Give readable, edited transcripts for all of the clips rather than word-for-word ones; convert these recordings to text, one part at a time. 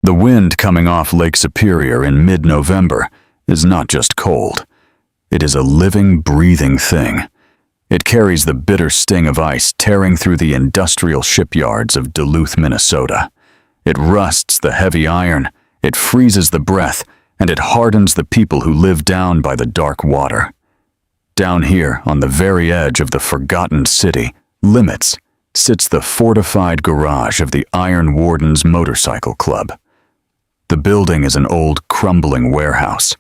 The wind coming off Lake Superior in mid-November is not just cold. It is a living, breathing thing. It carries the bitter sting of ice tearing through the industrial shipyards of Duluth, Minnesota. It rusts the heavy iron, it freezes the breath, and it hardens the people who live down by the dark water. Down here, on the very edge of the forgotten city, limits, sits the fortified garage of the Iron Wardens Motorcycle Club. The building is an old, crumbling warehouse.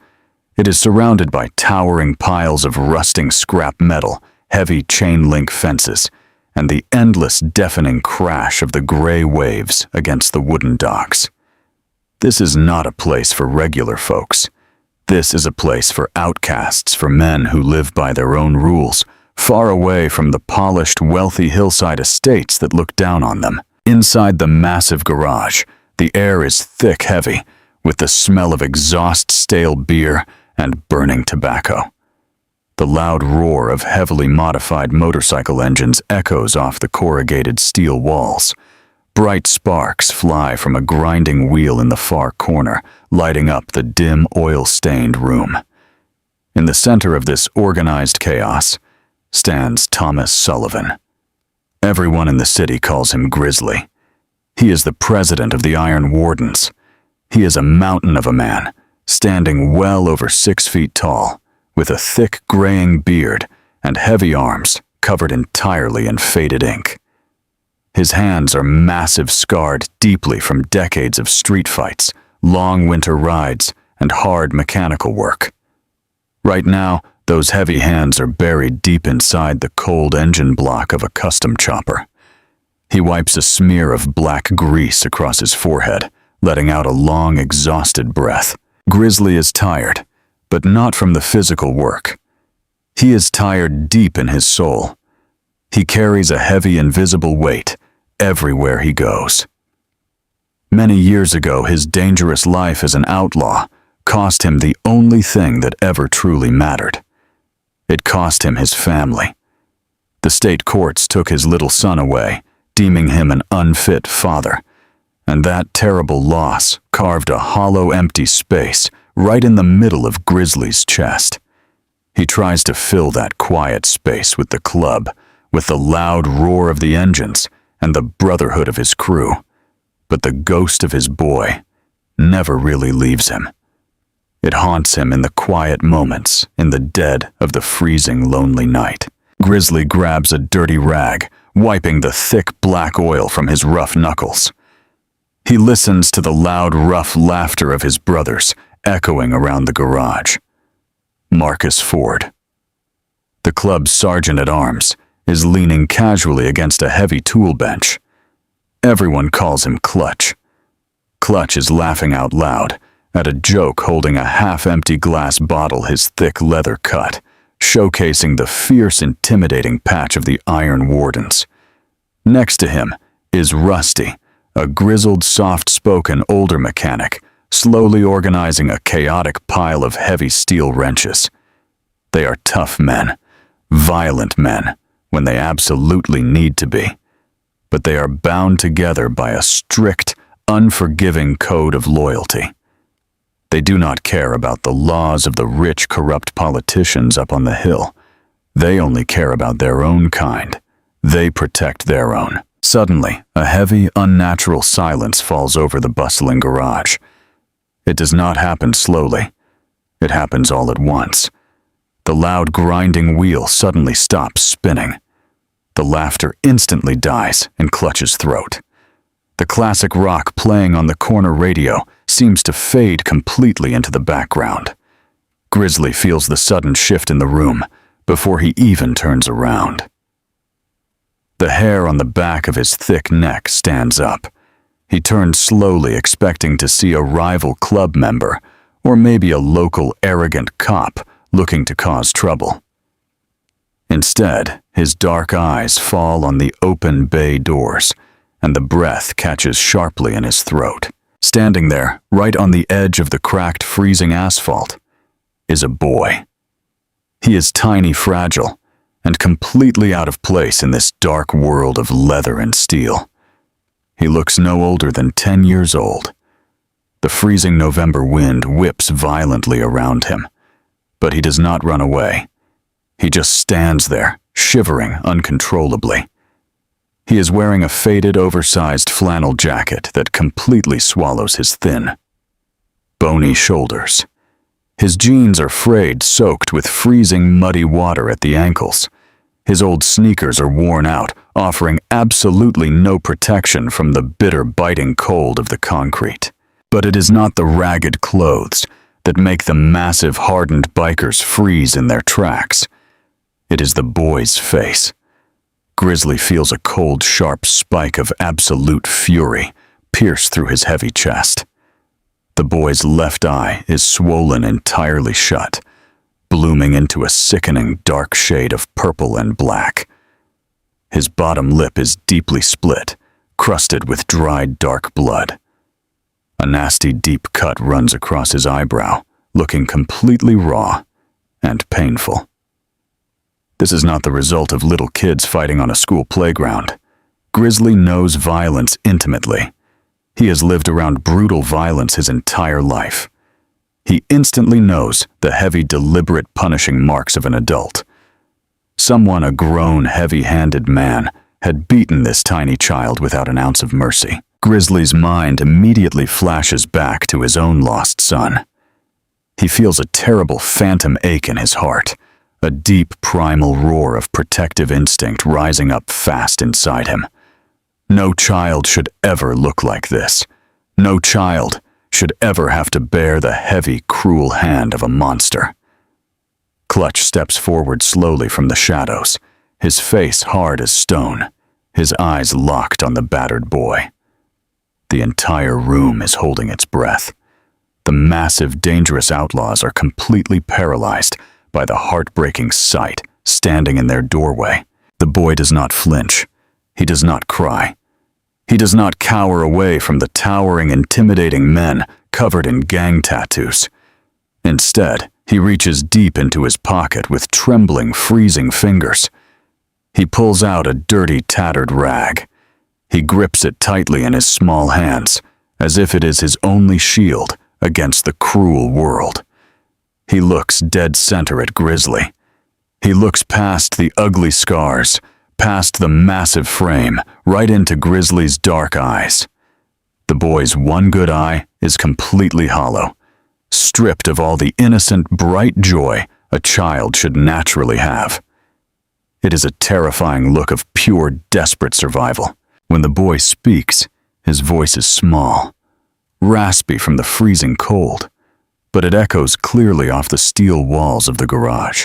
It is surrounded by towering piles of rusting scrap metal, heavy chain-link fences, and the endless, deafening crash of the gray waves against the wooden docks. This is not a place for regular folks. This is a place for outcasts, for men who live by their own rules, far away from the polished, wealthy hillside estates that look down on them. Inside the massive garage, the air is thick, heavy, with the smell of exhaust, stale beer, and burning tobacco. The loud roar of heavily modified motorcycle engines echoes off the corrugated steel walls. Bright sparks fly from a grinding wheel in the far corner, lighting up the dim, oil-stained room. In the center of this organized chaos stands Thomas Sullivan. Everyone in the city calls him Grizzly. He is the president of the Iron Wardens. He is a mountain of a man, standing well over 6 feet tall, with a thick graying beard and heavy arms covered entirely in faded ink. His hands are massive, scarred deeply from decades of street fights, long winter rides, and hard mechanical work. Right now, those heavy hands are buried deep inside the cold engine block of a custom chopper. He wipes a smear of black grease across his forehead, letting out a long, exhausted breath. Grizzly is tired, but not from the physical work. He is tired deep in his soul. He carries a heavy, invisible weight everywhere he goes. Many years ago, his dangerous life as an outlaw cost him the only thing that ever truly mattered. It cost him his family. The state courts took his little son away, deeming him an unfit father, and that terrible loss carved a hollow, empty space right in the middle of Grizzly's chest. He tries to fill that quiet space with the club, with the loud roar of the engines and the brotherhood of his crew, but the ghost of his boy never really leaves him. It haunts him in the quiet moments, in the dead of the freezing, lonely night. Grizzly grabs a dirty rag, wiping the thick black oil from his rough knuckles. He listens to the loud, rough laughter of his brothers echoing around the garage. Marcus Ford, the club's sergeant-at-arms, is leaning casually against a heavy tool bench. Everyone calls him Clutch. Clutch is laughing out loud at a joke holding a half-empty glass bottle his thick leather cut, showcasing the fierce, intimidating patch of the Iron Wardens. Next to him is Rusty, a grizzled, soft-spoken older mechanic, slowly organizing a chaotic pile of heavy steel wrenches. They are tough men, violent men, when they absolutely need to be, but they are bound together by a strict, unforgiving code of loyalty. They do not care about the laws of the rich, corrupt politicians up on the hill. They only care about their own kind. They protect their own. Suddenly, a heavy, unnatural silence falls over the bustling garage. It does not happen slowly. It happens all at once. The loud, grinding wheel suddenly stops spinning. The laughter instantly dies in Clutch's throat. The classic rock playing on the corner radio seems to fade completely into the background. Grizzly feels the sudden shift in the room before he even turns around. The hair on the back of his thick neck stands up. He turns slowly, expecting to see a rival club member, or maybe a local arrogant cop looking to cause trouble. Instead, his dark eyes fall on the open bay doors, and the breath catches sharply in his throat. Standing there, right on the edge of the cracked, freezing asphalt, is a boy. He is tiny, fragile, and completely out of place in this dark world of leather and steel. He looks no older than 10 years old. The freezing November wind whips violently around him. But he does not run away. He just stands there, shivering uncontrollably. He is wearing a faded, oversized flannel jacket that completely swallows his thin, bony shoulders. His jeans are frayed, soaked with freezing, muddy water at the ankles. His old sneakers are worn out, offering absolutely no protection from the bitter, biting cold of the concrete. But it is not the ragged clothes that make the massive, hardened bikers freeze in their tracks. It is the boy's face. Grizzly feels a cold, sharp spike of absolute fury pierce through his heavy chest. The boy's left eye is swollen entirely shut, blooming into a sickening dark shade of purple and black. His bottom lip is deeply split, crusted with dried dark blood. A nasty deep cut runs across his eyebrow, looking completely raw and painful. This is not the result of little kids fighting on a school playground. Grizzly knows violence intimately. He has lived around brutal violence his entire life. He instantly knows the heavy, deliberate punishing marks of an adult. Someone, a grown, heavy-handed man, had beaten this tiny child without an ounce of mercy. Grizzly's mind immediately flashes back to his own lost son. He feels a terrible phantom ache in his heart, a deep primal roar of protective instinct rising up fast inside him. No child should ever look like this. No child should ever have to bear the heavy, cruel hand of a monster. Clutch steps forward slowly from the shadows, his face hard as stone, his eyes locked on the battered boy. The entire room is holding its breath. The massive, dangerous outlaws are completely paralyzed by the heartbreaking sight standing in their doorway. The boy does not flinch. He does not cry. He does not cower away from the towering, intimidating men covered in gang tattoos. Instead, he reaches deep into his pocket with trembling, freezing fingers. He pulls out a dirty, tattered rag. He grips it tightly in his small hands, as if it is his only shield against the cruel world. He looks dead center at Grizzly. He looks past the ugly scars, past the massive frame, right into Grizzly's dark eyes. The boy's one good eye is completely hollow, stripped of all the innocent, bright joy a child should naturally have. It is a terrifying look of pure, desperate survival. When the boy speaks, his voice is small, raspy from the freezing cold, but it echoes clearly off the steel walls of the garage.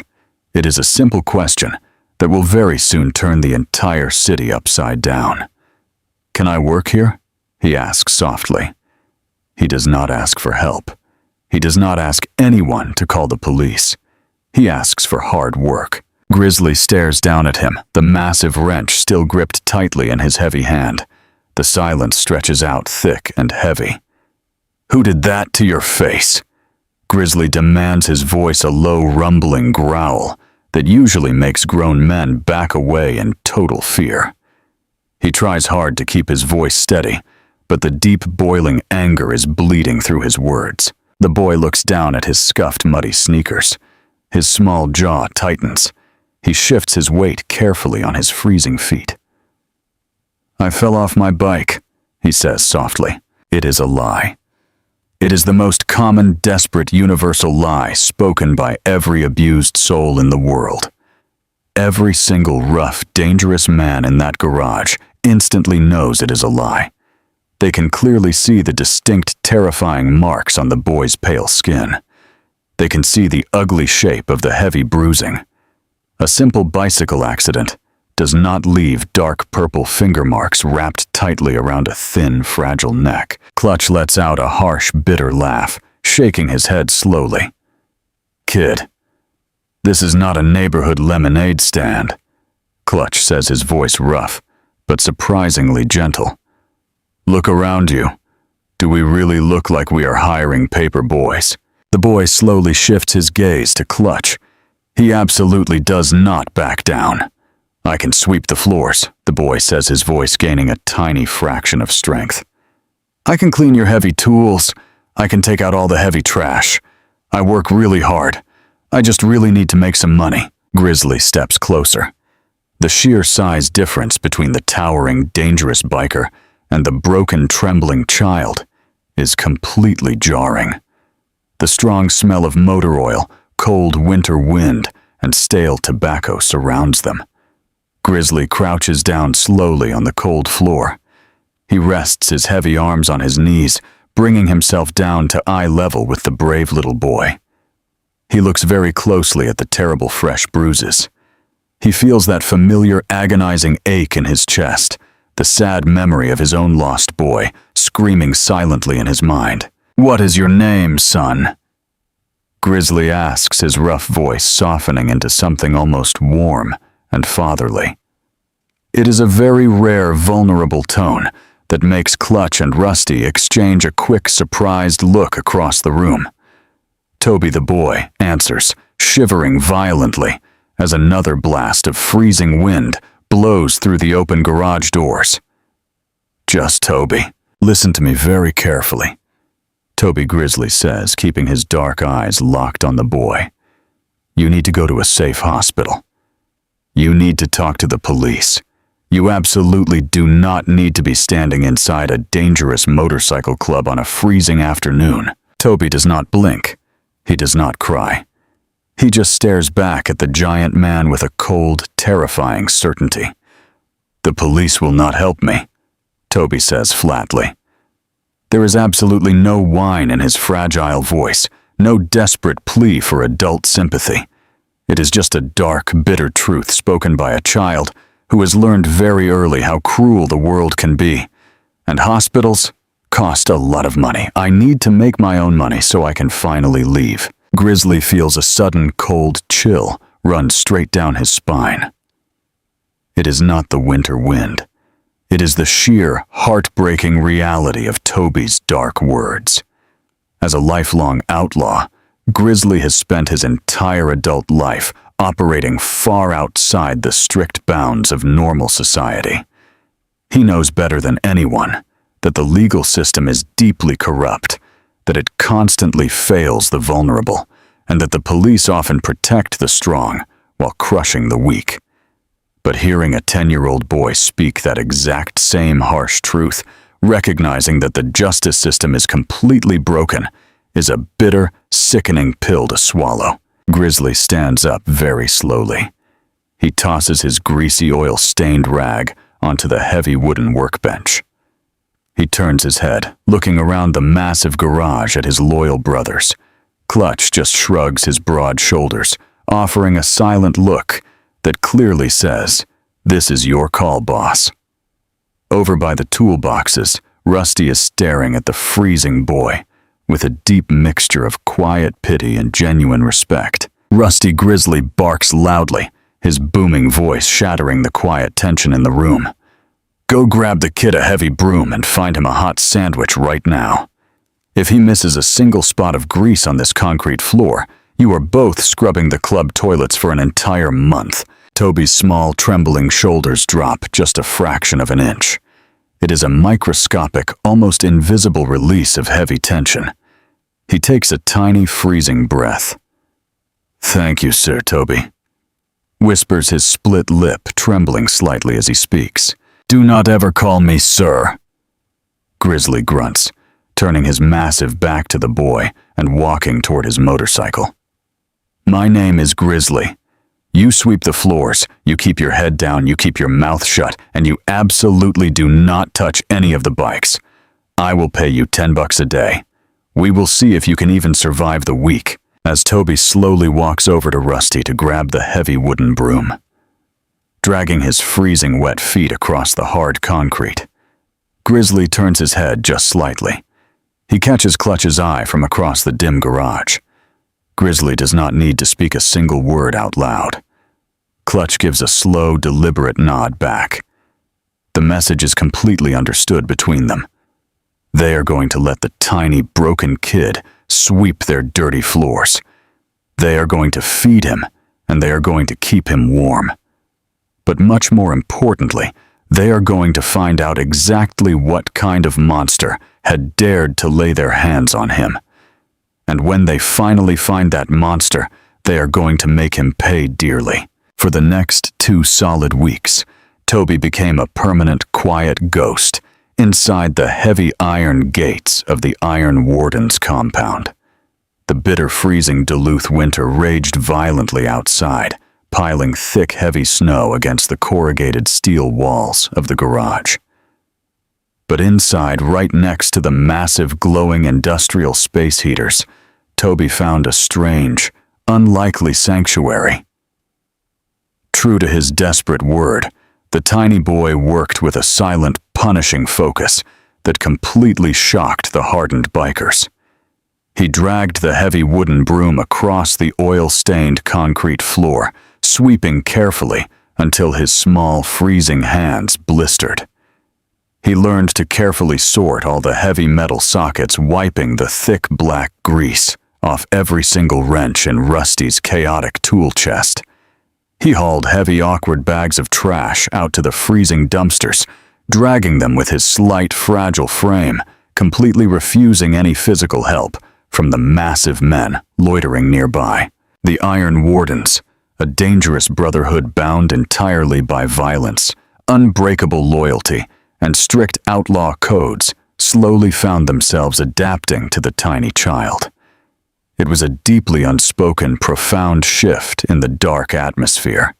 It is a simple question that will very soon turn the entire city upside down. "Can I work here?" he asks softly. He does not ask for help. He does not ask anyone to call the police. He asks for hard work. Grizzly stares down at him, the massive wrench still gripped tightly in his heavy hand. The silence stretches out thick and heavy. "Who did that to your face?" Grizzly demands, his voice a low, rumbling growl that usually makes grown men back away in total fear. He tries hard to keep his voice steady, but the deep, boiling anger is bleeding through his words. The boy looks down at his scuffed, muddy sneakers. His small jaw tightens. He shifts his weight carefully on his freezing feet. "I fell off my bike," he says softly. It is a lie. It is the most common, desperate, universal lie spoken by every abused soul in the world. Every single rough, dangerous man in that garage instantly knows it is a lie. They can clearly see the distinct, terrifying marks on the boy's pale skin. They can see the ugly shape of the heavy bruising. A simple bicycle accident does not leave dark purple finger marks wrapped tightly around a thin, fragile neck. Clutch lets out a harsh, bitter laugh, shaking his head slowly. "Kid, this is not a neighborhood lemonade stand," Clutch says, his voice rough, but surprisingly gentle. "Look around you. Do we really look like we are hiring paper boys?" The boy slowly shifts his gaze to Clutch. He absolutely does not back down. "I can sweep the floors," the boy says, his voice gaining a tiny fraction of strength. "I can clean your heavy tools. I can take out all the heavy trash. I work really hard. I just really need to make some money." Grizzly steps closer. The sheer size difference between the towering, dangerous biker and the broken, trembling child is completely jarring. The strong smell of motor oil, cold winter wind, and stale tobacco surrounds them. Grizzly crouches down slowly on the cold floor. He rests his heavy arms on his knees, bringing himself down to eye level with the brave little boy. He looks very closely at the terrible fresh bruises. He feels that familiar agonizing ache in his chest, the sad memory of his own lost boy, screaming silently in his mind. "What is your name, son?" Grizzly asks, his rough voice softening into something almost warm and fatherly. It is a very rare, vulnerable tone that makes Clutch and Rusty exchange a quick, surprised look across the room. Toby the boy answers, shivering violently, as another blast of freezing wind blows through the open garage doors. "Just Toby. Listen to me very carefully," Toby Grizzly says, keeping his dark eyes locked on the boy. "You need to go to a safe hospital. You need to talk to the police. You absolutely do not need to be standing inside a dangerous motorcycle club on a freezing afternoon." Toby does not blink. He does not cry. He just stares back at the giant man with a cold, terrifying certainty. "The police will not help me," Toby says flatly. There is absolutely no whine in his fragile voice, no desperate plea for adult sympathy. It is just a dark, bitter truth spoken by a child who has learned very early how cruel the world can be. And hospitals cost a lot of money. I need to make my own money so I can finally leave. Grizzly feels a sudden cold chill run straight down his spine. It is not the winter wind. It is the sheer, heartbreaking reality of Toby's dark words. As a lifelong outlaw, Grizzly has spent his entire adult life operating far outside the strict bounds of normal society. He knows better than anyone that the legal system is deeply corrupt, that it constantly fails the vulnerable, and that the police often protect the strong while crushing the weak. But hearing a 10-year-old boy speak that exact same harsh truth, recognizing that the justice system is completely broken, is a bitter, sickening pill to swallow. Grizzly stands up very slowly. He tosses his greasy, oil-stained rag onto the heavy wooden workbench. He turns his head, looking around the massive garage at his loyal brothers. Clutch just shrugs his broad shoulders, offering a silent look that clearly says, "This is your call, boss." Over by the toolboxes, Rusty is staring at the freezing boy with a deep mixture of quiet pity and genuine respect. Rusty Grizzly barks loudly, his booming voice shattering the quiet tension in the room. "Go grab the kid a heavy broom and find him a hot sandwich right now. If he misses a single spot of grease on this concrete floor, you are both scrubbing the club toilets for an entire month." Toby's small, trembling shoulders drop just a fraction of an inch. It is a microscopic, almost invisible release of heavy tension. He takes a tiny, freezing breath. "Thank you, Sir Toby," whispers his split lip, trembling slightly as he speaks. "Do not ever call me sir." Grizzly grunts, turning his massive back to the boy and walking toward his motorcycle. "My name is Grizzly. You sweep the floors, you keep your head down, you keep your mouth shut, and you absolutely do not touch any of the bikes. I will pay you $10 a day. We will see if you can even survive the week." As Toby slowly walks over to Rusty to grab the heavy wooden broom, dragging his freezing wet feet across the hard concrete, Grizzly turns his head just slightly. He catches Clutch's eye from across the dim garage. Grizzly does not need to speak a single word out loud. Clutch gives a slow, deliberate nod back. The message is completely understood between them. They are going to let the tiny, broken kid sweep their dirty floors. They are going to feed him, and they are going to keep him warm. But much more importantly, they are going to find out exactly what kind of monster had dared to lay their hands on him. And when they finally find that monster, they are going to make him pay dearly. For the next 2 solid weeks, Toby became a permanent, quiet ghost inside the heavy iron gates of the Iron Wardens compound. The bitter, freezing Duluth winter raged violently outside, piling thick, heavy snow against the corrugated steel walls of the garage. But inside, right next to the massive, glowing industrial space heaters, Toby found a strange, unlikely sanctuary. True to his desperate word, the tiny boy worked with a silent, punishing focus that completely shocked the hardened bikers. He dragged the heavy wooden broom across the oil-stained concrete floor, sweeping carefully until his small, freezing hands blistered. He learned to carefully sort all the heavy metal sockets, wiping the thick black grease off every single wrench in Rusty's chaotic tool chest. He hauled heavy, awkward bags of trash out to the freezing dumpsters, dragging them with his slight, fragile frame, completely refusing any physical help from the massive men loitering nearby. The Iron Wardens, a dangerous brotherhood bound entirely by violence, unbreakable loyalty, and strict outlaw codes, slowly found themselves adapting to the tiny child. It was a deeply unspoken, profound shift in the dark atmosphere.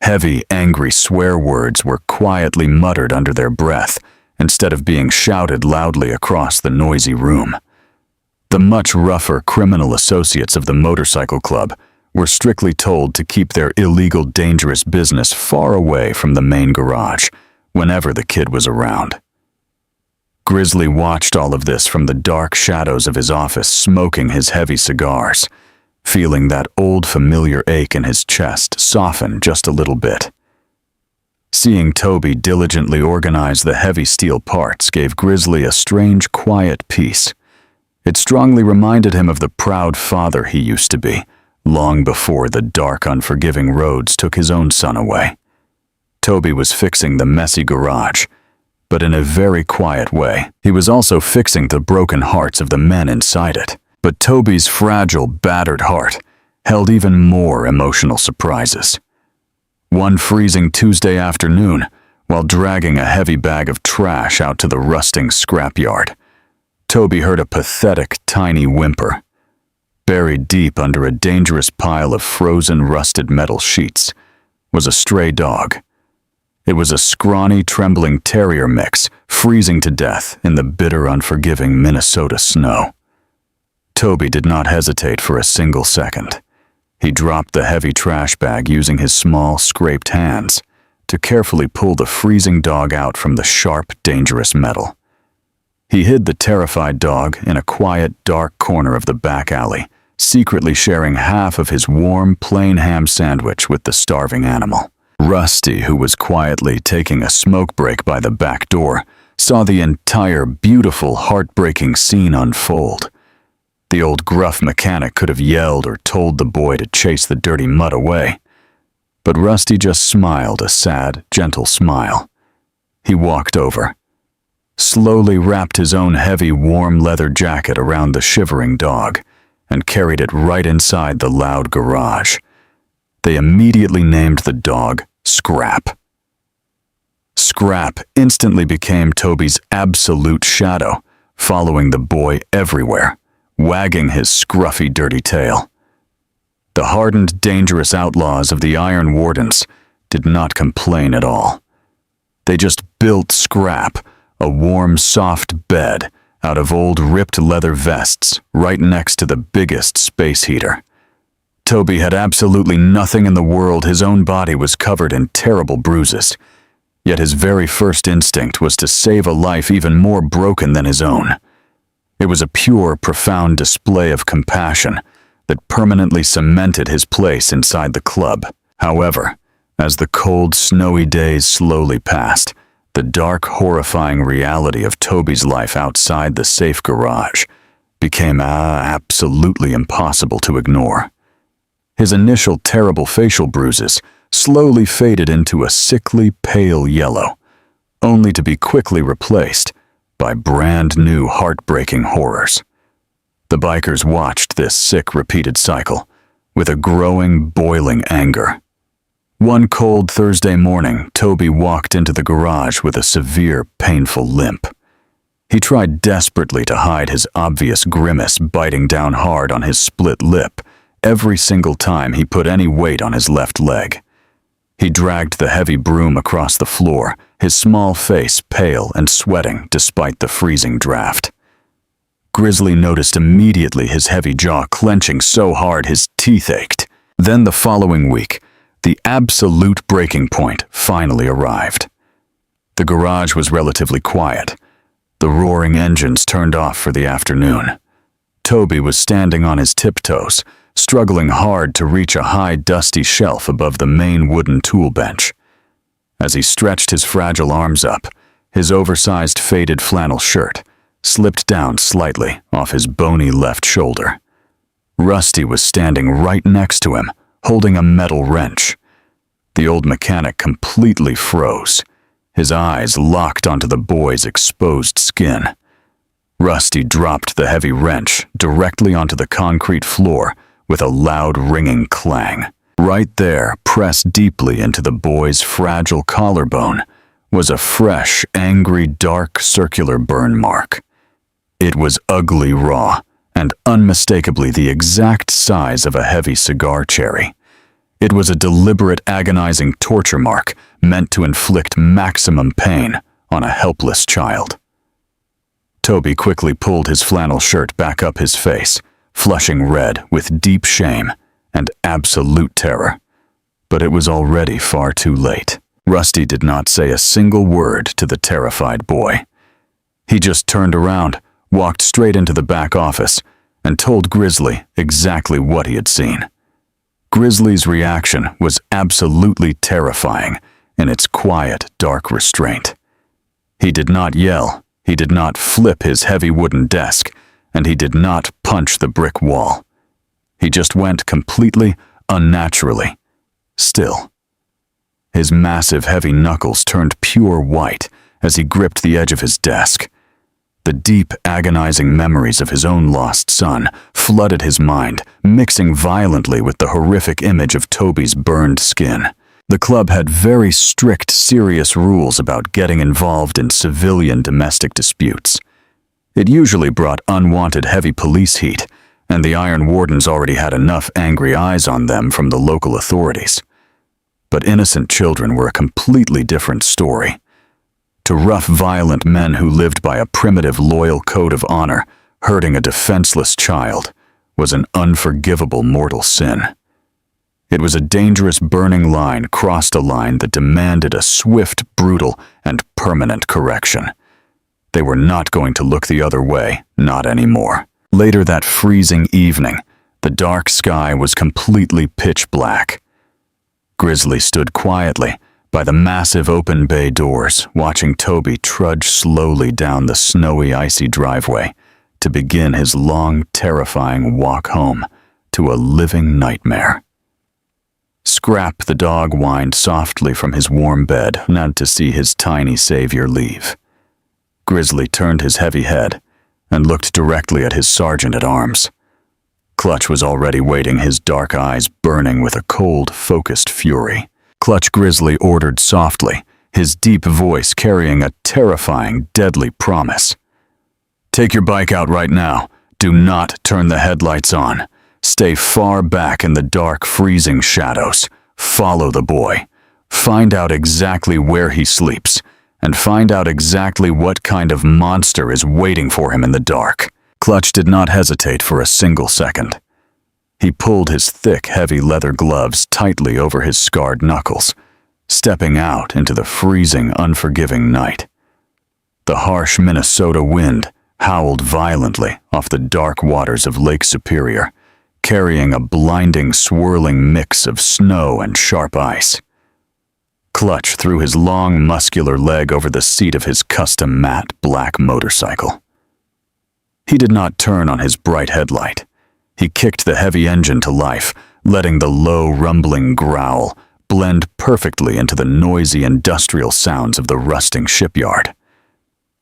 Heavy, angry swear words were quietly muttered under their breath instead of being shouted loudly across the noisy room. The much rougher criminal associates of the motorcycle club were strictly told to keep their illegal, dangerous business far away from the main garage whenever the kid was around. Grizzly watched all of this from the dark shadows of his office, smoking his heavy cigars, feeling that old familiar ache in his chest soften just a little bit. Seeing Toby diligently organize the heavy steel parts gave Grizzly a strange, quiet peace. It strongly reminded him of the proud father he used to be, long before the dark, unforgiving roads took his own son away. Toby was fixing the messy garage, but in a very quiet way. He was also fixing the broken hearts of the men inside it. But Toby's fragile, battered heart held even more emotional surprises. One freezing Tuesday afternoon, while dragging a heavy bag of trash out to the rusting scrapyard, Toby heard a pathetic, tiny whimper. Buried deep under a dangerous pile of frozen, rusted metal sheets was a stray dog. It was a scrawny, trembling terrier mix, freezing to death in the bitter, unforgiving Minnesota snow. Toby did not hesitate for a single second. He dropped the heavy trash bag using his small, scraped hands to carefully pull the freezing dog out from the sharp, dangerous metal. He hid the terrified dog in a quiet, dark corner of the back alley, secretly sharing half of his warm, plain ham sandwich with the starving animal. Rusty, who was quietly taking a smoke break by the back door, saw the entire beautiful, heartbreaking scene unfold. The old gruff mechanic could have yelled or told the boy to chase the dirty mud away. But Rusty just smiled a sad, gentle smile. He walked over, slowly wrapped his own heavy, warm leather jacket around the shivering dog, and carried it right inside the loud garage. They immediately named the dog Scrap. Scrap instantly became Toby's absolute shadow, following the boy everywhere, wagging his scruffy, dirty tail. The hardened, dangerous outlaws of the Iron Wardens did not complain at all. They just built Scrap a warm, soft bed out of old, ripped leather vests right next to the biggest space heater. Toby had absolutely nothing in the world. His own body was covered in terrible bruises, yet his very first instinct was to save a life even more broken than his own. It was a pure, profound display of compassion that permanently cemented his place inside the club. However, as the cold, snowy days slowly passed, the dark, horrifying reality of Toby's life outside the safe garage became absolutely impossible to ignore. His initial terrible facial bruises slowly faded into a sickly, pale yellow, only to be quickly replaced by brand new heartbreaking horrors. The bikers watched this sick repeated cycle with a growing, boiling anger. One cold Thursday morning, Toby walked into the garage with a severe, painful limp. He tried desperately to hide his obvious grimace biting down hard on his split lip every single time he put any weight on his left leg. He dragged the heavy broom across the floor, his small face pale and sweating despite the freezing draft. Grizzly noticed immediately his heavy jaw clenching so hard his teeth ached. Then the following week, the absolute breaking point finally arrived. The garage was relatively quiet. The roaring engines turned off for the afternoon. Toby was standing on his tiptoes, struggling hard to reach a high, dusty shelf above the main wooden tool bench. As he stretched his fragile arms up, his oversized faded flannel shirt slipped down slightly off his bony left shoulder. Rusty was standing right next to him, holding a metal wrench. The old mechanic completely froze, his eyes locked onto the boy's exposed skin. Rusty dropped the heavy wrench directly onto the concrete floor with a loud ringing clang. Right there, pressed deeply into the boy's fragile collarbone, was a fresh, angry, dark, circular burn mark. It was ugly raw and unmistakably the exact size of a heavy cigar cherry. It was a deliberate, agonizing torture mark meant to inflict maximum pain on a helpless child. Toby quickly pulled his flannel shirt back up his face, flushing red with deep shame and absolute terror. But it was already far too late. Rusty did not say a single word to the terrified boy. He just turned around, walked straight into the back office, and told Grizzly exactly what he had seen. Grizzly's reaction was absolutely terrifying in its quiet, dark restraint. He did not yell, he did not flip his heavy wooden desk, and he did not punch the brick wall. He just went completely, unnaturally, still. His massive, heavy knuckles turned pure white as he gripped the edge of his desk. The deep, agonizing memories of his own lost son flooded his mind, mixing violently with the horrific image of Toby's burned skin. The club had very strict, serious rules about getting involved in civilian domestic disputes. It usually brought unwanted heavy police heat, and the Iron Wardens already had enough angry eyes on them from the local authorities. But innocent children were a completely different story. To rough, violent men who lived by a primitive, loyal code of honor, hurting a defenseless child was an unforgivable mortal sin. It was a dangerous, burning line crossed a line that demanded a swift, brutal, and permanent correction. They were not going to look the other way, not anymore. Later that freezing evening, the dark sky was completely pitch black. Grizzly stood quietly by the massive open bay doors, watching Toby trudge slowly down the snowy, icy driveway to begin his long, terrifying walk home to a living nightmare. Scrap the dog whined softly from his warm bed, not to see his tiny savior leave. Grizzly turned his heavy head and looked directly at his sergeant-at-arms. Clutch was already waiting, his dark eyes burning with a cold, focused fury. Clutch Grizzly ordered softly, his deep voice carrying a terrifying, deadly promise. "Take your bike out right now. Do not turn the headlights on. Stay far back in the dark, freezing shadows. Follow the boy. Find out exactly where he sleeps, and find out exactly what kind of monster is waiting for him in the dark." Clutch did not hesitate for a single second. He pulled his thick, heavy leather gloves tightly over his scarred knuckles, stepping out into the freezing, unforgiving night. The harsh Minnesota wind howled violently off the dark waters of Lake Superior, carrying a blinding, swirling mix of snow and sharp ice. Clutch threw his long, muscular leg over the seat of his custom matte black motorcycle. He did not turn on his bright headlight. He kicked the heavy engine to life, letting the low, rumbling growl blend perfectly into the noisy industrial sounds of the rusting shipyard.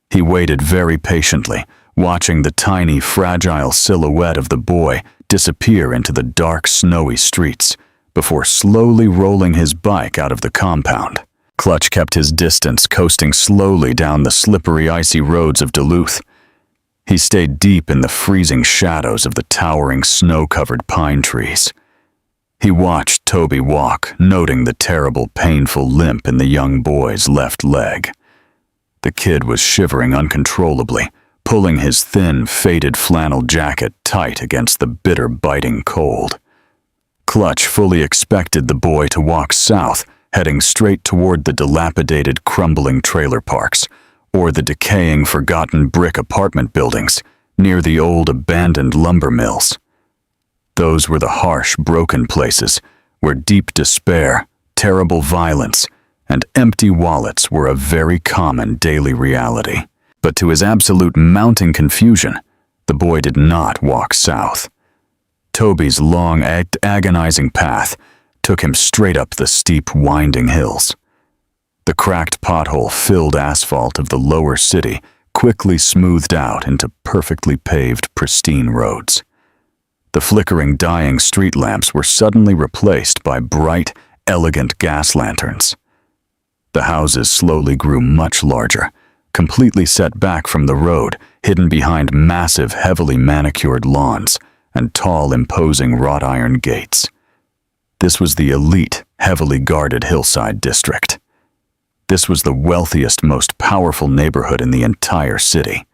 He waited very patiently, watching the tiny, fragile silhouette of the boy disappear into the dark, snowy streets, before slowly rolling his bike out of the compound. Clutch kept his distance, coasting slowly down the slippery, icy roads of Duluth. He stayed deep in the freezing shadows of the towering, snow-covered pine trees. He watched Toby walk, noting the terrible, painful limp in the young boy's left leg. The kid was shivering uncontrollably, pulling his thin, faded flannel jacket tight against the bitter, biting cold. Clutch fully expected the boy to walk south, heading straight toward the dilapidated, crumbling trailer parks, or the decaying, forgotten brick apartment buildings near the old, abandoned lumber mills. Those were the harsh, broken places where deep despair, terrible violence, and empty wallets were a very common daily reality. But to his absolute mounting confusion, the boy did not walk south. Toby's long, agonizing path took him straight up the steep, winding hills. The cracked pothole-filled asphalt of the lower city quickly smoothed out into perfectly paved, pristine roads. The flickering, dying street lamps were suddenly replaced by bright, elegant gas lanterns. The houses slowly grew much larger, completely set back from the road, hidden behind massive, heavily manicured lawns and tall, imposing wrought iron gates. This was the elite, heavily guarded hillside district. This was the wealthiest, most powerful neighborhood in the entire city.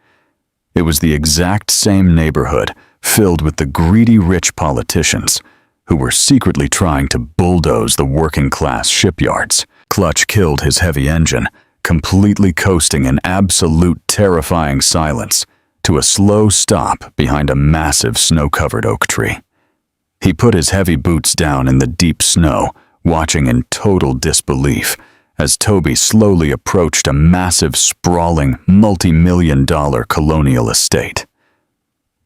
It was the exact same neighborhood filled with the greedy rich politicians who were secretly trying to bulldoze the working-class shipyards. Clutch killed his heavy engine, completely coasting in absolute terrifying silence to a slow stop behind a massive snow-covered oak tree. He put his heavy boots down in the deep snow, watching in total disbelief as Toby slowly approached a massive, sprawling, multi-million-dollar colonial estate.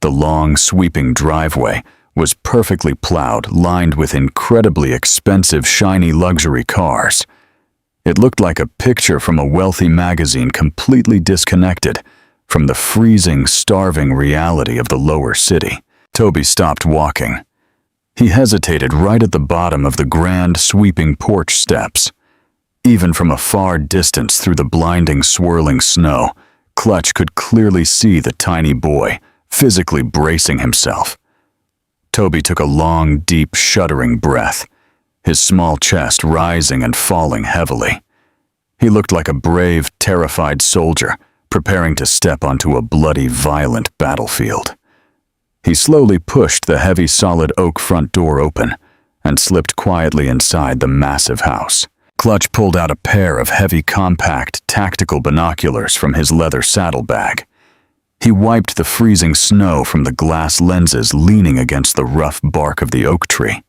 The long, sweeping driveway was perfectly plowed, lined with incredibly expensive, shiny luxury cars. It looked like a picture from a wealthy magazine, completely disconnected from the freezing, starving reality of the lower city. Toby stopped walking. He hesitated right at the bottom of the grand, sweeping porch steps. Even from a far distance through the blinding, swirling snow, Clutch could clearly see the tiny boy, physically bracing himself. Toby took a long, deep, shuddering breath, his small chest rising and falling heavily. He looked like a brave, terrified soldier, preparing to step onto a bloody, violent battlefield. He slowly pushed the heavy, solid oak front door open and slipped quietly inside the massive house. Clutch pulled out a pair of heavy, compact, tactical binoculars from his leather saddlebag. He wiped the freezing snow from the glass lenses leaning against the rough bark of the oak tree.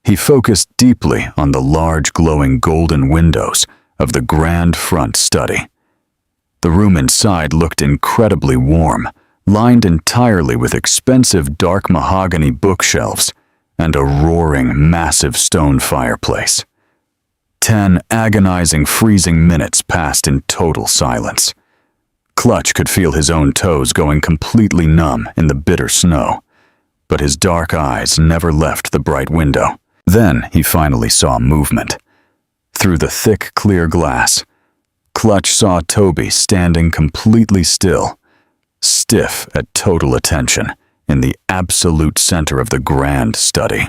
He focused deeply on the large, glowing golden windows of the grand front study. The room inside looked incredibly warm, lined entirely with expensive dark mahogany bookshelves and a roaring, massive stone fireplace. 10 agonizing, freezing minutes passed in total silence. Clutch could feel his own toes going completely numb in the bitter snow, but his dark eyes never left the bright window. Then he finally saw movement. Through the thick, clear glass, Clutch saw Toby standing completely still, stiff at total attention, in the absolute center of the grand study.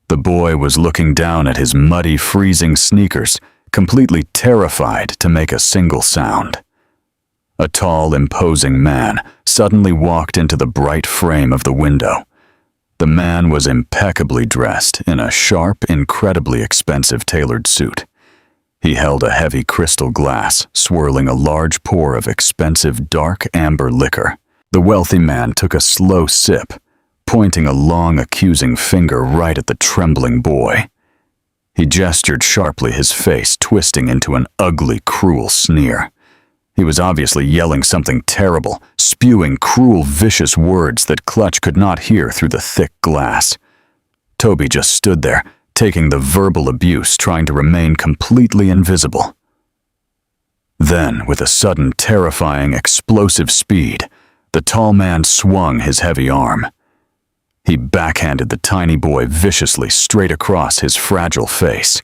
The boy was looking down at his muddy, freezing sneakers, completely terrified to make a single sound. A tall, imposing man suddenly walked into the bright frame of the window. The man was impeccably dressed in a sharp, incredibly expensive tailored suit. He held a heavy crystal glass, swirling a large pour of expensive dark amber liquor. The wealthy man took a slow sip, pointing a long, accusing finger right at the trembling boy. He gestured sharply, his face twisting into an ugly, cruel sneer. He was obviously yelling something terrible, spewing cruel, vicious words that Clutch could not hear through the thick glass. Toby just stood there, taking the verbal abuse, trying to remain completely invisible. Then, with a sudden, terrifying, explosive speed, the tall man swung his heavy arm. He backhanded the tiny boy viciously straight across his fragile face.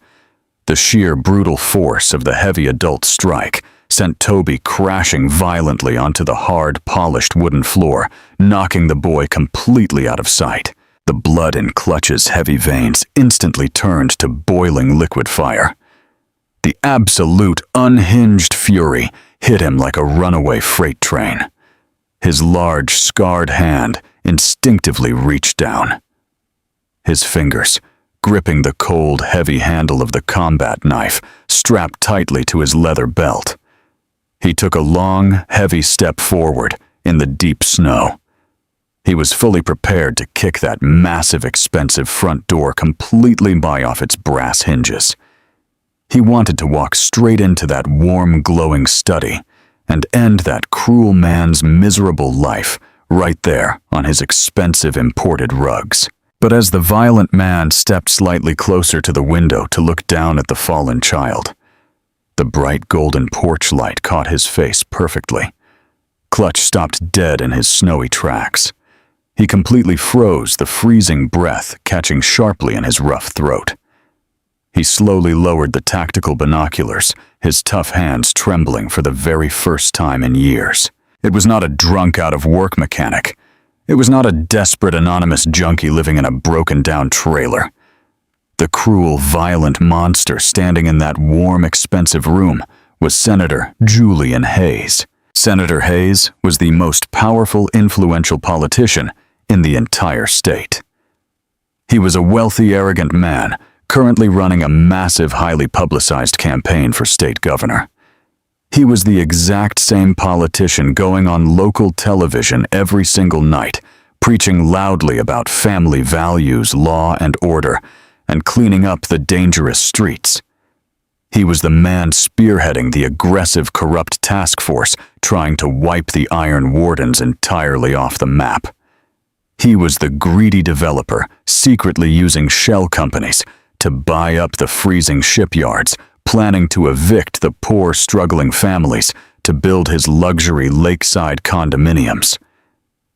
The sheer brutal force of the heavy adult strike sent Toby crashing violently onto the hard, polished wooden floor, knocking the boy completely out of sight. The blood in Clutch's heavy veins instantly turned to boiling liquid fire. The absolute, unhinged fury hit him like a runaway freight train. His large, scarred hand instinctively reached down. His fingers, gripping the cold, heavy handle of the combat knife, strapped tightly to his leather belt. He took a long, heavy step forward in the deep snow. He was fully prepared to kick that massive, expensive front door completely by off its brass hinges. He wanted to walk straight into that warm, glowing study and end that cruel man's miserable life right there on his expensive imported rugs. But as the violent man stepped slightly closer to the window to look down at the fallen child, the bright golden porch light caught his face perfectly. Clutch stopped dead in his snowy tracks. He completely froze, the freezing breath catching sharply in his rough throat. He slowly lowered the tactical binoculars, his tough hands trembling for the very first time in years. It was not a drunk out-of-work mechanic. It was not a desperate anonymous junkie living in a broken-down trailer. The cruel, violent monster standing in that warm, expensive room was Senator Julian Hayes. Senator Hayes was the most powerful, influential politician in the entire state. He was a wealthy, arrogant man, currently running a massive, highly publicized campaign for state governor. He was the exact same politician going on local television every single night, preaching loudly about family values, law and order, and cleaning up the dangerous streets. He was the man spearheading the aggressive, corrupt task force trying to wipe the Iron Wardens entirely off the map. He was the greedy developer secretly using shell companies to buy up the freezing shipyards, planning to evict the poor, struggling families to build his luxury lakeside condominiums.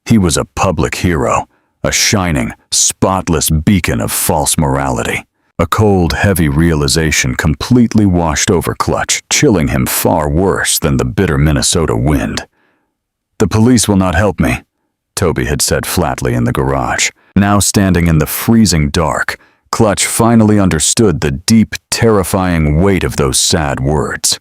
He was a public hero, a shining, spotless beacon of false morality. A cold, heavy realization completely washed over Clutch, chilling him far worse than the bitter Minnesota wind. "The police will not help me," Toby had said flatly in the garage. Now standing in the freezing dark, Clutch finally understood the deep, terrifying weight of those sad words.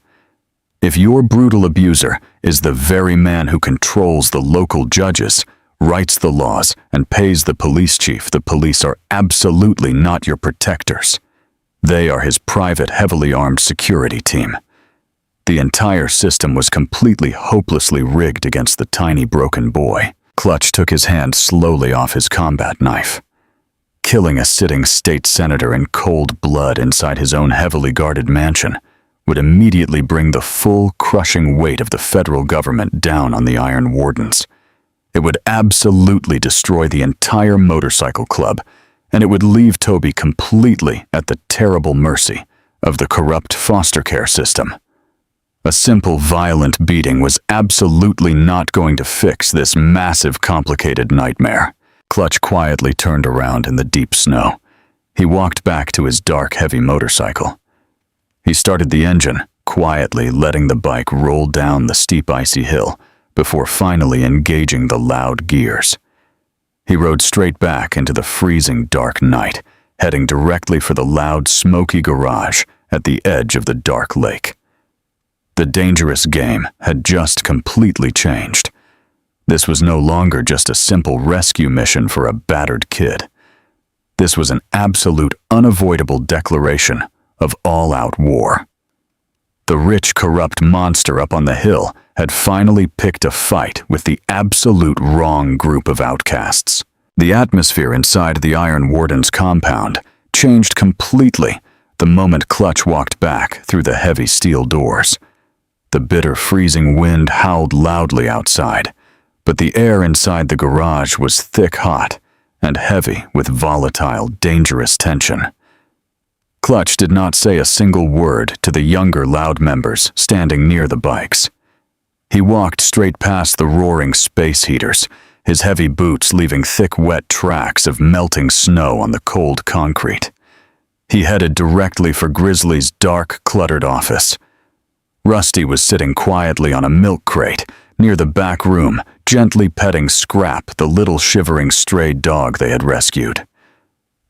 If your brutal abuser is the very man who controls the local judges, writes the laws, and pays the police chief, the police are absolutely not your protectors. They are his private, heavily armed security team. The entire system was completely hopelessly rigged against the tiny, broken boy. Clutch took his hand slowly off his combat knife. Killing a sitting state senator in cold blood inside his own heavily guarded mansion would immediately bring the full, crushing weight of the federal government down on the Iron Wardens. It would absolutely destroy the entire motorcycle club, and it would leave Toby completely at the terrible mercy of the corrupt foster care system. A simple, violent beating was absolutely not going to fix this massive, complicated nightmare. Clutch quietly turned around in the deep snow. He walked back to his dark, heavy motorcycle. He started the engine, quietly letting the bike roll down the steep, icy hill before finally engaging the loud gears. He rode straight back into the freezing, dark night, heading directly for the loud, smoky garage at the edge of the dark lake. The dangerous game had just completely changed. This was no longer just a simple rescue mission for a battered kid. This was an absolute, unavoidable declaration of all-out war. The rich, corrupt monster up on the hill had finally picked a fight with the absolute wrong group of outcasts. The atmosphere inside the Iron Wardens compound changed completely the moment Clutch walked back through the heavy steel doors. The bitter, freezing wind howled loudly outside, but the air inside the garage was thick, hot, and heavy with volatile, dangerous tension. Clutch did not say a single word to the younger Loud members standing near the bikes. He walked straight past the roaring space heaters, his heavy boots leaving thick wet tracks of melting snow on the cold concrete. He headed directly for Grizzly's dark, cluttered office. Rusty was sitting quietly on a milk crate near the back room, gently petting Scrap, the little shivering stray dog they had rescued.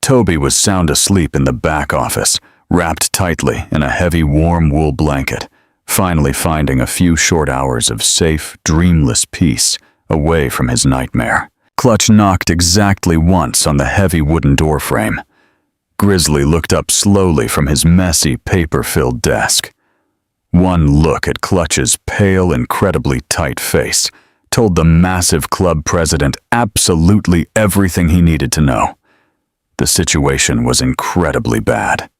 Toby was sound asleep in the back office, wrapped tightly in a heavy warm wool blanket, finally finding a few short hours of safe, dreamless peace away from his nightmare. Clutch knocked exactly once on the heavy wooden doorframe. Grizzly looked up slowly from his messy, paper-filled desk. One look at Clutch's pale, incredibly tight face told the massive club president absolutely everything he needed to know. The situation was incredibly bad.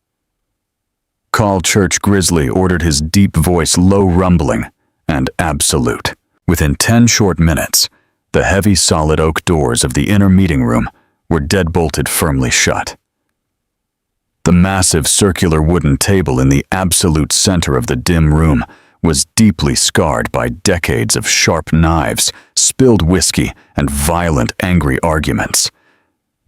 "Call Church Grizzly," ordered his deep voice, low rumbling and absolute. Within 10 short minutes, the heavy solid oak doors of the inner meeting room were deadbolted firmly shut. The massive circular wooden table in the absolute center of the dim room was deeply scarred by decades of sharp knives, spilled whiskey, and violent, angry arguments.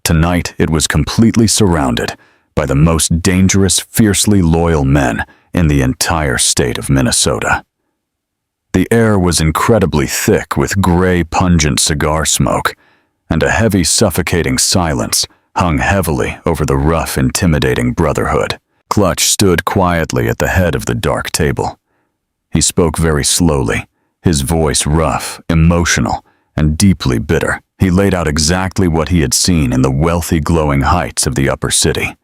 Tonight, it was completely surrounded by the most dangerous, fiercely loyal men in the entire state of Minnesota. The air was incredibly thick with gray, pungent cigar smoke, and a heavy, suffocating silence hung heavily over the rough, intimidating Brotherhood. Clutch stood quietly at the head of the dark table. He spoke very slowly, his voice rough, emotional, and deeply bitter. He laid out exactly what he had seen in the wealthy, glowing heights of the upper city.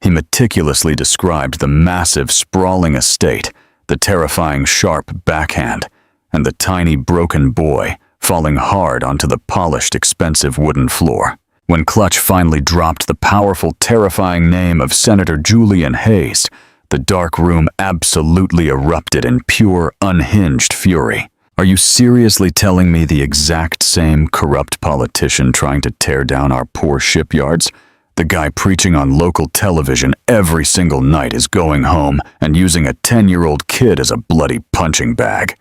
He meticulously described the massive, sprawling estate, the terrifying, sharp backhand, and the tiny, broken boy falling hard onto the polished, expensive wooden floor. When Clutch finally dropped the powerful, terrifying name of Senator Julian Hayes, the dark room absolutely erupted in pure, unhinged fury. "Are you seriously telling me the exact same corrupt politician trying to tear down our poor shipyards? The guy preaching on local television every single night is going home and using a 10-year-old kid as a bloody punching bag."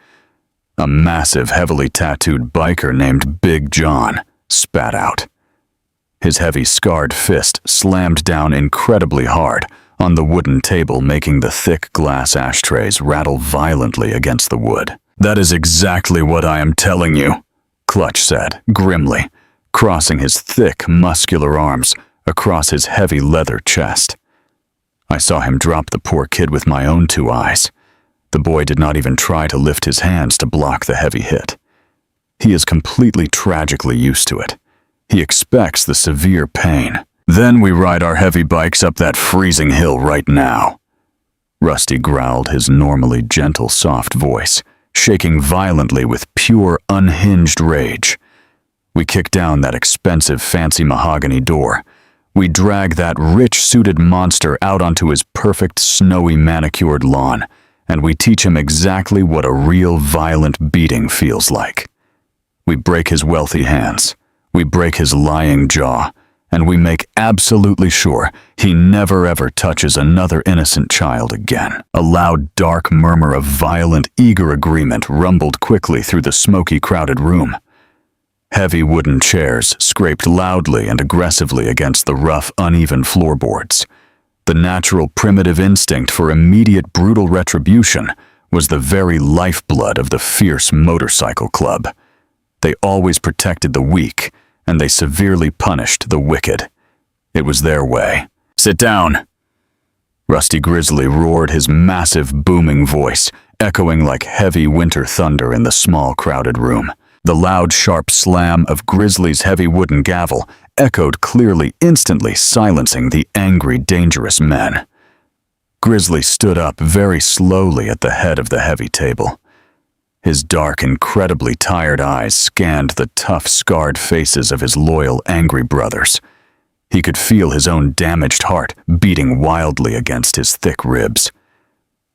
A massive, heavily tattooed biker named Big John spat out. His heavy, scarred fist slammed down incredibly hard on the wooden table, making the thick glass ashtrays rattle violently against the wood. "That is exactly what I am telling you," Clutch said, grimly, crossing his thick, muscular arms across his heavy leather chest. I saw him drop the poor kid with my own 2 eyes. The boy did not even try to lift his hands to block the heavy hit. He is completely tragically used to it. He expects the severe pain. "Then we ride our heavy bikes up that freezing hill right now." Rusty growled, his normally gentle, soft voice shaking violently with pure, unhinged rage. We kick down that expensive, fancy mahogany door. We drag that rich-suited monster out onto his perfect, snowy, manicured lawn, and we teach him exactly what a real, violent beating feels like. We break his wealthy hands. We break his lying jaw, and we make absolutely sure he never ever touches another innocent child again. A loud, dark murmur of violent, eager agreement rumbled quickly through the smoky, crowded room. Heavy wooden chairs scraped loudly and aggressively against the rough, uneven floorboards. The natural, primitive instinct for immediate, brutal retribution was the very lifeblood of the fierce motorcycle club. They always protected the weak, and they severely punished the wicked. It was their way. "Sit down!" Rusty Grizzly roared, his massive, booming voice echoing like heavy winter thunder in the small, crowded room. The loud, sharp slam of Grizzly's heavy wooden gavel echoed clearly, instantly silencing the angry, dangerous men. Grizzly stood up very slowly at the head of the heavy table. His dark, incredibly tired eyes scanned the tough, scarred faces of his loyal, angry brothers. He could feel his own damaged heart beating wildly against his thick ribs.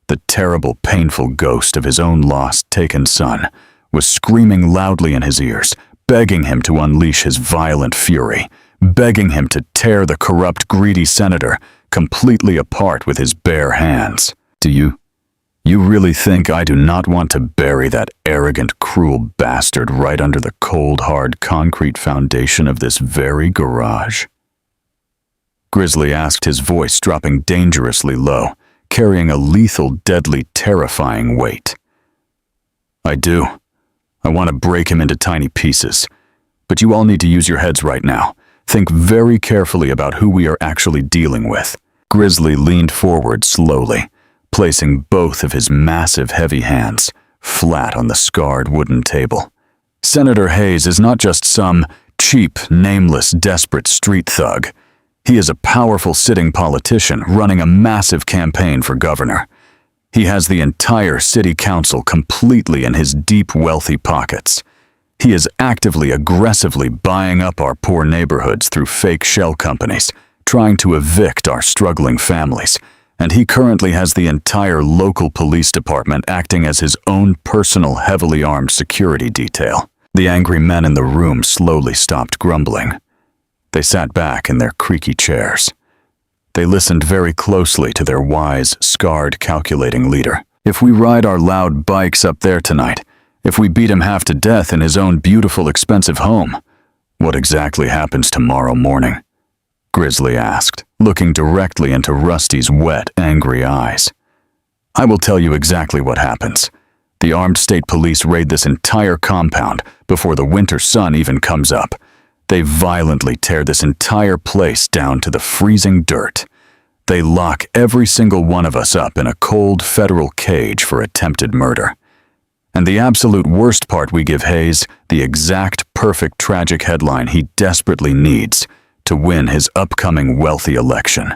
The terrible, painful ghost of his own lost, taken son was screaming loudly in his ears, begging him to unleash his violent fury, begging him to tear the corrupt, greedy senator completely apart with his bare hands. "Do you really think I do not want to bury that arrogant, cruel bastard right under the cold, hard concrete foundation of this very garage?" Grizzly asked, his voice dropping dangerously low, carrying a lethal, deadly, terrifying weight. "I do. I want to break him into tiny pieces. But you all need to use your heads right now. Think very carefully about who we are actually dealing with." Grizzly leaned forward slowly, placing both of his massive, heavy hands flat on the scarred wooden table. Senator Hayes is not just some cheap, nameless, desperate street thug. He is a powerful sitting politician running a massive campaign for governor. He has the entire city council completely in his deep, wealthy pockets. He is actively, aggressively buying up our poor neighborhoods through fake shell companies, trying to evict our struggling families, and he currently has the entire local police department acting as his own personal, heavily armed security detail. The angry men in the room slowly stopped grumbling. They sat back in their creaky chairs. They listened very closely to their wise, scarred, calculating leader. "If we ride our loud bikes up there tonight, if we beat him half to death in his own beautiful, expensive home, what exactly happens tomorrow morning?" Grizzly asked, looking directly into Rusty's wet, angry eyes. "I will tell you exactly what happens. The armed state police raid this entire compound before the winter sun even comes up. They violently tear this entire place down to the freezing dirt. They lock every single one of us up in a cold federal cage for attempted murder. And the absolute worst part, we give Hayes the exact perfect tragic headline he desperately needs to win his upcoming wealthy election.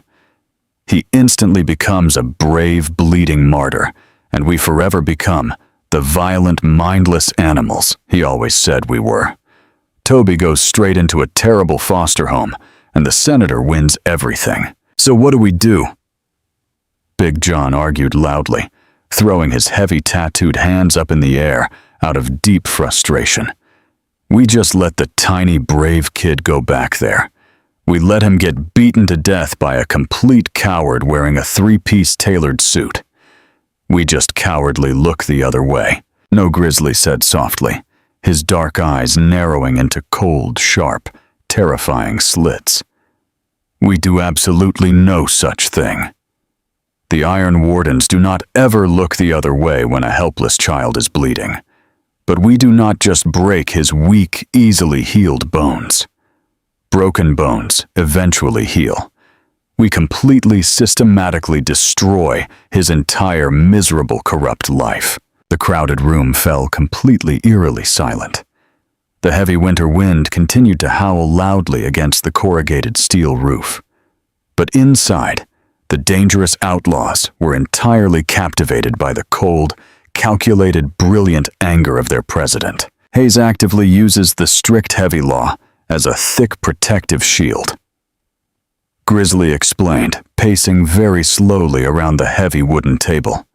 He instantly becomes a brave, bleeding martyr, and we forever become the violent, mindless animals he always said we were. Toby goes straight into a terrible foster home, and the senator wins everything. So what do we do?" Big John argued loudly, throwing his heavy tattooed hands up in the air out of deep frustration. "We just let the tiny, brave kid go back there. We let him get beaten to death by a complete coward wearing a three-piece tailored suit. We just cowardly look the other way." "No," Grizzly said softly, his dark eyes narrowing into cold, sharp, terrifying slits. "We do absolutely no such thing. The Iron Wardens do not ever look the other way when a helpless child is bleeding. But we do not just break his weak, easily healed bones. Broken bones eventually heal. We completely, systematically destroy his entire miserable, corrupt life." The crowded room fell completely, eerily silent. The heavy winter wind continued to howl loudly against the corrugated steel roof. But inside, the dangerous outlaws were entirely captivated by the cold, calculated, brilliant anger of their president. Hayes actively uses the strict heavy law as a thick protective shield. Grizzly explained, pacing very slowly around the heavy wooden table.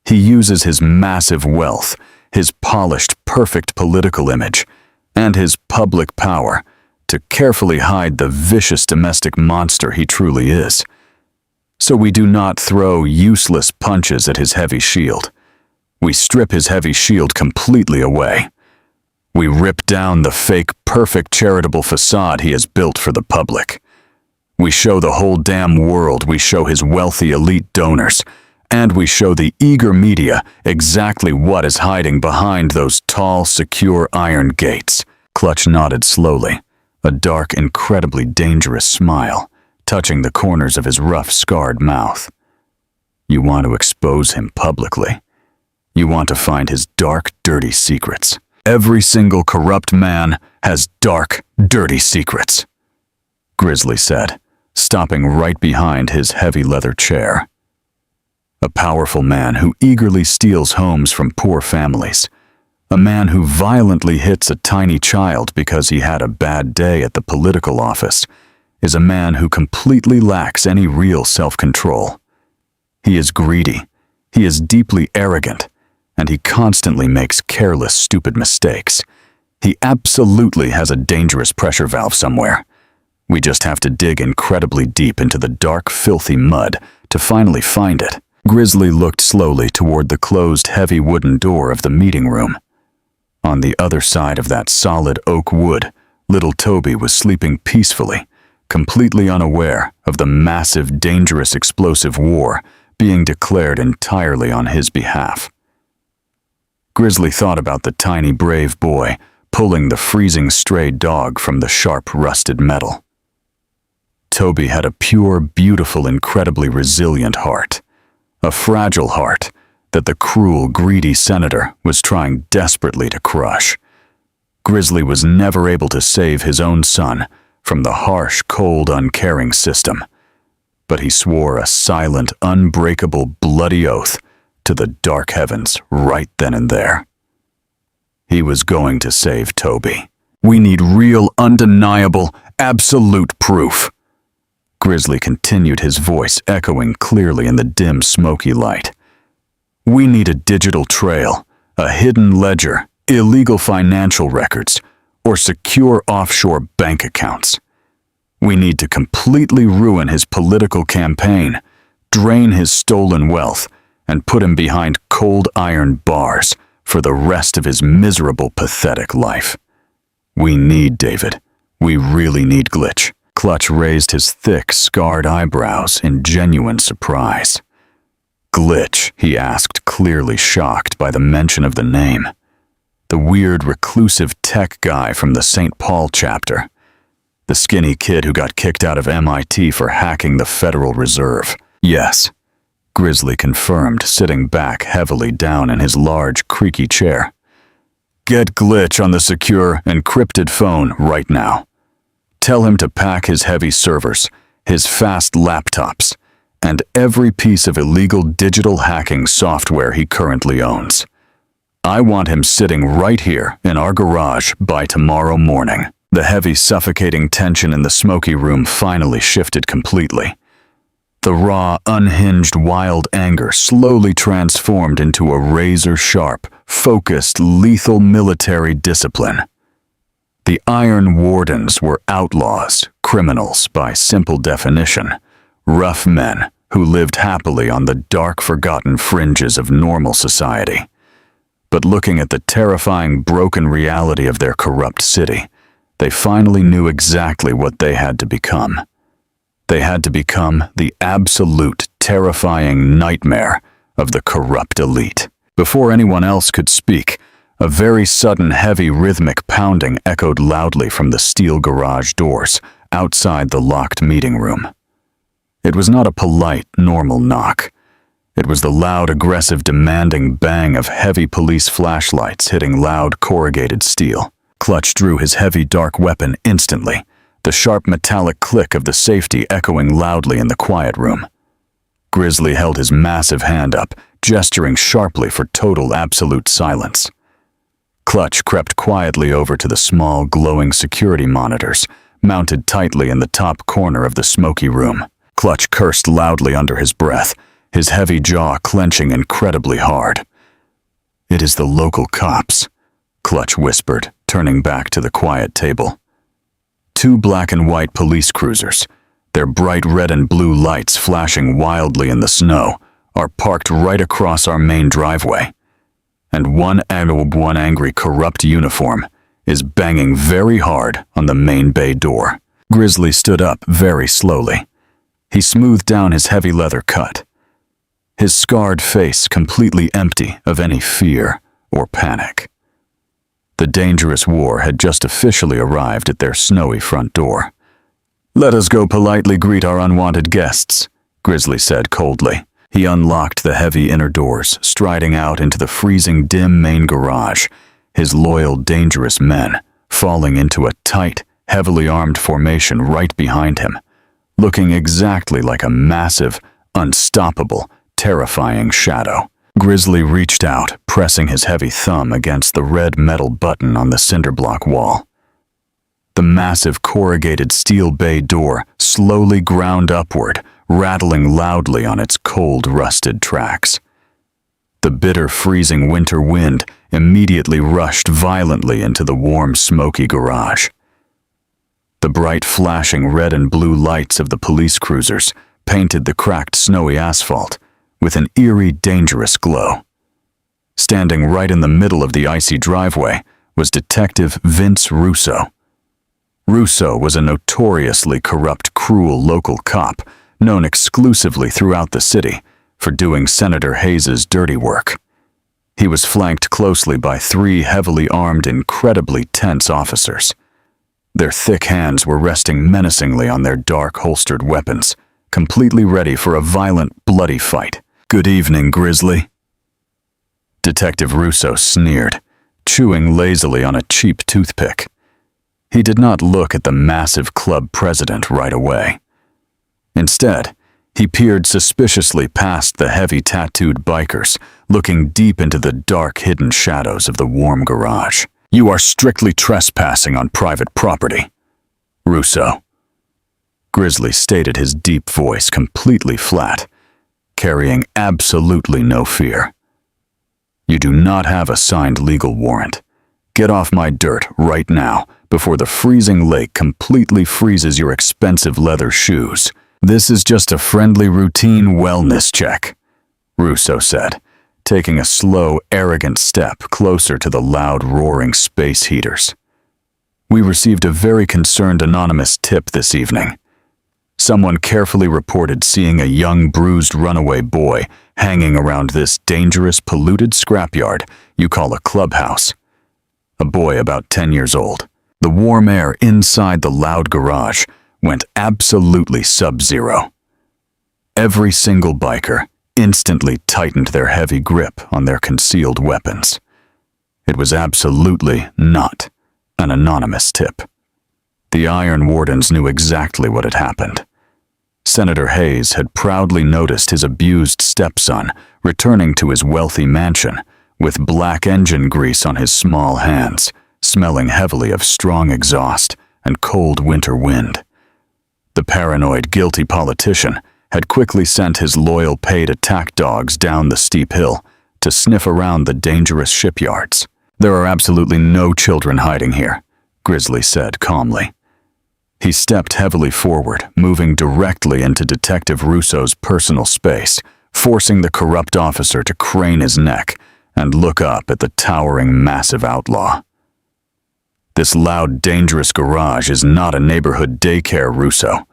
He uses his massive wealth, his polished, perfect political image, and his public power to carefully hide the vicious domestic monster he truly is. So we do not throw useless punches at his heavy shield. We strip his heavy shield completely away. We rip down the fake, perfect charitable facade he has built for the public. We show the whole damn world, we show his wealthy elite donors, and we show the eager media exactly what is hiding behind those tall, secure iron gates. Clutch nodded slowly, a dark, incredibly dangerous smile touching the corners of his rough, scarred mouth. "You want to expose him publicly. You want to find his dark, dirty secrets. Every single corrupt man has dark, dirty secrets," Grizzly said, stopping right behind his heavy leather chair. "A powerful man who eagerly steals homes from poor families. A man who violently hits a tiny child because he had a bad day at the political office is a man who completely lacks any real self-control. He is greedy, he is deeply arrogant, and he constantly makes careless, stupid mistakes. He absolutely has a dangerous pressure valve somewhere. We just have to dig incredibly deep into the dark, filthy mud to finally find it. Grizzly looked slowly toward the closed, heavy wooden door of the meeting room. On the other side of that solid oak wood, little Toby was sleeping peacefully, completely unaware of the massive, dangerous, explosive war being declared entirely on his behalf. Grizzly thought about the tiny, brave boy pulling the freezing stray dog from the sharp, rusted metal. Toby had a pure, beautiful, incredibly resilient heart. A fragile heart that the cruel, greedy senator was trying desperately to crush. Grizzly was never able to save his own son from the harsh, cold, uncaring system, but he swore a silent, unbreakable, bloody oath to the dark heavens right then and there. He was going to save Toby. We need real, undeniable, absolute proof. Grizzly continued, his voice echoing clearly in the dim, smoky light. We need a digital trail, a hidden ledger, illegal financial records, or secure offshore bank accounts. We need to completely ruin his political campaign, drain his stolen wealth, and put him behind cold iron bars for the rest of his miserable, pathetic life. We need David. We really need Glitch. Clutch raised his thick, scarred eyebrows in genuine surprise. Glitch, he asked, clearly shocked by the mention of the name. The weird, reclusive tech guy from the St. Paul chapter. The skinny kid who got kicked out of MIT for hacking the Federal Reserve. Yes, Grizzly confirmed, sitting back heavily down in his large, creaky chair. Get Glitch on the secure, encrypted phone right now. Tell him to pack his heavy servers, his fast laptops, and every piece of illegal digital hacking software he currently owns. I want him sitting right here in our garage by tomorrow morning. The heavy, suffocating tension in the smoky room finally shifted completely. The raw, unhinged, wild anger slowly transformed into a razor-sharp, focused, lethal military discipline. The Iron Wardens were outlaws, criminals by simple definition, rough men who lived happily on the dark, forgotten fringes of normal society. But looking at the terrifying, broken reality of their corrupt city, they finally knew exactly what they had to become. They had to become the absolute, terrifying nightmare of the corrupt elite. Before anyone else could speak, a very sudden, heavy, rhythmic pounding echoed loudly from the steel garage doors outside the locked meeting room. It was not a polite, normal knock. It was the loud, aggressive, demanding bang of heavy police flashlights hitting loud, corrugated steel. Clutch drew his heavy, dark weapon instantly, the sharp metallic click of the safety echoing loudly in the quiet room. Grizzly held his massive hand up, gesturing sharply for total, absolute silence. Clutch crept quietly over to the small, glowing security monitors, mounted tightly in the top corner of the smoky room. Clutch cursed loudly under his breath, his heavy jaw clenching incredibly hard. It is the local cops, Clutch whispered, turning back to the quiet table. 2 black and white police cruisers, their bright red and blue lights flashing wildly in the snow, are parked right across our main driveway. And one angry, corrupt uniform is banging very hard on the main bay door. Grizzly stood up very slowly. He smoothed down his heavy leather cut, his scarred face completely empty of any fear or panic. The dangerous war had just officially arrived at their snowy front door. Let us go politely greet our unwanted guests, Grizzly said coldly. He unlocked the heavy inner doors, striding out into the freezing, dim main garage, his loyal, dangerous men falling into a tight, heavily armed formation right behind him, looking exactly like a massive, unstoppable, terrifying shadow. Grizzly reached out, pressing his heavy thumb against the red metal button on the cinder block wall. The massive corrugated steel bay door slowly ground upward, rattling loudly on its cold, rusted tracks. The bitter, freezing winter wind immediately rushed violently into the warm, smoky garage. The bright flashing red and blue lights of the police cruisers painted the cracked snowy asphalt with an eerie, dangerous glow. Standing right in the middle of the icy driveway was Detective Vince Russo. Russo was a notoriously corrupt, cruel local cop known exclusively throughout the city for doing Senator Hayes' dirty work. He was flanked closely by 3 heavily armed, incredibly tense officers. Their thick hands were resting menacingly on their dark, holstered weapons, completely ready for a violent, bloody fight. "Good evening, Grizzly." Detective Russo sneered, chewing lazily on a cheap toothpick. He did not look at the massive club president right away. Instead, he peered suspiciously past the heavy tattooed bikers, looking deep into the dark, hidden shadows of the warm garage. "You are strictly trespassing on private property, Russo." Grizzly stated, his deep voice completely flat, carrying absolutely no fear. "You do not have a signed legal warrant. Get off my dirt right now before the freezing lake completely freezes your expensive leather shoes. This is just a friendly routine wellness check," Russo said, taking a slow, arrogant step closer to the loud, roaring space heaters. "We received a very concerned anonymous tip this evening. Someone carefully reported seeing a young, bruised runaway boy hanging around this dangerous, polluted scrapyard you call a clubhouse. A boy about 10 years old. The warm air inside the loud garage went absolutely sub-zero. Every single biker instantly tightened their heavy grip on their concealed weapons. It was absolutely not an anonymous tip. The Iron Wardens knew exactly what had happened. Senator Hayes had proudly noticed his abused stepson returning to his wealthy mansion with black engine grease on his small hands, smelling heavily of strong exhaust and cold winter wind. The paranoid, guilty politician had quickly sent his loyal paid attack dogs down the steep hill to sniff around the dangerous shipyards. "There are absolutely no children hiding here," Grizzly said calmly. He stepped heavily forward, moving directly into Detective Russo's personal space, forcing the corrupt officer to crane his neck and look up at the towering, massive outlaw. "This loud, dangerous garage is not a neighborhood daycare, Russo.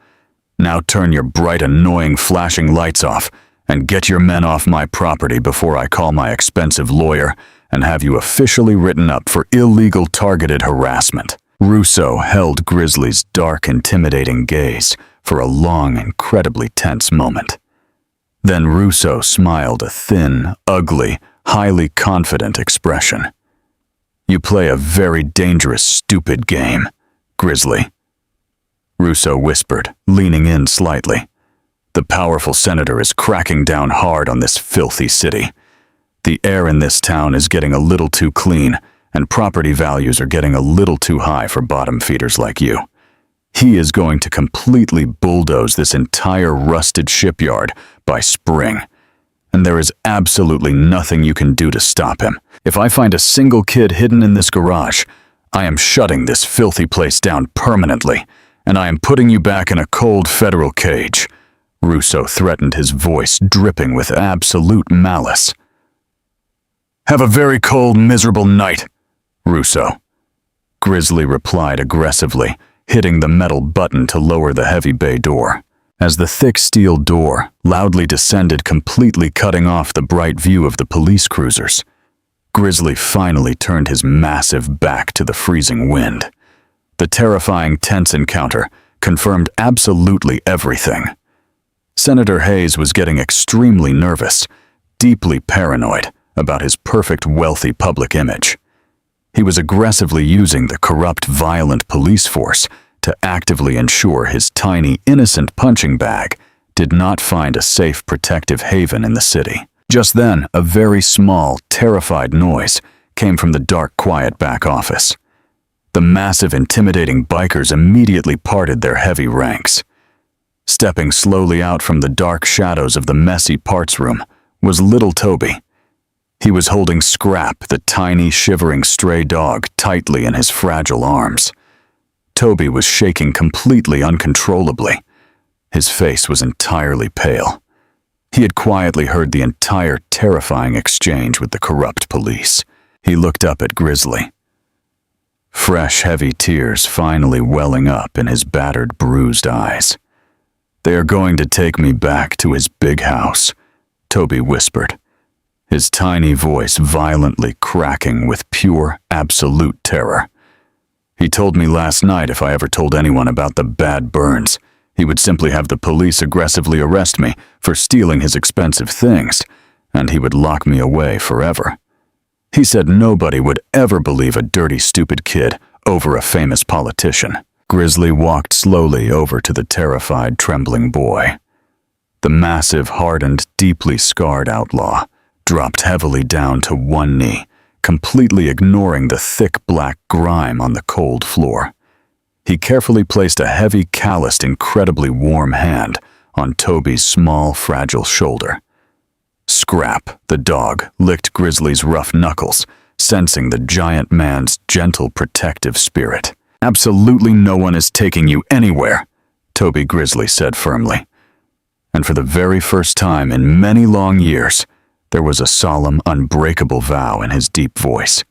Now turn your bright, annoying, flashing lights off and get your men off my property before I call my expensive lawyer and have you officially written up for illegal targeted harassment." Russo held Grizzly's dark, intimidating gaze for a long, incredibly tense moment. Then Russo smiled a thin, ugly, highly confident expression. "You play a very dangerous, stupid game, Grizzly," Russo whispered, leaning in slightly. "The powerful senator is cracking down hard on this filthy city. The air in this town is getting a little too clean, and property values are getting a little too high for bottom feeders like you. He is going to completely bulldoze this entire rusted shipyard by spring, and there is absolutely nothing you can do to stop him. If I find a single kid hidden in this garage, I am shutting this filthy place down permanently, and I am putting you back in a cold federal cage," Russo threatened, his voice dripping with absolute malice. "Have a very cold, miserable night, Russo," Grizzly replied aggressively, hitting the metal button to lower the heavy bay door. As the thick steel door loudly descended, completely cutting off the bright view of the police cruisers, Grizzly finally turned his massive back to the freezing wind. The terrifying, tense encounter confirmed absolutely everything. Senator Hayes was getting extremely nervous, deeply paranoid about his perfect, wealthy public image. He was aggressively using the corrupt, violent police force to actively ensure his tiny, innocent punching bag did not find a safe, protective haven in the city. Just then, a very small, terrified noise came from the dark, quiet back office. The massive, intimidating bikers immediately parted their heavy ranks. Stepping slowly out from the dark shadows of the messy parts room was little Toby. He was holding Scrap, the tiny, shivering stray dog, tightly in his fragile arms. Toby was shaking completely uncontrollably. His face was entirely pale. He had quietly heard the entire terrifying exchange with the corrupt police. He looked up at Grizzly. Fresh, heavy tears finally welling up in his battered, bruised eyes. "They are going to take me back to his big house," Toby whispered, his tiny voice violently cracking with pure, absolute terror. "He told me last night if I ever told anyone about the bad burns, he would simply have the police aggressively arrest me for stealing his expensive things, and he would lock me away forever. He said nobody would ever believe a dirty, stupid kid over a famous politician." Grizzly walked slowly over to the terrified, trembling boy. The massive, hardened, deeply scarred outlaw dropped heavily down to one knee, completely ignoring the thick black grime on the cold floor. He carefully placed a heavy, calloused, incredibly warm hand on Toby's small, fragile shoulder. Scrap, the dog, licked Grizzly's rough knuckles, sensing the giant man's gentle, protective spirit. "Absolutely no one is taking you anywhere," Toby Grizzly said firmly. And for the very first time in many long years, there was a solemn, unbreakable vow in his deep voice.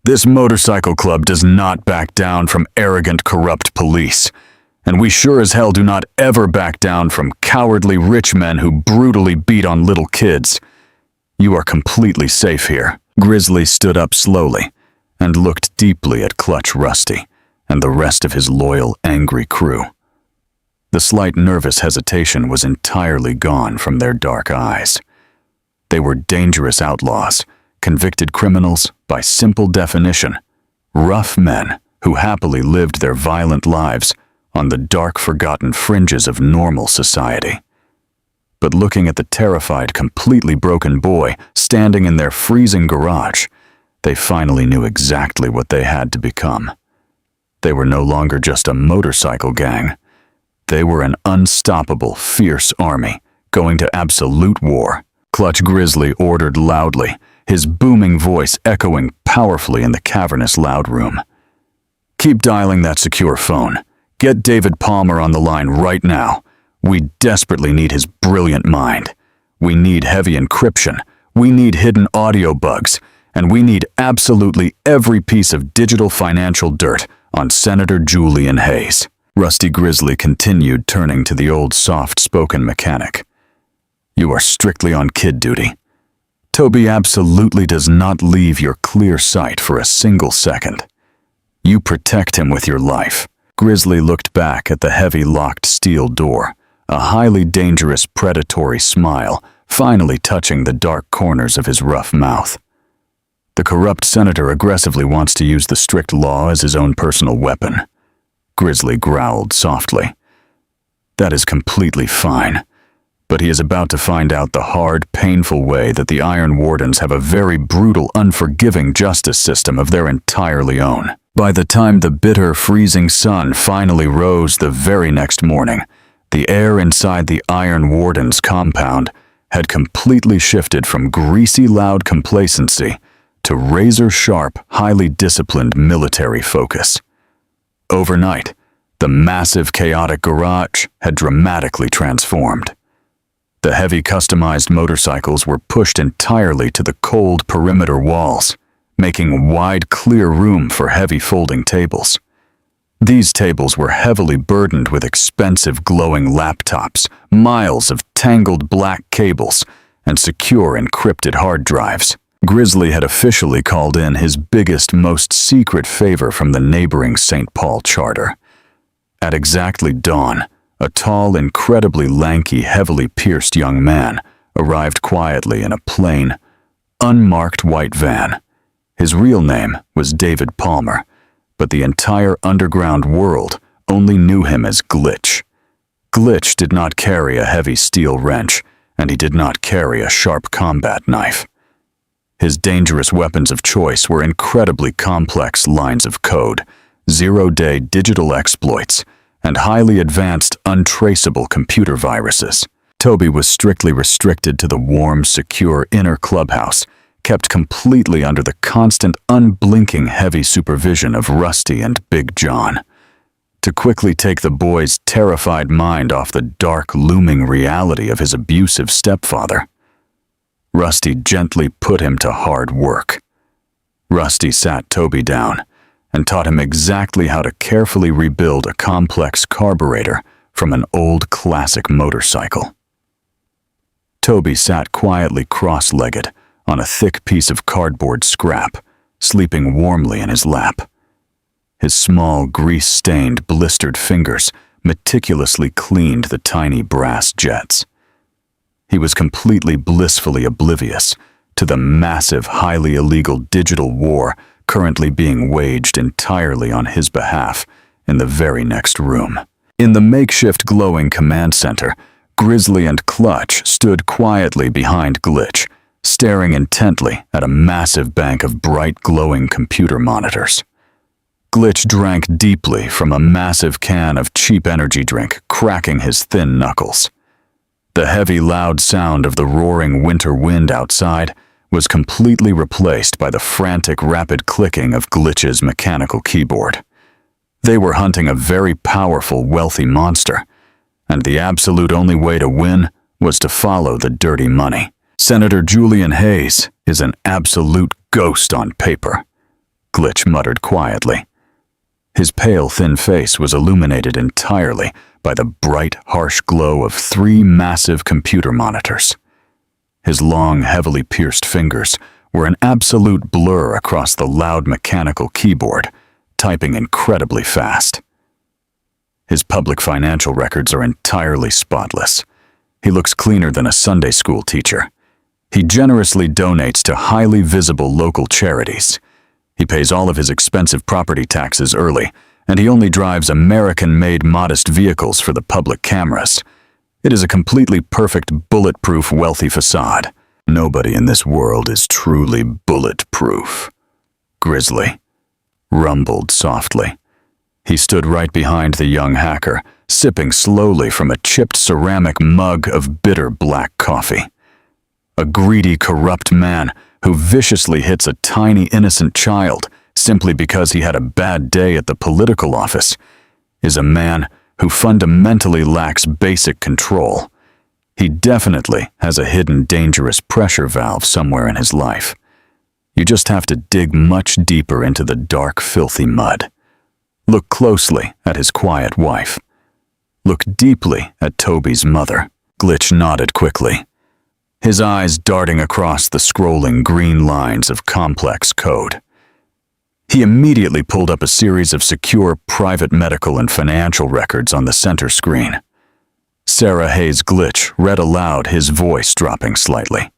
"This motorcycle club does not back down from arrogant, corrupt police, and we sure as hell do not ever back down from cowardly rich men who brutally beat on little kids. You are completely safe here." Grizzly stood up slowly and looked deeply at Clutch Rusty and the rest of his loyal, angry crew. The slight nervous hesitation was entirely gone from their dark eyes. They were dangerous outlaws, convicted criminals by simple definition, rough men who happily lived their violent lives on the dark, forgotten fringes of normal society. But looking at the terrified, completely broken boy standing in their freezing garage, they finally knew exactly what they had to become. They were no longer just a motorcycle gang. They were an unstoppable, fierce army going to absolute war. Clutch Grizzly ordered loudly, his booming voice echoing powerfully in the cavernous loud room. "Keep dialing that secure phone. Get David Palmer on the line right now. We desperately need his brilliant mind. We need heavy encryption. We need hidden audio bugs. And we need absolutely every piece of digital financial dirt on Senator Julian Hayes." Rusty Grizzly continued, turning to the old soft-spoken mechanic. "You are strictly on kid duty. Toby absolutely does not leave your clear sight for a single second. You protect him with your life." Grizzly looked back at the heavy locked steel door, a highly dangerous predatory smile finally touching the dark corners of his rough mouth. "The corrupt senator aggressively wants to use the strict law as his own personal weapon," Grizzly growled softly. "That is completely fine, but he is about to find out the hard, painful way that the Iron Wardens have a very brutal, unforgiving justice system of their entirely own." By the time the bitter, freezing sun finally rose the very next morning, the air inside the Iron Wardens compound had completely shifted from greasy, loud complacency to razor-sharp, highly disciplined military focus. Overnight, the massive, chaotic garage had dramatically transformed. The heavy, customized motorcycles were pushed entirely to the cold perimeter walls, making wide, clear room for heavy folding tables. These tables were heavily burdened with expensive, glowing laptops, miles of tangled black cables, and secure encrypted hard drives. Grizzly had officially called in his biggest, most secret favor from the neighboring St. Paul charter. At exactly dawn, a tall, incredibly lanky, heavily pierced young man arrived quietly in a plain, unmarked white van. His real name was David Palmer, but the entire underground world only knew him as Glitch. Glitch did not carry a heavy steel wrench, and he did not carry a sharp combat knife. His dangerous weapons of choice were incredibly complex lines of code, zero-day digital exploits, and highly advanced, untraceable computer viruses. Toby was strictly restricted to the warm, secure inner clubhouse, kept completely under the constant, unblinking, heavy supervision of Rusty and Big John. to quickly take the boy's terrified mind off the dark, looming reality of his abusive stepfather. Rusty gently put him to hard work. Rusty sat Toby down and taught him exactly how to carefully rebuild a complex carburetor from an old classic motorcycle. Toby sat quietly cross-legged on a thick piece of cardboard scrap, sleeping warmly in his lap. His small, grease-stained, blistered fingers meticulously cleaned the tiny brass jets. He was completely blissfully oblivious to the massive, highly illegal digital war currently being waged entirely on his behalf in the very next room. In the makeshift glowing command center, Grizzly and Clutch stood quietly behind Glitch, staring intently at a massive bank of bright glowing computer monitors. Glitch drank deeply from a massive can of cheap energy drink, cracking his thin knuckles. The heavy, loud sound of the roaring winter wind outside was completely replaced by the frantic, rapid clicking of Glitch's mechanical keyboard. They were hunting a very powerful, wealthy monster, and the absolute only way to win was to follow the dirty money. Senator Julian Hayes is an absolute ghost on paper, Glitch muttered quietly. His pale, thin face was illuminated entirely by the bright, harsh glow of 3 massive computer monitors. His long, heavily pierced fingers were an absolute blur across the loud mechanical keyboard, typing incredibly fast. His public financial records are entirely spotless. He looks cleaner than a Sunday school teacher. He generously donates to highly visible local charities. He pays all of his expensive property taxes early, and he only drives American-made modest vehicles for the public cameras. It is a completely perfect, bulletproof, wealthy facade. Nobody in this world is truly bulletproof. Grizzly rumbled softly. He stood right behind the young hacker, sipping slowly from a chipped ceramic mug of bitter black coffee. A greedy, corrupt man who viciously hits a tiny, innocent child simply because he had a bad day at the political office is a man who fundamentally lacks basic control. He definitely has a hidden dangerous pressure valve somewhere in his life. You just have to dig much deeper into the dark, filthy mud. Look closely at his quiet wife. Look deeply at Toby's mother. Glitch nodded quickly, his eyes darting across the scrolling green lines of complex code. He immediately pulled up a series of secure private medical and financial records on the center screen. Sarah Hayes Glitch read aloud, his voice dropping slightly.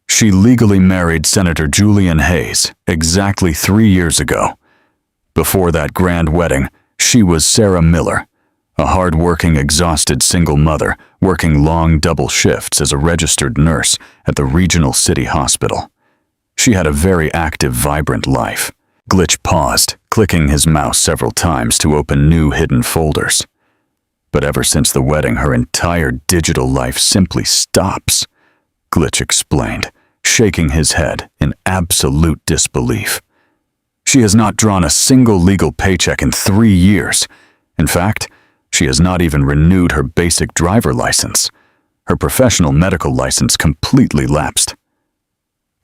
She legally married Senator Julian Hayes exactly 3 years ago. Before that grand wedding, she was Sarah Miller, a hard-working, exhausted single mother working long double shifts as a registered nurse at the regional city hospital. She had a very active, vibrant life. Glitch paused, clicking his mouse several times to open new hidden folders. But ever since the wedding, her entire digital life simply stops, Glitch explained, shaking his head in absolute disbelief. She has not drawn a single legal paycheck in 3 years. In fact, she has not even renewed her basic driver license. Her professional medical license completely lapsed.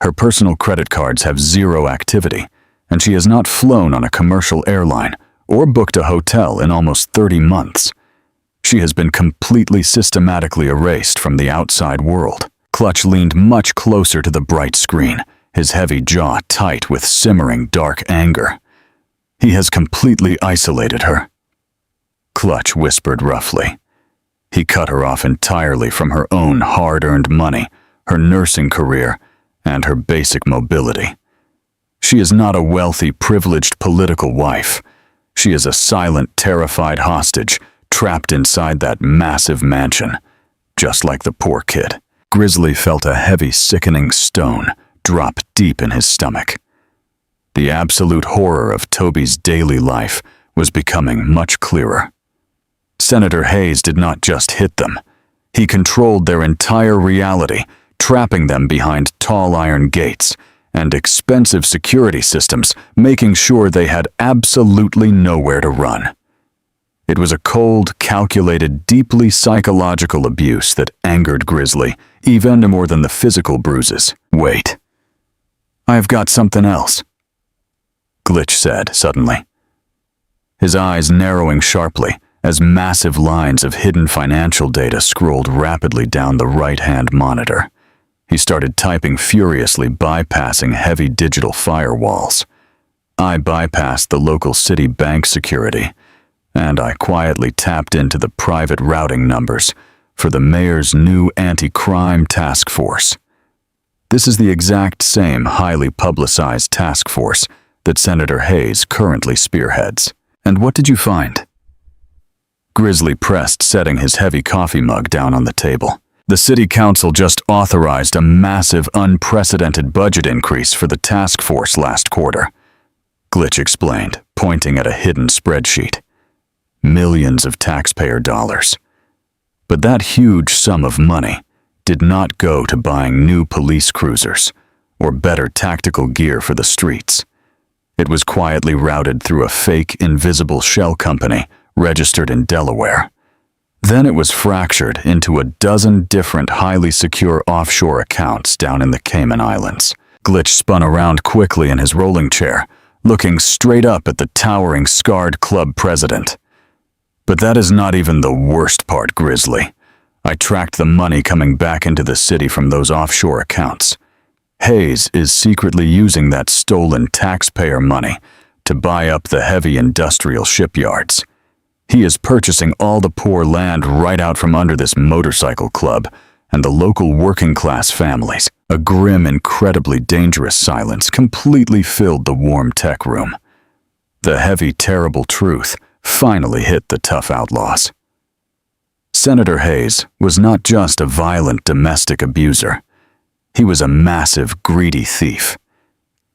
Her personal credit cards have 0 activity, and she has not flown on a commercial airline or booked a hotel in almost 30 months. She has been completely systematically erased from the outside world. Clutch leaned much closer to the bright screen, his heavy jaw tight with simmering dark anger. He has completely isolated her. Clutch whispered roughly. He cut her off entirely from her own hard-earned money, her nursing career, and her basic mobility. She is not a wealthy, privileged political wife. She is a silent, terrified hostage trapped inside that massive mansion, just like the poor kid. Grizzly felt a heavy, sickening stone drop deep in his stomach. The absolute horror of Toby's daily life was becoming much clearer. Senator Hayes did not just hit them. He controlled their entire reality, trapping them behind tall iron gates and expensive security systems, making sure they had absolutely nowhere to run. It was a cold, calculated, deeply psychological abuse that angered Grizzly, even more than the physical bruises. "Wait. I've got something else," Glitch said suddenly, his eyes narrowing sharply as massive lines of hidden financial data scrolled rapidly down the right-hand monitor. He started typing furiously, bypassing heavy digital firewalls. I bypassed the local city bank security, and I quietly tapped into the private routing numbers for the mayor's new anti-crime task force. This is the exact same highly publicized task force that Senator Hayes currently spearheads. "And what did you find?" Grizzly pressed, setting his heavy coffee mug down on the table. "The city council just authorized a massive, unprecedented budget increase for the task force last quarter," Glitch explained, pointing at a hidden spreadsheet. Millions of taxpayer dollars. But that huge sum of money did not go to buying new police cruisers or better tactical gear for the streets. It was quietly routed through a fake, invisible shell company registered in Delaware. Then it was fractured into a dozen different highly secure offshore accounts down in the Cayman Islands. Glitch spun around quickly in his rolling chair, looking straight up at the towering, scarred club president. "But that is not even the worst part, Grizzly. I tracked the money coming back into the city from those offshore accounts. Hayes is secretly using that stolen taxpayer money to buy up the heavy industrial shipyards. He is purchasing all the poor land right out from under this motorcycle club and the local working-class families." A grim, incredibly dangerous silence completely filled the warm tech room. The heavy, terrible truth finally hit the tough outlaws. Senator Hayes was not just a violent domestic abuser. He was a massive, greedy thief.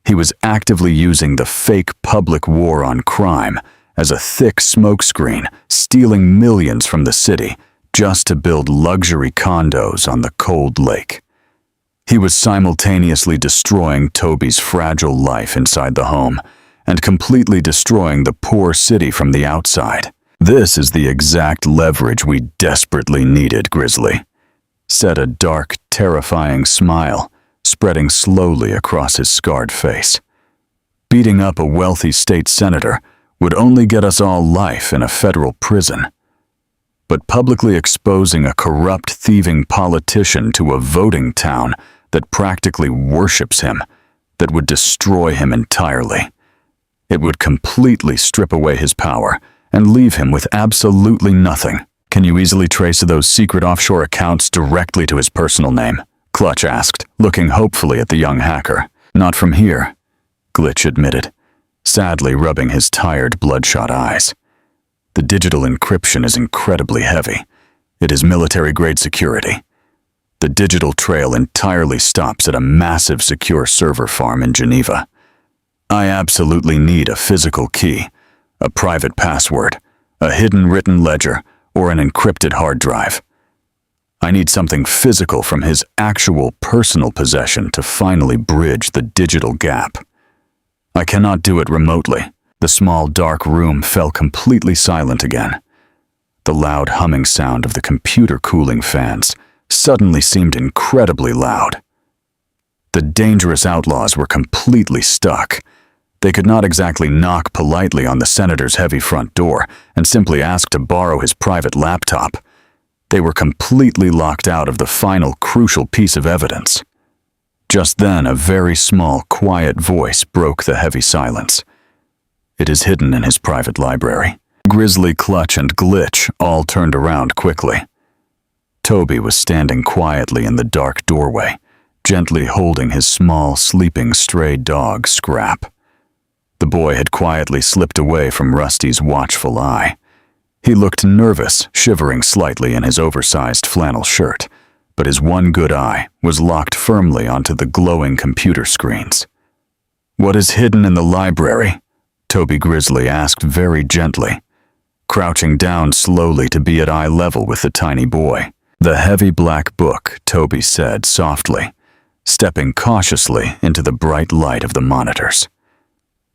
He was actively using the fake public war on crime as a thick smokescreen, stealing millions from the city just to build luxury condos on the cold lake. He was simultaneously destroying Toby's fragile life inside the home and completely destroying the poor city from the outside. "This is the exact leverage we desperately needed, Grizzly," said a dark, terrifying smile spreading slowly across his scarred face. "Beating up a wealthy state senator would only get us all life in a federal prison. But publicly exposing a corrupt, thieving politician to a voting town that practically worships him, that would destroy him entirely. It would completely strip away his power and leave him with absolutely nothing." "Can you easily trace those secret offshore accounts directly to his personal name?" Clutch asked, looking hopefully at the young hacker. "Not from here," Glitch admitted, sadly rubbing his tired, bloodshot eyes. "The digital encryption is incredibly heavy. It is military-grade security. The digital trail entirely stops at a massive secure server farm in Geneva. I absolutely need a physical key, a private password, a hidden written ledger, or an encrypted hard drive. I need something physical from his actual personal possession to finally bridge the digital gap. I cannot do it remotely." The small, dark room fell completely silent again. The loud humming sound of the computer cooling fans suddenly seemed incredibly loud. The dangerous outlaws were completely stuck. They could not exactly knock politely on the senator's heavy front door and simply ask to borrow his private laptop. They were completely locked out of the final crucial piece of evidence. Just then, a very small, quiet voice broke the heavy silence. "It is hidden in his private library." Grizzly, Clutch, and Glitch all turned around quickly. Toby was standing quietly in the dark doorway, gently holding his small, sleeping stray dog, Scrap. The boy had quietly slipped away from Rusty's watchful eye. He looked nervous, shivering slightly in his oversized flannel shirt, but his one good eye was locked firmly onto the glowing computer screens. "What is hidden in the library?" Toby Grizzly asked very gently, crouching down slowly to be at eye level with the tiny boy. "The heavy black book," Toby said softly, stepping cautiously into the bright light of the monitors.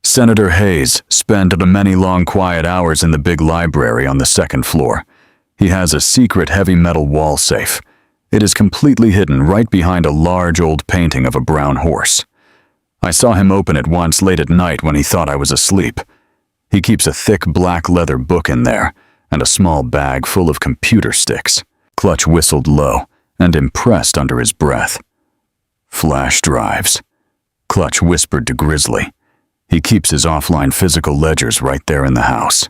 Senator Hayes spent many long quiet hours in the big library on the second floor. He has a secret heavy metal wall safe. It is completely hidden right behind a large old painting of a brown horse. I saw him open it once late at night when he thought I was asleep. He keeps a thick black leather book in there and a small bag full of computer sticks. Clutch whistled low and impressed under his breath. Flash drives. Clutch whispered to Grizzly. He keeps his offline physical ledgers right there in the house.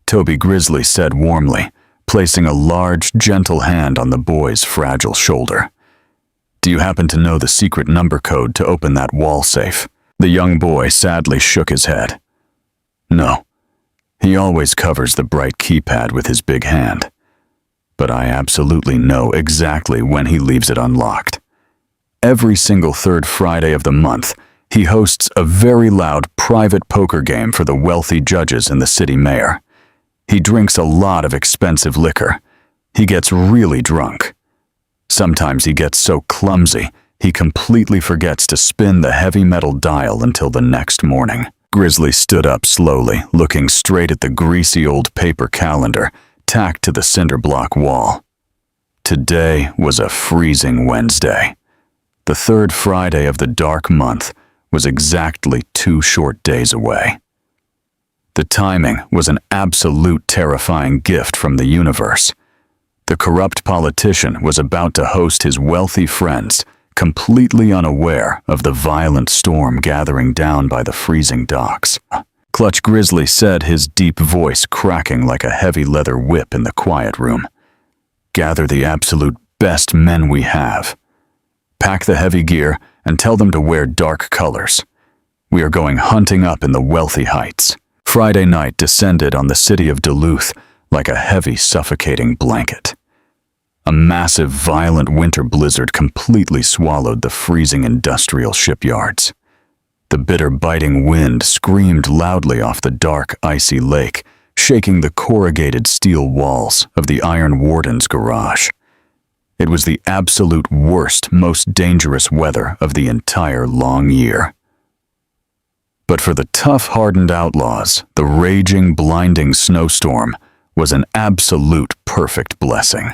Toby, Grizzly said warmly, placing a large, gentle hand on the boy's fragile shoulder. Do you happen to know the secret number code to open that wall safe? The young boy sadly shook his head. No. He always covers the bright keypad with his big hand. But I absolutely know exactly when he leaves it unlocked. Every single third Friday of the month, he hosts a very loud private poker game for the wealthy judges and the city mayor. He drinks a lot of expensive liquor. He gets really drunk. Sometimes he gets so clumsy, he completely forgets to spin the heavy metal dial until the next morning. Grizzly stood up slowly, looking straight at the greasy old paper calendar tacked to the cinder block wall. Today was a freezing Wednesday. The third Friday of the dark month was exactly 2 short days away. The timing was an absolute terrifying gift from the universe. The corrupt politician was about to host his wealthy friends, completely unaware of the violent storm gathering down by the freezing docks. Clutch, Grizzly said, his deep voice cracking like a heavy leather whip in the quiet room. Gather the absolute best men we have. Pack the heavy gear and tell them to wear dark colors. We are going hunting up in the wealthy heights. Friday night descended on the city of Duluth like a heavy, suffocating blanket. A massive, violent winter blizzard completely swallowed the freezing industrial shipyards. The bitter, biting wind screamed loudly off the dark, icy lake, shaking the corrugated steel walls of the Iron Wardens' garage. It was the absolute worst, most dangerous weather of the entire long year. But for the tough, hardened outlaws, the raging, blinding snowstorm was an absolute perfect blessing.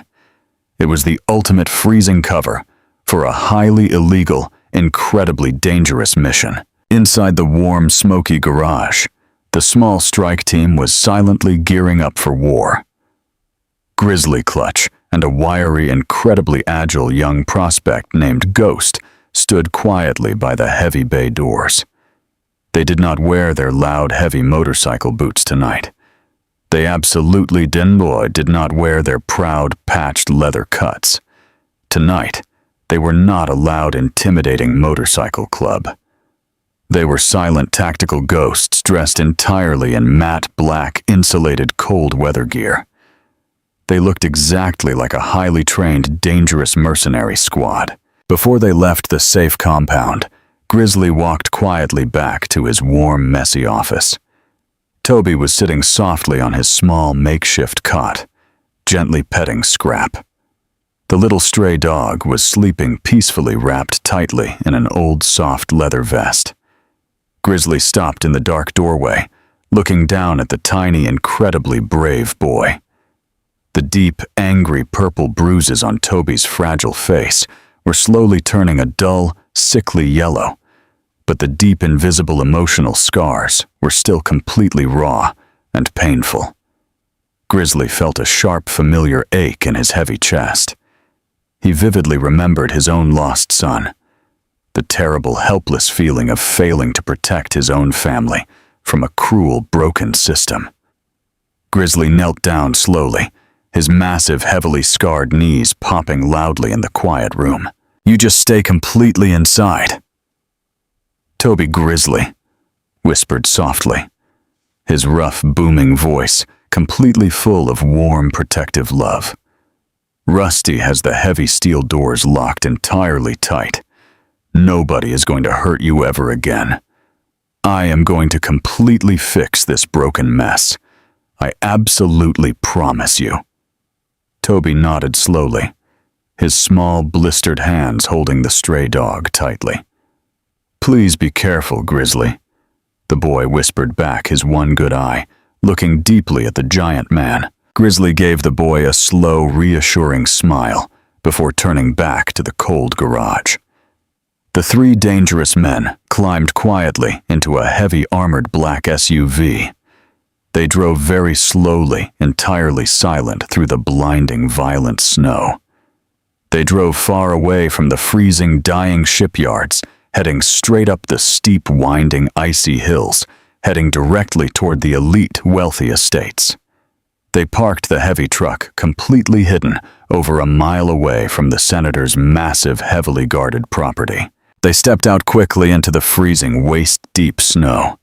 It was the ultimate freezing cover for a highly illegal, incredibly dangerous mission. Inside the warm, smoky garage, the small strike team was silently gearing up for war. Grizzly, Clutch, and a wiry, incredibly agile young prospect named Ghost stood quietly by the heavy bay doors. They did not wear their loud, heavy motorcycle boots tonight. They absolutely did not wear their proud, patched leather cuts. Tonight, they were not a loud, intimidating motorcycle club. They were silent, tactical ghosts dressed entirely in matte, black, insulated, cold weather gear. They looked exactly like a highly trained, dangerous mercenary squad. Before they left the safe compound, Grizzly walked quietly back to his warm, messy office. Toby was sitting softly on his small, makeshift cot, gently petting Scrap. The little stray dog was sleeping peacefully wrapped tightly in an old, soft leather vest. Grizzly stopped in the dark doorway, looking down at the tiny, incredibly brave boy. The deep, angry purple bruises on Toby's fragile face were slowly turning a dull, sickly yellow, but the deep, invisible emotional scars were still completely raw and painful. Grizzly felt a sharp, familiar ache in his heavy chest. He vividly remembered his own lost son, the terrible, helpless feeling of failing to protect his own family from a cruel, broken system. Grizzly knelt down slowly, his massive, heavily scarred knees popping loudly in the quiet room. You just stay completely inside. Toby, Grizzly whispered softly, his rough, booming voice completely full of warm, protective love. Rusty has the heavy steel doors locked entirely tight. Nobody is going to hurt you ever again. I am going to completely fix this broken mess. I absolutely promise you. Toby nodded slowly, his small, blistered hands holding the stray dog tightly. Please be careful, Grizzly. the boy whispered back, his one good eye, looking deeply at the giant man. Grizzly gave the boy a slow, reassuring smile before turning back to the cold garage. The three dangerous men climbed quietly into a heavy armored black SUV. They drove very slowly, entirely silent through the blinding, violent snow. They drove far away from the freezing, dying shipyards, heading straight up the steep, winding, icy hills, heading directly toward the elite, wealthy estates. They parked the heavy truck, completely hidden, over a mile away from the senator's massive, heavily guarded property. They stepped out quickly into the freezing, waist-deep snow.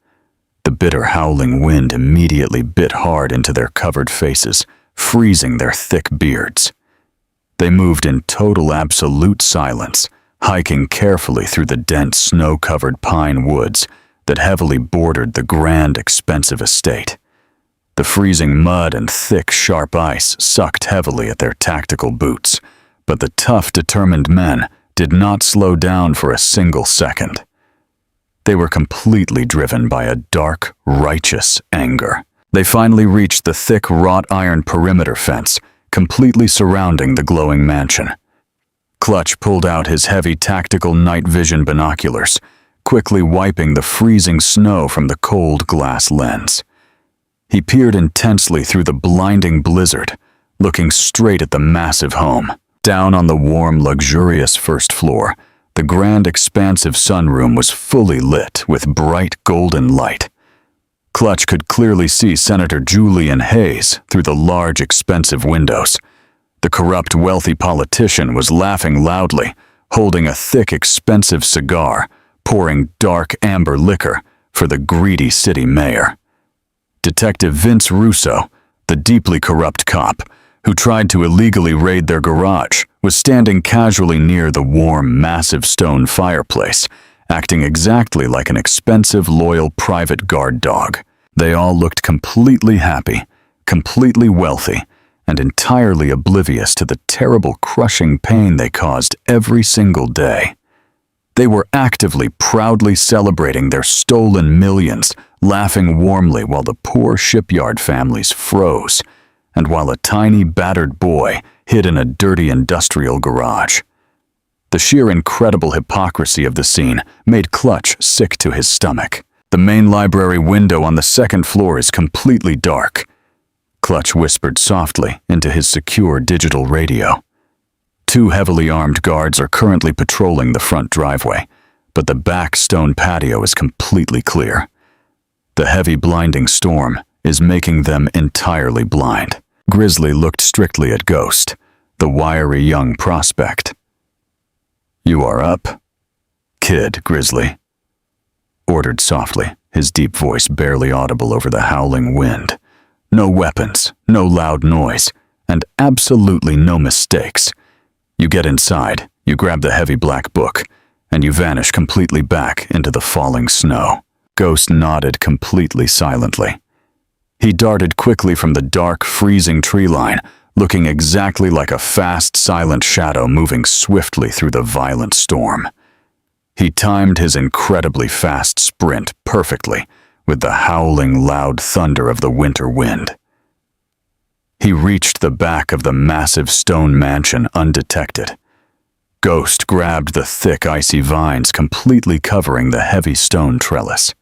The bitter, howling wind immediately bit hard into their covered faces, freezing their thick beards. They moved in total, absolute silence, hiking carefully through the dense, snow-covered pine woods that heavily bordered the grand, expensive estate. The freezing mud and thick, sharp ice sucked heavily at their tactical boots, but the tough, determined men did not slow down for a single second. They were completely driven by a dark, righteous anger. They finally reached the thick, wrought iron perimeter fence, completely surrounding the glowing mansion. Clutch pulled out his heavy tactical night vision binoculars, quickly wiping the freezing snow from the cold glass lens. He peered intensely through the blinding blizzard, looking straight at the massive home. Down on the warm, luxurious first floor, the grand, expansive sunroom was fully lit with bright golden light. Clutch could clearly see Senator Julian Hayes through the large, expensive windows. The corrupt, wealthy politician was laughing loudly, holding a thick, expensive cigar, pouring dark amber liquor for the greedy city mayor. Detective Vince Russo, the deeply corrupt cop, who tried to illegally raid their garage, was standing casually near the warm, massive stone fireplace, acting exactly like an expensive, loyal private guard dog. They all looked completely happy, completely wealthy, and entirely oblivious to the terrible, crushing pain they caused every single day. They were actively, proudly celebrating their stolen millions, laughing warmly while the poor shipyard families froze, and while a tiny, battered boy hid in a dirty industrial garage. The sheer incredible hypocrisy of the scene made Clutch sick to his stomach. The main library window on the second floor is completely dark. Clutch whispered softly into his secure digital radio. 2 heavily armed guards are currently patrolling the front driveway, but the back stone patio is completely clear. The heavy, blinding storm is making them entirely blind. Grizzly looked strictly at Ghost, the wiry young prospect. "You are up, kid, Grizzly," ordered softly, his deep voice barely audible over the howling wind. "No weapons, no loud noise, and absolutely no mistakes. You get inside, you grab the heavy black book, and you vanish completely back into the falling snow." Ghost nodded completely silently. He darted quickly from the dark, freezing tree line, looking exactly like a fast, silent shadow moving swiftly through the violent storm. He timed his incredibly fast sprint perfectly with the howling, loud thunder of the winter wind. He reached the back of the massive stone mansion undetected. Ghost grabbed the thick, icy vines completely covering the heavy stone trellis.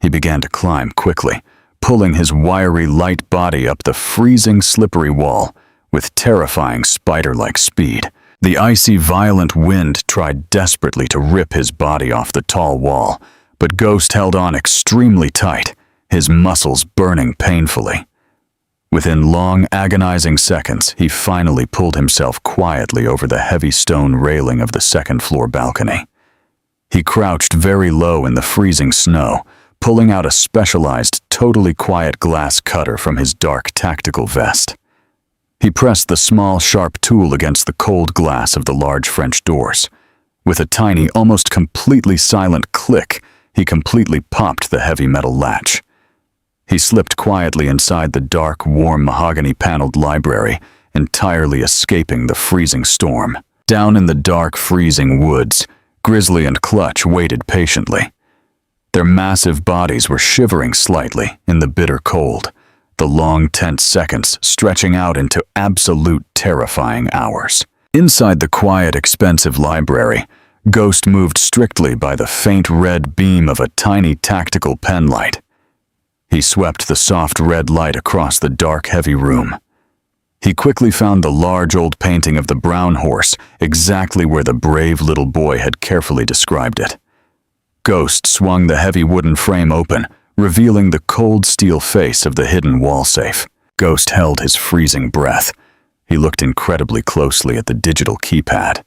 He began to climb quickly, pulling his wiry, light body up the freezing, slippery wall with terrifying spider-like speed. The icy, violent wind tried desperately to rip his body off the tall wall, but Ghost held on extremely tight, his muscles burning painfully. Within long, agonizing seconds, he finally pulled himself quietly over the heavy stone railing of the second-floor balcony. He crouched very low in the freezing snow, pulling out a specialized, totally quiet glass cutter from his dark tactical vest. He pressed the small, sharp tool against the cold glass of the large French doors. With a tiny, almost completely silent click, he completely popped the heavy metal latch. He slipped quietly inside the dark, warm, mahogany-paneled library, entirely escaping the freezing storm. Down in the dark, freezing woods, Grizzly and Clutch waited patiently. Their massive bodies were shivering slightly in the bitter cold, the long, tense seconds stretching out into absolute terrifying hours. Inside the quiet, expensive library, Ghost moved strictly by the faint red beam of a tiny tactical pen light. He swept the soft red light across the dark, heavy room. He quickly found the large old painting of the brown horse exactly where the brave little boy had carefully described it. Ghost swung the heavy wooden frame open, revealing the cold steel face of the hidden wall safe. Ghost held his freezing breath. He looked incredibly closely at the digital keypad.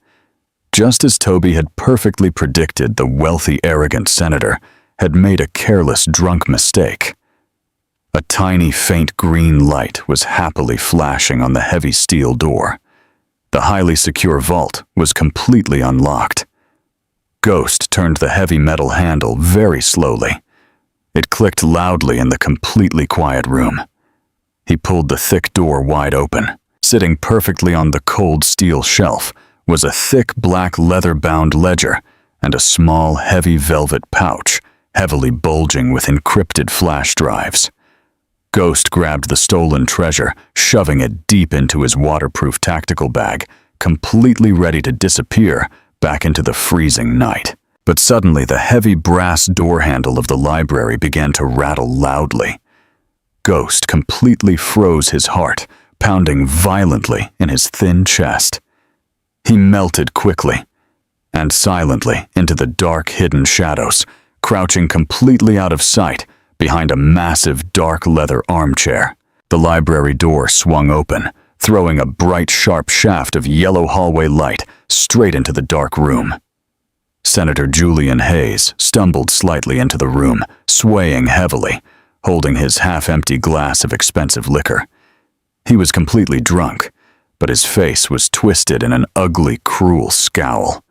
Just as Toby had perfectly predicted, the wealthy, arrogant senator had made a careless, drunk mistake. A tiny, faint green light was happily flashing on the heavy steel door. The highly secure vault was completely unlocked. Ghost turned the heavy metal handle very slowly. It clicked loudly in the completely quiet room. He pulled the thick door wide open. Sitting perfectly on the cold steel shelf was a thick black leather-bound ledger and a small, heavy velvet pouch, heavily bulging with encrypted flash drives. Ghost grabbed the stolen treasure, shoving it deep into his waterproof tactical bag, completely ready to disappear back into the freezing night. But suddenly the heavy brass door handle of the library began to rattle loudly. Ghost completely froze his heart, pounding violently in his thin chest. He melted quickly and silently into the dark, hidden shadows, crouching completely out of sight behind a massive dark leather armchair. The library door swung open, throwing a bright, sharp shaft of yellow hallway light straight into the dark room. Senator Julian Hayes stumbled slightly into the room, swaying heavily, holding his half-empty glass of expensive liquor. He was completely drunk, but his face was twisted in an ugly, cruel scowl.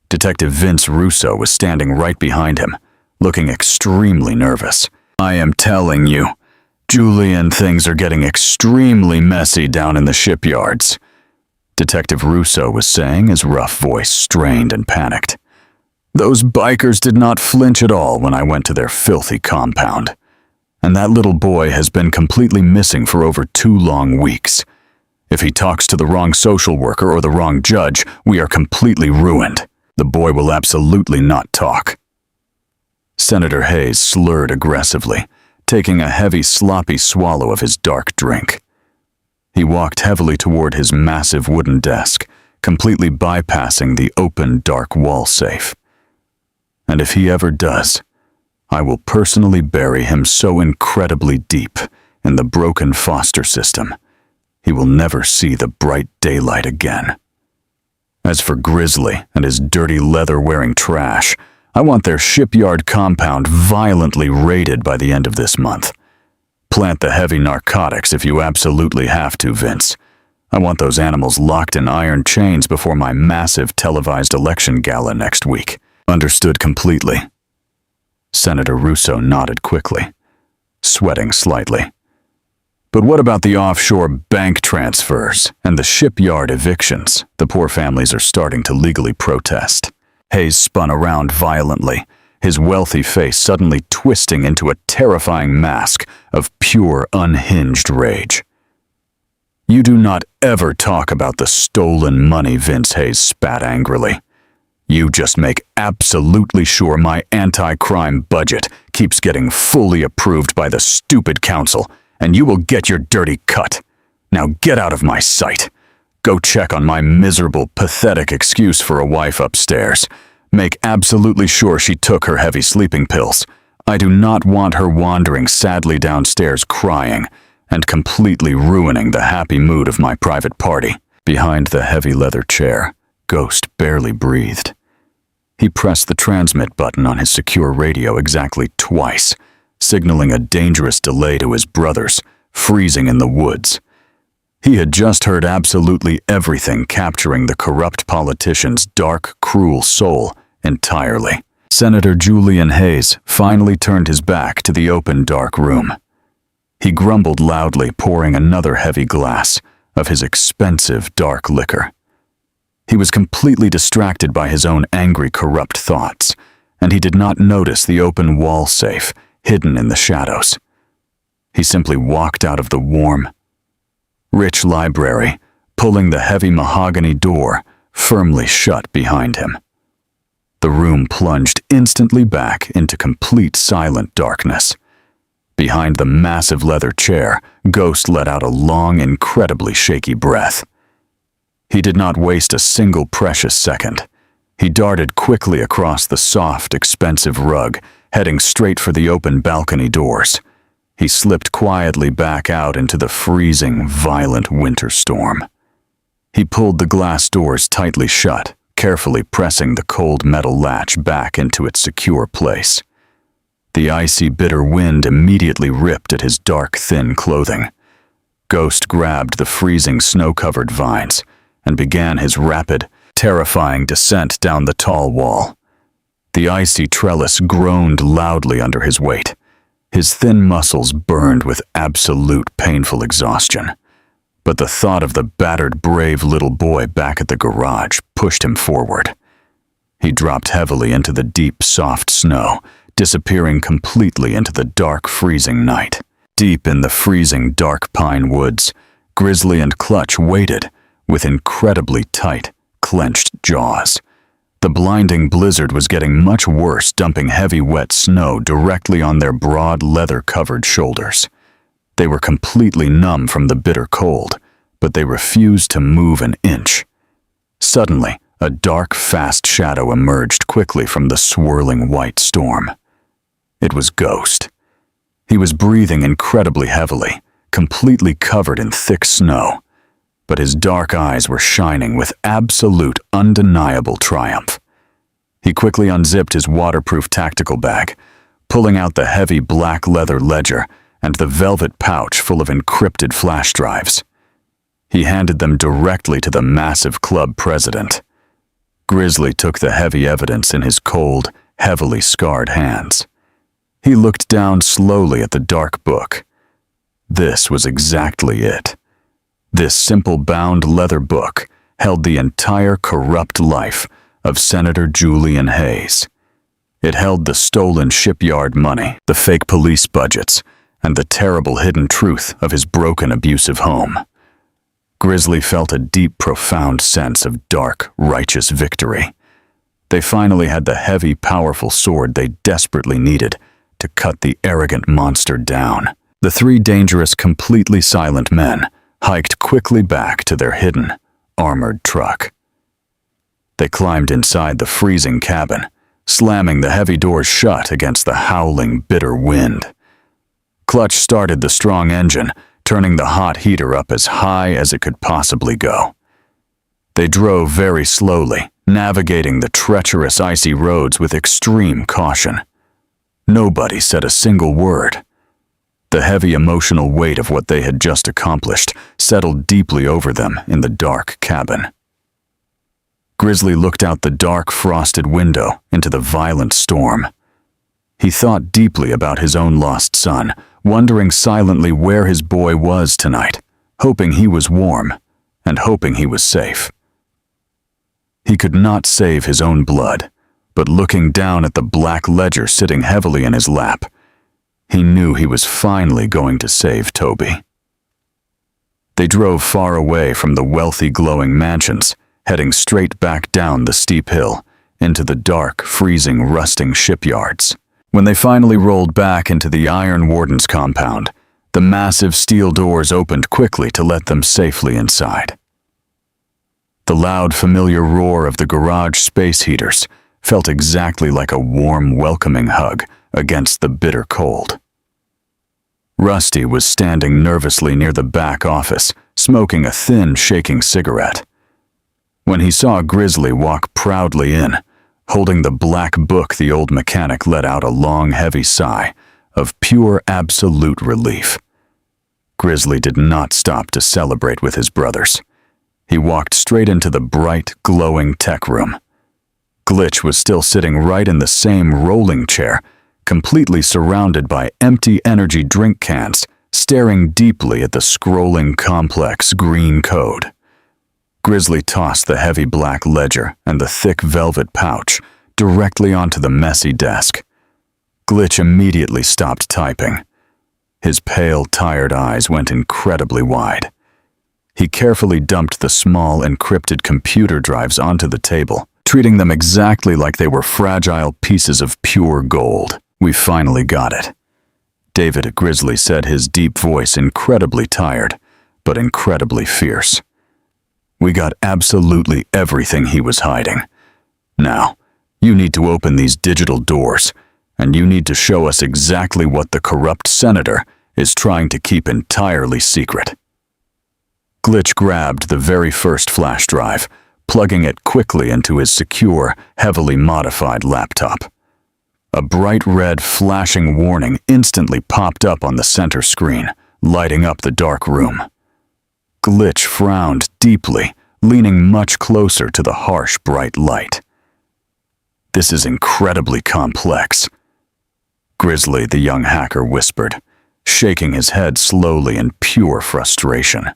Detective Vince Russo was standing right behind him, looking extremely nervous. "I am telling you, Julian, things are getting extremely messy down in the shipyards," Detective Russo was saying, his rough voice strained and panicked. "Those bikers did not flinch at all when I went to their filthy compound. And that little boy has been completely missing for over 2 long weeks. If he talks to the wrong social worker or the wrong judge, we are completely ruined. The boy will absolutely not talk." Senator Hayes slurred aggressively, taking a heavy, sloppy swallow of his dark drink. He walked heavily toward his massive wooden desk, completely bypassing the open, dark wall safe. "And if he ever does, I will personally bury him so incredibly deep in the broken foster system, he will never see the bright daylight again. As for Grizzly and his dirty leather-wearing trash, I want their shipyard compound violently raided by the end of this month. Plant the heavy narcotics if you absolutely have to, Vince. I want those animals locked in iron chains before my massive televised election gala next week." "Understood completely." Senator Russo nodded quickly, sweating slightly. "But what about the offshore bank transfers and the shipyard evictions the poor families are starting to legally protest?" Hayes spun around violently, his wealthy face suddenly twisting into a terrifying mask of pure, unhinged rage. "You do not ever talk about the stolen money," Vince Hayes spat angrily. "You just make absolutely sure my anti-crime budget keeps getting fully approved by the stupid council, and you will get your dirty cut. Now get out of my sight. Go check on my miserable, pathetic excuse for a wife upstairs. Make absolutely sure she took her heavy sleeping pills. I do not want her wandering sadly downstairs crying and completely ruining the happy mood of my private party." Behind the heavy leather chair, Ghost barely breathed. He pressed the transmit button on his secure radio exactly twice, signaling a dangerous delay to his brothers, freezing in the woods. He had just heard absolutely everything, capturing the corrupt politician's dark, cruel soul entirely. Senator Julian Hayes finally turned his back to the open, dark room. He grumbled loudly, pouring another heavy glass of his expensive, dark liquor. He was completely distracted by his own angry, corrupt thoughts, and he did not notice the open wall safe hidden in the shadows. He simply walked out of the warm, rich library, pulling the heavy mahogany door firmly shut behind him. The room plunged instantly back into complete silent darkness. Behind the massive leather chair, Ghost let out a long, incredibly shaky breath. He did not waste a single precious second. He darted quickly across the soft, expensive rug, heading straight for the open balcony doors. He slipped quietly back out into the freezing, violent winter storm. He pulled the glass doors tightly shut, carefully pressing the cold metal latch back into its secure place. The icy, bitter wind immediately ripped at his dark, thin clothing. Ghost grabbed the freezing, snow-covered vines and began his rapid, terrifying descent down the tall wall. The icy trellis groaned loudly under his weight. His thin muscles burned with absolute painful exhaustion. But the thought of the battered, brave little boy back at the garage pushed him forward. He dropped heavily into the deep, soft snow, disappearing completely into the dark, freezing night. Deep in the freezing, dark pine woods, Grizzly and Clutch waited with incredibly tight, clenched jaws. The blinding blizzard was getting much worse, dumping heavy, wet snow directly on their broad, leather-covered shoulders. They were completely numb from the bitter cold, but they refused to move an inch. Suddenly, a dark, fast shadow emerged quickly from the swirling white storm. It was Ghost. He was breathing incredibly heavily, completely covered in thick snow, but his dark eyes were shining with absolute, undeniable triumph. He quickly unzipped his waterproof tactical bag, pulling out the heavy black leather ledger and the velvet pouch full of encrypted flash drives. He handed them directly to the massive club president. Grizzly took the heavy evidence in his cold, heavily scarred hands. He looked down slowly at the dark book. This was exactly it. This simple bound leather book held the entire corrupt life of Senator Julian Hayes. It held the stolen shipyard money, the fake police budgets, and the terrible hidden truth of his broken, abusive home. Grizzly felt a deep, profound sense of dark, righteous victory. They finally had the heavy, powerful sword they desperately needed to cut the arrogant monster down. The three dangerous, completely silent men hiked quickly back to their hidden, armored truck. They climbed inside the freezing cabin, slamming the heavy doors shut against the howling, bitter wind. Clutch started the strong engine, turning the hot heater up as high as it could possibly go. They drove very slowly, navigating the treacherous icy roads with extreme caution. Nobody said a single word. The heavy emotional weight of what they had just accomplished settled deeply over them in the dark cabin. Grizzly looked out the dark, frosted window into the violent storm. He thought deeply about his own lost son, wondering silently where his boy was tonight, hoping he was warm and hoping he was safe. He could not save his own blood, but looking down at the black ledger sitting heavily in his lap, he knew he was finally going to save Toby. They drove far away from the wealthy, glowing mansions, heading straight back down the steep hill into the dark, freezing, rusting shipyards. When they finally rolled back into the Iron Wardens compound, the massive steel doors opened quickly to let them safely inside. The loud, familiar roar of the garage space heaters felt exactly like a warm, welcoming hug against the bitter cold. Rusty was standing nervously near the back office, smoking a thin, shaking cigarette. When he saw Grizzly walk proudly in, holding the black book, the old mechanic let out a long, heavy sigh of pure, absolute relief. Grizzly did not stop to celebrate with his brothers. He walked straight into the bright, glowing tech room. Glitch was still sitting right in the same rolling chair, completely surrounded by empty energy drink cans, staring deeply at the scrolling, complex green code. Grizzly tossed the heavy black ledger and the thick velvet pouch directly onto the messy desk. Glitch immediately stopped typing. His pale, tired eyes went incredibly wide. He carefully dumped the small, encrypted computer drives onto the table, treating them exactly like they were fragile pieces of pure gold. "We finally got it," David Grizzly said, his deep voice incredibly tired, but incredibly fierce. "We got absolutely everything he was hiding. Now, you need to open these digital doors, and you need to show us exactly what the corrupt senator is trying to keep entirely secret." Glitch grabbed the very first flash drive, plugging it quickly into his secure, heavily modified laptop. A bright red flashing warning instantly popped up on the center screen, lighting up the dark room. Glitch frowned deeply, leaning much closer to the harsh, bright light. "This is incredibly complex," Grizzly, the young hacker, whispered, shaking his head slowly in pure frustration.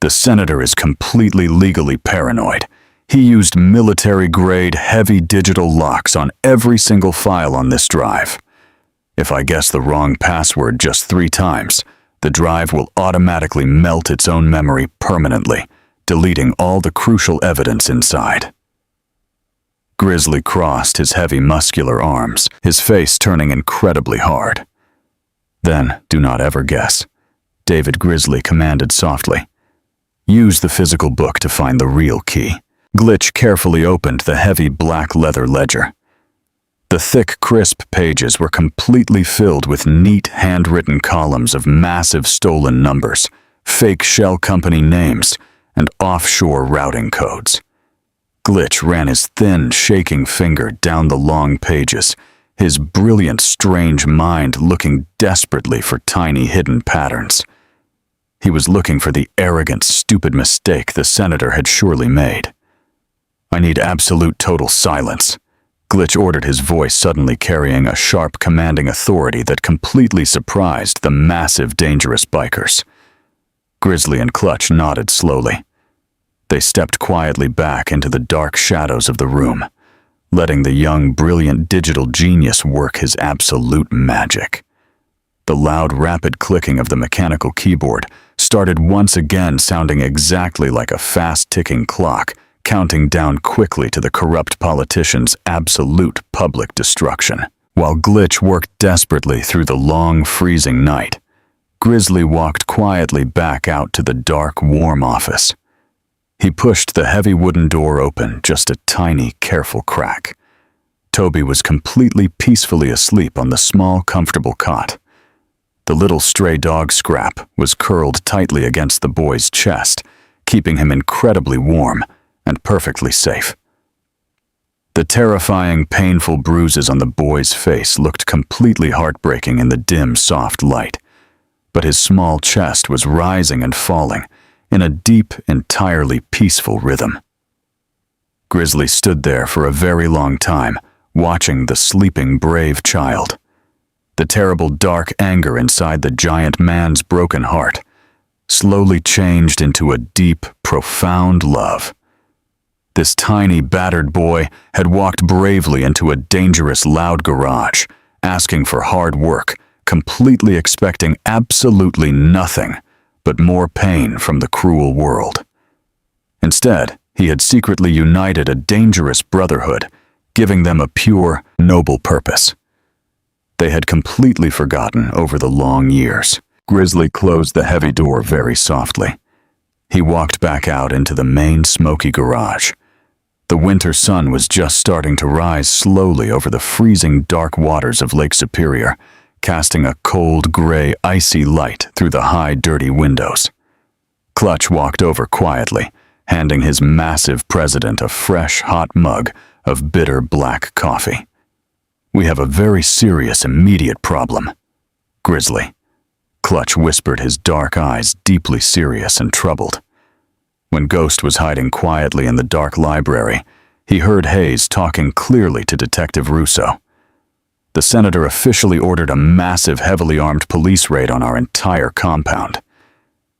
"The senator is completely legally paranoid. He used military-grade, heavy digital locks on every single file on this drive. If I guess the wrong password just 3 times, the drive will automatically melt its own memory permanently, deleting all the crucial evidence inside." Grizzly crossed his heavy muscular arms, his face turning incredibly hard. "Then, do not ever guess," David Grizzly commanded softly. "Use the physical book to find the real key." Glitch carefully opened the heavy black leather ledger. The thick, crisp pages were completely filled with neat, handwritten columns of massive stolen numbers, fake shell company names, and offshore routing codes. Glitch ran his thin, shaking finger down the long pages, his brilliant, strange mind looking desperately for tiny, hidden patterns. He was looking for the arrogant, stupid mistake the senator had surely made. "I need absolute total silence," Glitch ordered, his voice suddenly carrying a sharp, commanding authority that completely surprised the massive, dangerous bikers. Grizzly and Clutch nodded slowly. They stepped quietly back into the dark shadows of the room, letting the young, brilliant digital genius work his absolute magic. The loud, rapid clicking of the mechanical keyboard started once again sounding exactly like a fast-ticking clock, counting down quickly to the corrupt politician's absolute public destruction. While Glitch worked desperately through the long, freezing night, Grizzly walked quietly back out to the dark, warm office. He pushed the heavy wooden door open just a tiny, careful crack. Toby was completely peacefully asleep on the small, comfortable cot. The little stray dog Scrap was curled tightly against the boy's chest, keeping him incredibly warm and perfectly safe. The terrifying, painful bruises on the boy's face looked completely heartbreaking in the dim, soft light, but his small chest was rising and falling in a deep, entirely peaceful rhythm. Grizzly stood there for a very long time, watching the sleeping, brave child. The terrible, dark anger inside the giant man's broken heart slowly changed into a deep, profound love. This tiny, battered boy had walked bravely into a dangerous, loud garage, asking for hard work, completely expecting absolutely nothing but more pain from the cruel world. Instead, he had secretly united a dangerous brotherhood, giving them a pure, noble purpose. They had completely forgotten over the long years. Grizzly closed the heavy door very softly. He walked back out into the main smoky garage. The winter sun was just starting to rise slowly over the freezing dark waters of Lake Superior, casting a cold, gray, icy light through the high, dirty windows. Clutch walked over quietly, handing his massive president a fresh, hot mug of bitter black coffee. "We have a very serious, immediate problem, Grizzly," Clutch whispered, his dark eyes deeply serious and troubled. When Ghost was hiding quietly in the dark library, he heard Hayes talking clearly to Detective Russo. The senator officially ordered a massive, heavily armed police raid on our entire compound.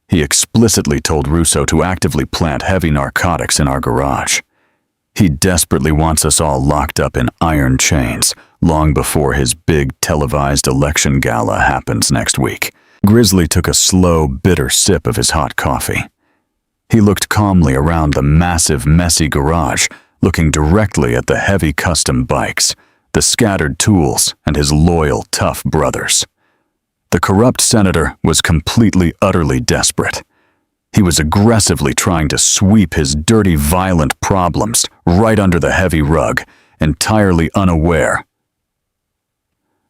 He explicitly told Russo to actively plant heavy narcotics in our garage. He desperately wants us all locked up in iron chains long before his big televised election gala happens next week. Grizzly took a slow, bitter sip of his hot coffee. He looked calmly around the massive, messy garage, looking directly at the heavy custom bikes, the scattered tools, and his loyal, tough brothers. The corrupt senator was completely, utterly desperate. He was aggressively trying to sweep his dirty, violent problems right under the heavy rug, entirely unaware.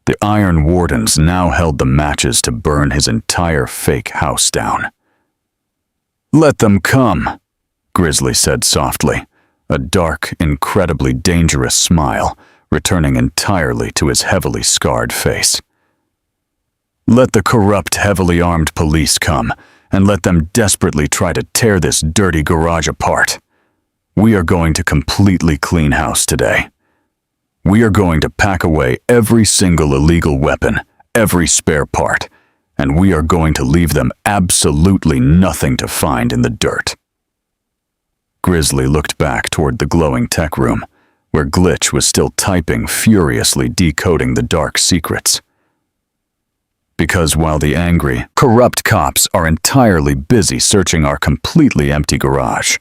The Iron Wardens now held the matches to burn his entire fake house down. "Let them come," Grizzly said softly, a dark, incredibly dangerous smile returning entirely to his heavily scarred face. "Let the corrupt, heavily armed police come, and let them desperately try to tear this dirty garage apart. We are going to completely clean house today. We are going to pack away every single illegal weapon, every spare part, and we are going to leave them absolutely nothing to find in the dirt." Grizzly looked back toward the glowing tech room, where Glitch was still typing, furiously decoding the dark secrets. Because while the angry, corrupt cops are entirely busy searching our completely empty garage,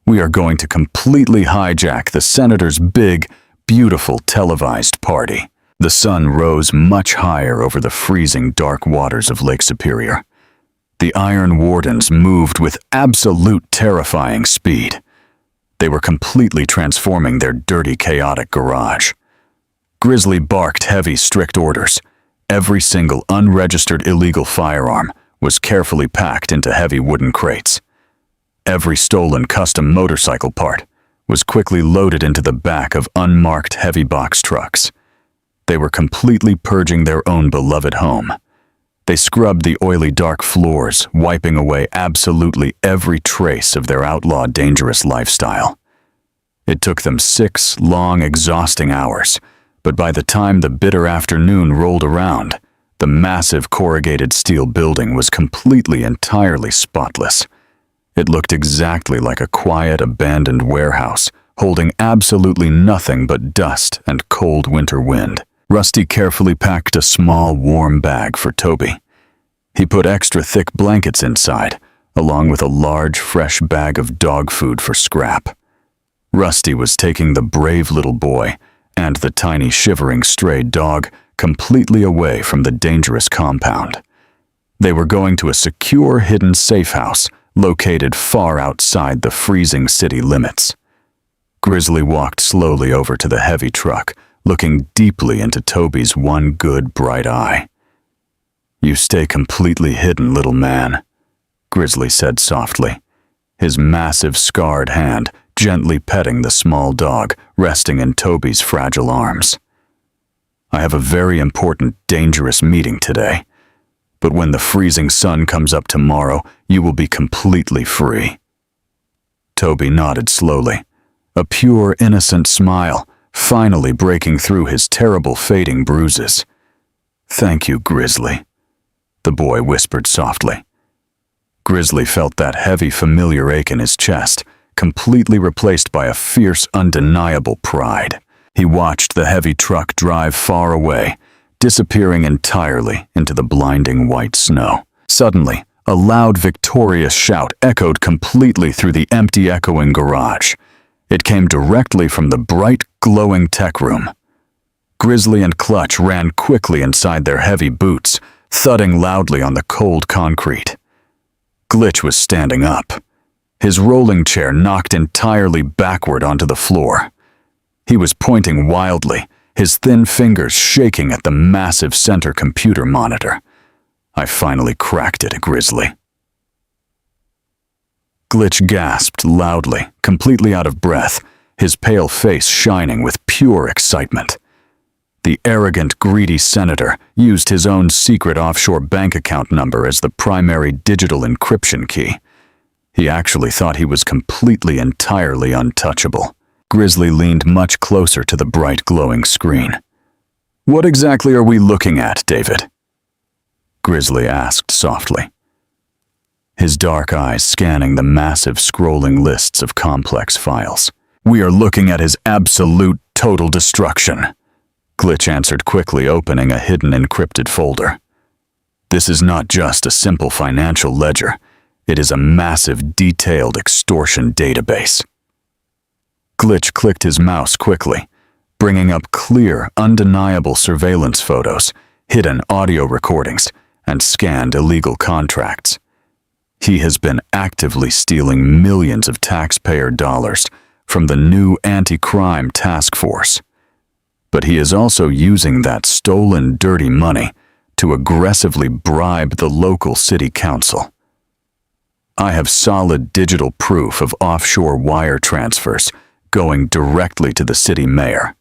we are going to completely hijack the senator's big, beautiful televised party. The sun rose much higher over the freezing dark waters of Lake Superior. The Iron Wardens moved with absolute terrifying speed. They were completely transforming their dirty, chaotic garage. Grizzly barked heavy, strict orders. Every single unregistered illegal firearm was carefully packed into heavy wooden crates. Every stolen custom motorcycle part was quickly loaded into the back of unmarked heavy box trucks. They were completely purging their own beloved home. They scrubbed the oily dark floors, wiping away absolutely every trace of their outlaw dangerous lifestyle. It took them 6 long, exhausting hours, but by the time the bitter afternoon rolled around, the massive corrugated steel building was completely, entirely spotless. It looked exactly like a quiet, abandoned warehouse, holding absolutely nothing but dust and cold winter wind. Rusty carefully packed a small, warm bag for Toby. He put extra thick blankets inside, along with a large, fresh bag of dog food for Scrap. Rusty was taking the brave little boy and the tiny, shivering stray dog completely away from the dangerous compound. They were going to a secure, hidden safe house located far outside the freezing city limits. Grizzly walked slowly over to the heavy truck, looking deeply into Toby's one good, bright eye. "You stay completely hidden, little man," Grizzly said softly, his massive, scarred hand gently petting the small dog resting in Toby's fragile arms. "I have a very important, dangerous meeting today, but when the freezing sun comes up tomorrow, you will be completely free." Toby nodded slowly, a pure, innocent smile finally breaking through his terrible, fading bruises. "Thank you, Grizzly," the boy whispered softly. Grizzly felt that heavy, familiar ache in his chest, completely replaced by a fierce, undeniable pride. He watched the heavy truck drive far away, disappearing entirely into the blinding white snow. Suddenly, a loud, victorious shout echoed completely through the empty, echoing garage. It came directly from the bright, glowing tech room. Grizzly and Clutch ran quickly inside their heavy boots, thudding loudly on the cold concrete. Glitch was standing up, his rolling chair knocked entirely backward onto the floor. He was pointing wildly, his thin fingers shaking at the massive center computer monitor. "I finally cracked it, Grizzly." Glitch gasped loudly, completely out of breath, his pale face shining with pure excitement. The arrogant, greedy senator used his own secret offshore bank account number as the primary digital encryption key. He actually thought he was completely, entirely untouchable. Grizzly leaned much closer to the bright, glowing screen. "What exactly are we looking at, David?" Grizzly asked softly, his dark eyes scanning the massive, scrolling lists of complex files. We are looking at his absolute total destruction. Glitch answered quickly, opening a hidden encrypted folder. This is not just a simple financial ledger. It is a massive, detailed extortion database. Glitch clicked his mouse quickly, bringing up clear, undeniable surveillance photos, hidden audio recordings, and scanned illegal contracts. He has been actively stealing millions of taxpayer dollars from the new anti-crime task force. But he is also using that stolen dirty money to aggressively bribe the local city council. I have solid digital proof of offshore wire transfers going directly to the city mayor.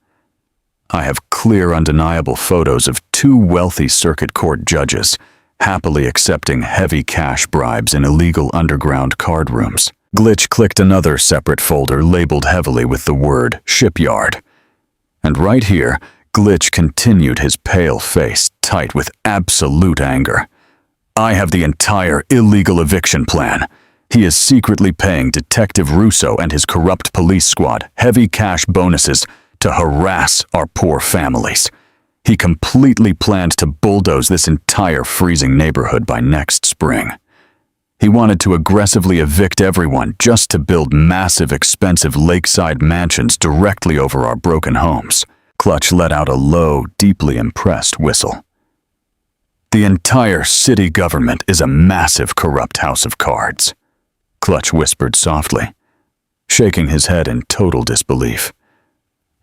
I have clear, undeniable photos of 2 wealthy circuit court judges happily accepting heavy cash bribes in illegal underground card rooms. Glitch clicked another separate folder labeled heavily with the word shipyard. And right here, Glitch continued, his pale face tight with absolute anger. I have the entire illegal eviction plan. He is secretly paying Detective Russo and his corrupt police squad heavy cash bonuses to harass our poor families. He completely planned to bulldoze this entire freezing neighborhood by next spring. He wanted to aggressively evict everyone just to build massive, expensive lakeside mansions directly over our broken homes. Clutch let out a low, deeply impressed whistle. The entire city government is a massive, corrupt house of cards, Clutch whispered softly, shaking his head in total disbelief.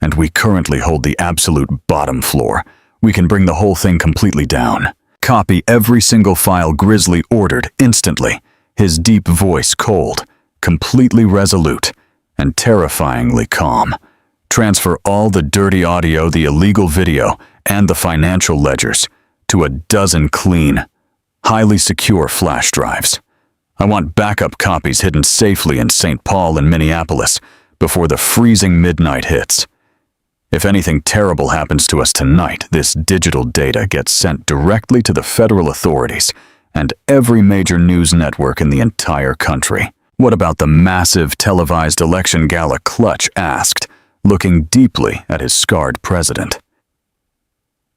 And we currently hold the absolute bottom floor. We can bring the whole thing completely down. Copy every single file Grizzly ordered instantly, his deep voice cold, completely resolute, and terrifyingly calm. Transfer all the dirty audio, the illegal video, and the financial ledgers to a dozen clean, highly secure flash drives. I want backup copies hidden safely in St. Paul and Minneapolis before the freezing midnight hits. If anything terrible happens to us tonight, this digital data gets sent directly to the federal authorities and every major news network in the entire country. What about the massive televised election gala? Clutch asked, looking deeply at his scarred president.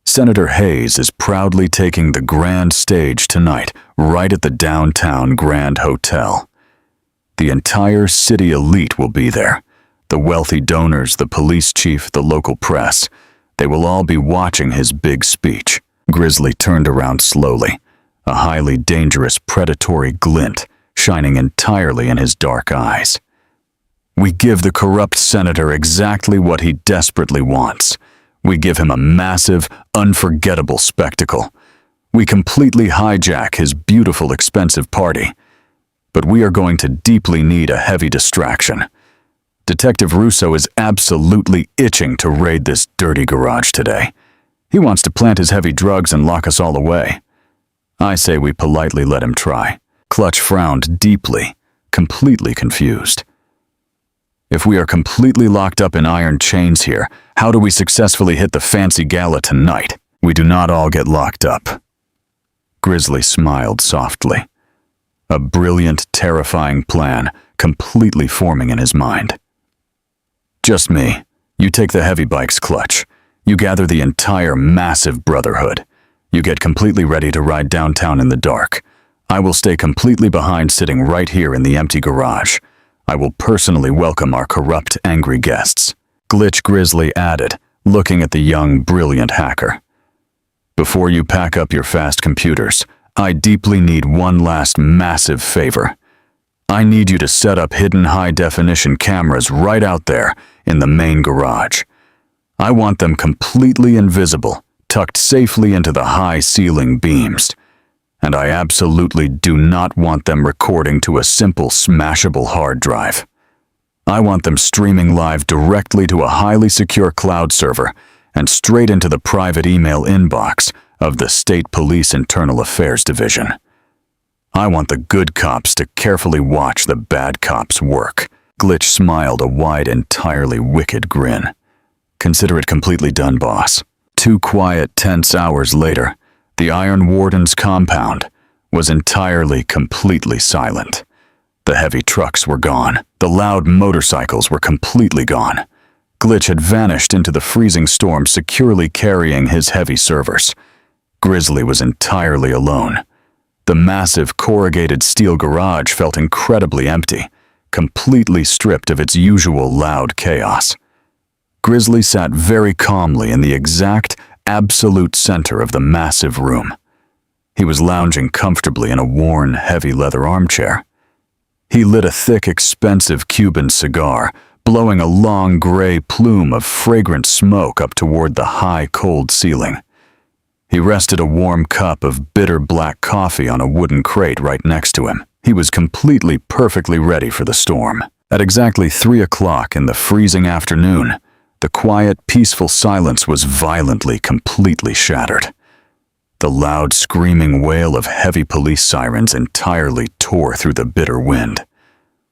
Senator Hayes is proudly taking the grand stage tonight, right at the downtown Grand Hotel. The entire city elite will be there. The wealthy donors, the police chief, the local press. They will all be watching his big speech. Grizzly turned around slowly, a highly dangerous predatory glint shining entirely in his dark eyes. We give the corrupt senator exactly what he desperately wants. We give him a massive, unforgettable spectacle. We completely hijack his beautiful, expensive party. But we are going to deeply need a heavy distraction. Detective Russo is absolutely itching to raid this dirty garage today. He wants to plant his heavy drugs and lock us all away. I say we politely let him try. Clutch frowned deeply, completely confused. If we are completely locked up in iron chains here, how do we successfully hit the fancy gala tonight? We do not all get locked up. Grizzly smiled softly. A brilliant, terrifying plan completely forming in his mind. Just me. You take the heavy bikes, Clutch. You gather the entire massive Brotherhood. You get completely ready to ride downtown in the dark. I will stay completely behind, sitting right here in the empty garage. I will personally welcome our corrupt, angry guests. Glitch Grizzly added, looking at the young, brilliant hacker. Before you pack up your fast computers, I deeply need one last massive favor. I need you to set up hidden high-definition cameras right out there in the main garage. I want them completely invisible, tucked safely into the high ceiling beams. And I absolutely do not want them recording to a simple smashable hard drive. I want them streaming live directly to a highly secure cloud server and straight into the private email inbox of the State Police Internal Affairs Division. I want the good cops to carefully watch the bad cops work. Glitch smiled a wide, entirely wicked grin. Consider it completely done, boss. 2 quiet, tense hours later, the Iron Wardens compound was entirely, completely silent. The heavy trucks were gone. The loud motorcycles were completely gone. Glitch had vanished into the freezing storm, securely carrying his heavy servers. Grizzly was entirely alone. The massive corrugated steel garage felt incredibly empty, completely stripped of its usual loud chaos. Grizzly sat very calmly in the exact, absolute center of the massive room. He was lounging comfortably in a worn, heavy leather armchair. He lit a thick, expensive Cuban cigar, blowing a long gray plume of fragrant smoke up toward the high, cold ceiling. He rested a warm cup of bitter black coffee on a wooden crate right next to him. He was completely, perfectly ready for the storm. At exactly 3 o'clock in the freezing afternoon, the quiet, peaceful silence was violently, completely shattered. The loud, screaming wail of heavy police sirens entirely tore through the bitter wind.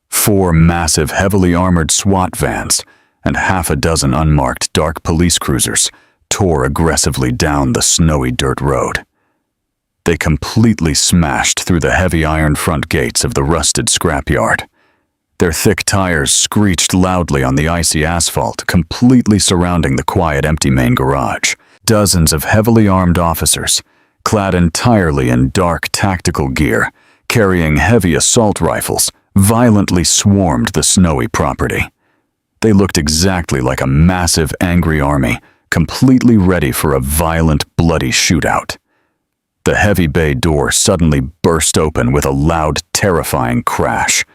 4 massive, heavily armored SWAT vans and half a dozen unmarked dark police cruisers tore aggressively down the snowy dirt road. They completely smashed through the heavy iron front gates of the rusted scrapyard. Their thick tires screeched loudly on the icy asphalt, completely surrounding the quiet, empty main garage. Dozens of heavily armed officers, clad entirely in dark tactical gear, carrying heavy assault rifles, violently swarmed the snowy property. They looked exactly like a massive, angry army, completely ready for a violent, bloody shootout. The heavy bay door suddenly burst open with a loud, terrifying crash.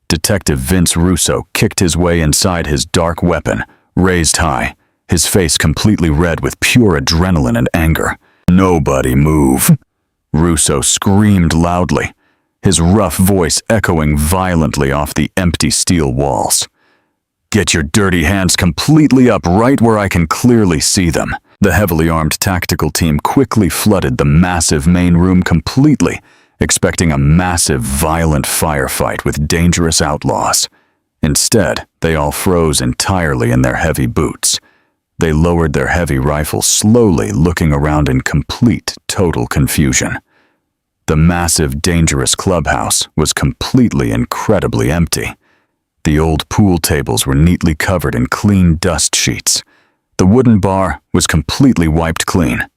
Detective Vince Russo kicked his way inside his dark weapon, raised high, his face completely red with pure adrenaline and anger. "Nobody move!" Russo screamed loudly, his rough voice echoing violently off the empty steel walls. "Get your dirty hands completely up right where I can clearly see them." The heavily armed tactical team quickly flooded the massive main room completely, expecting a massive, violent firefight with dangerous outlaws. Instead, they all froze entirely in their heavy boots. They lowered their heavy rifles slowly, looking around in complete, total confusion. The massive, dangerous clubhouse was completely, incredibly empty. The old pool tables were neatly covered in clean dust sheets. The wooden bar was completely wiped clean.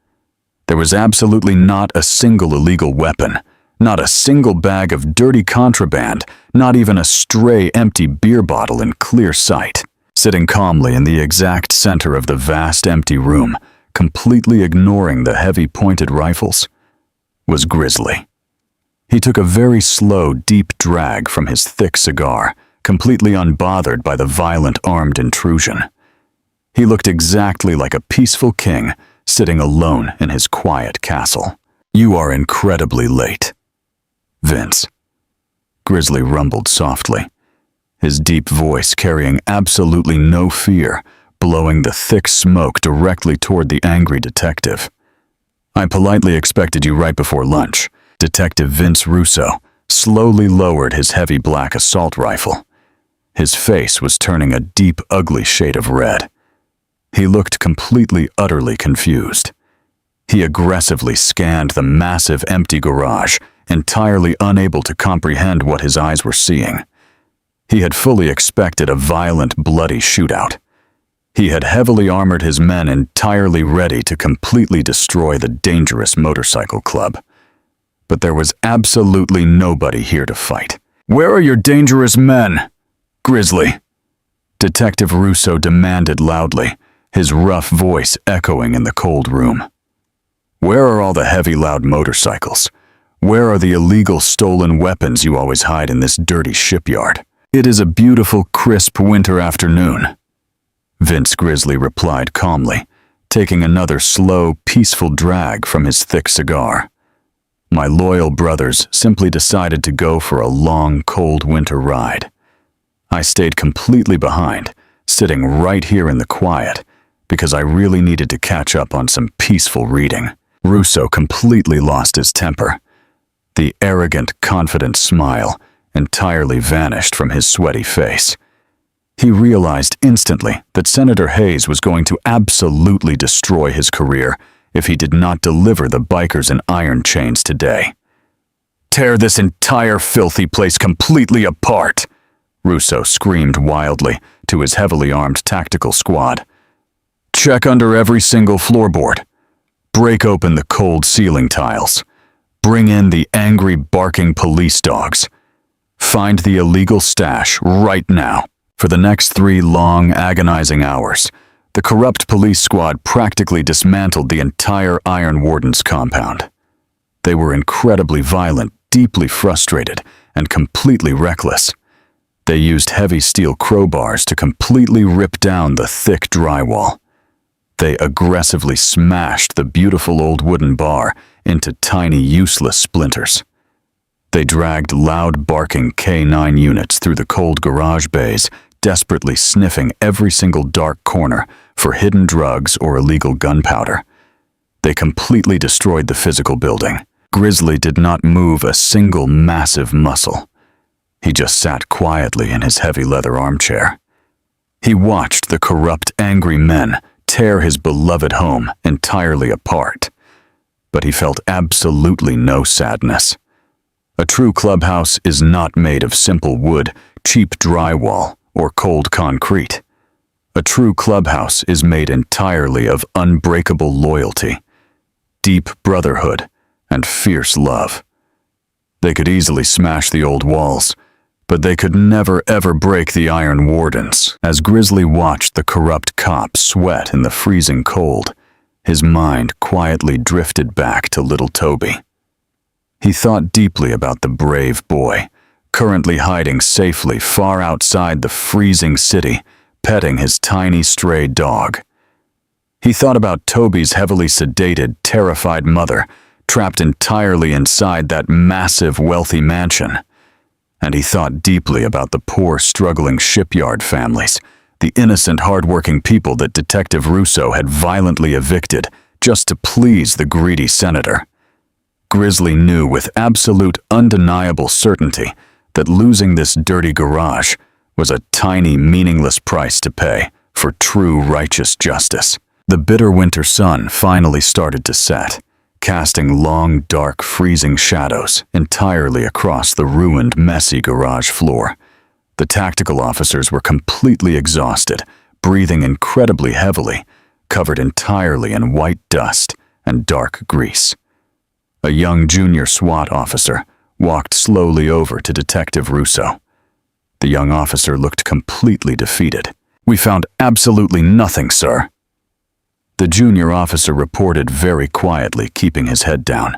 There was absolutely not a single illegal weapon, not a single bag of dirty contraband, not even a stray empty beer bottle in clear sight. Sitting calmly in the exact center of the vast empty room, completely ignoring the heavy pointed rifles, was Grizzly. He took a very slow, deep drag from his thick cigar, completely unbothered by the violent armed intrusion. He looked exactly like a peaceful king sitting alone in his quiet castle. "You are incredibly late, Vince," Grizzly rumbled softly, his deep voice carrying absolutely no fear, blowing the thick smoke directly toward the angry detective. "I politely expected you right before lunch." Detective Vince Russo slowly lowered his heavy black assault rifle. His face was turning a deep, ugly shade of red. He looked completely, utterly confused. He aggressively scanned the massive, empty garage, entirely unable to comprehend what his eyes were seeing. He had fully expected a violent, bloody shootout. He had heavily armored his men entirely ready to completely destroy the dangerous motorcycle club. But there was absolutely nobody here to fight. "Where are your dangerous men, Grizzly?" Detective Russo demanded loudly, his rough voice echoing in the cold room. "Where are all the heavy, loud motorcycles? Where are the illegal stolen weapons you always hide in this dirty shipyard?" "It is a beautiful, crisp winter afternoon," Vince Grizzly replied calmly, taking another slow, peaceful drag from his thick cigar. "My loyal brothers simply decided to go for a long, cold winter ride. I stayed completely behind, sitting right here in the quiet, because I really needed to catch up on some peaceful reading." Russo completely lost his temper. The arrogant, confident smile entirely vanished from his sweaty face. He realized instantly that Senator Hayes was going to absolutely destroy his career if he did not deliver the bikers in iron chains today. Tear this entire filthy place completely apart, Russo screamed wildly to his heavily armed tactical squad. Check under every single floorboard. Break open the cold ceiling tiles. Bring in the angry barking police dogs. Find the illegal stash right now. For the next 3 long, agonizing hours, the corrupt police squad practically dismantled the entire Iron Wardens compound. They were incredibly violent, deeply frustrated, and completely reckless. They used heavy steel crowbars to completely rip down the thick drywall. They aggressively smashed the beautiful old wooden bar into tiny, useless splinters. They dragged loud barking K9 units through the cold garage bays, desperately sniffing every single dark corner for hidden drugs or illegal gunpowder. They completely destroyed the physical building. Grizzly did not move a single massive muscle. He just sat quietly in his heavy leather armchair. He watched the corrupt, angry men tear his beloved home entirely apart. But he felt absolutely no sadness. A true clubhouse is not made of simple wood, cheap drywall, or cold concrete. A true clubhouse is made entirely of unbreakable loyalty, deep brotherhood, and fierce love. They could easily smash the old walls, but they could never ever break the Iron Wardens. As Grizzly watched the corrupt cops sweat in the freezing cold, his mind quietly drifted back to little Toby. He thought deeply about the brave boy, currently hiding safely far outside the freezing city, petting his tiny stray dog. He thought about Toby's heavily sedated, terrified mother, trapped entirely inside that massive, wealthy mansion. And he thought deeply about the poor, struggling shipyard families, the innocent, hard-working people that Detective Russo had violently evicted just to please the greedy senator. Grizzly knew with absolute, undeniable certainty that losing this dirty garage was a tiny, meaningless price to pay for true, righteous justice. The bitter winter sun finally started to set, casting long, dark, freezing shadows entirely across the ruined, messy garage floor. The tactical officers were completely exhausted, breathing incredibly heavily, covered entirely in white dust and dark grease. A young junior SWAT officer walked slowly over to Detective Russo. The young officer looked completely defeated. "We found absolutely nothing, sir." The junior officer reported very quietly, keeping his head down.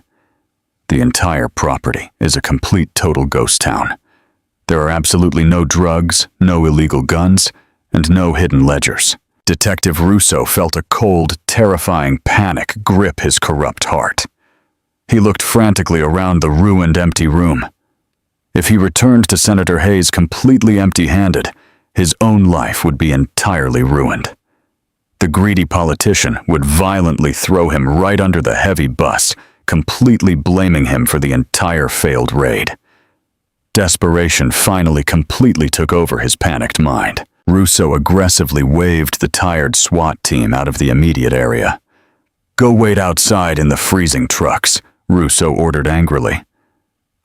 "The entire property is a complete total ghost town. There are absolutely no drugs, no illegal guns, and no hidden ledgers." Detective Russo felt a cold, terrifying panic grip his corrupt heart. He looked frantically around the ruined, empty room. If he returned to Senator Hayes completely empty-handed, his own life would be entirely ruined. The greedy politician would violently throw him right under the heavy bus, completely blaming him for the entire failed raid. Desperation finally completely took over his panicked mind. Russo aggressively waved the tired SWAT team out of the immediate area. "Go wait outside in the freezing trucks," Russo ordered angrily.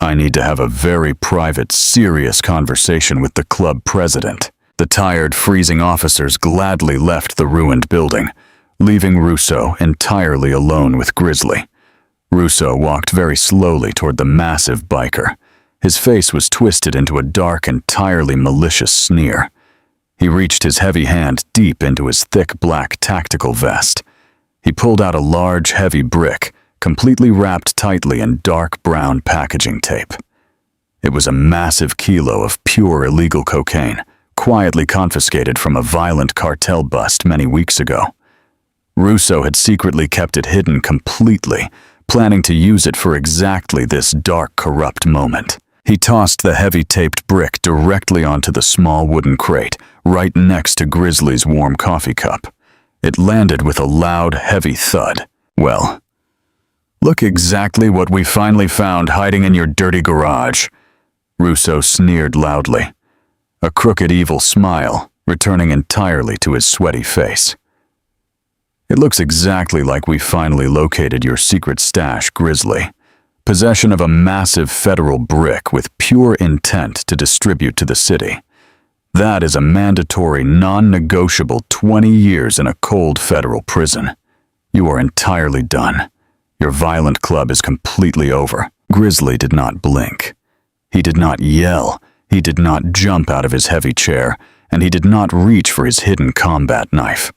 "I need to have a very private, serious conversation with the club president." The tired, freezing officers gladly left the ruined building, leaving Russo entirely alone with Grizzly. Russo walked very slowly toward the massive biker. His face was twisted into a dark, entirely malicious sneer. He reached his heavy hand deep into his thick black tactical vest. He pulled out a large, heavy brick, completely wrapped tightly in dark brown packaging tape. It was a massive kilo of pure illegal cocaine, quietly confiscated from a violent cartel bust many weeks ago. Russo had secretly kept it hidden completely, planning to use it for exactly this dark, corrupt moment. He tossed the heavy taped brick directly onto the small wooden crate, right next to Grizzly's warm coffee cup. It landed with a loud, heavy thud. "Well, look exactly what we finally found hiding in your dirty garage," Russo sneered loudly, a crooked, evil smile returning entirely to his sweaty face. "It looks exactly like we finally located your secret stash, Grizzly. possession of a massive federal brick with pure intent to distribute to the city. That is a mandatory, non-negotiable 20 years in a cold federal prison. You are entirely done. Your violent club is completely over. Grizzly did not blink. He did not yell. He did not jump out of his heavy chair, and he did not reach for his hidden combat knife.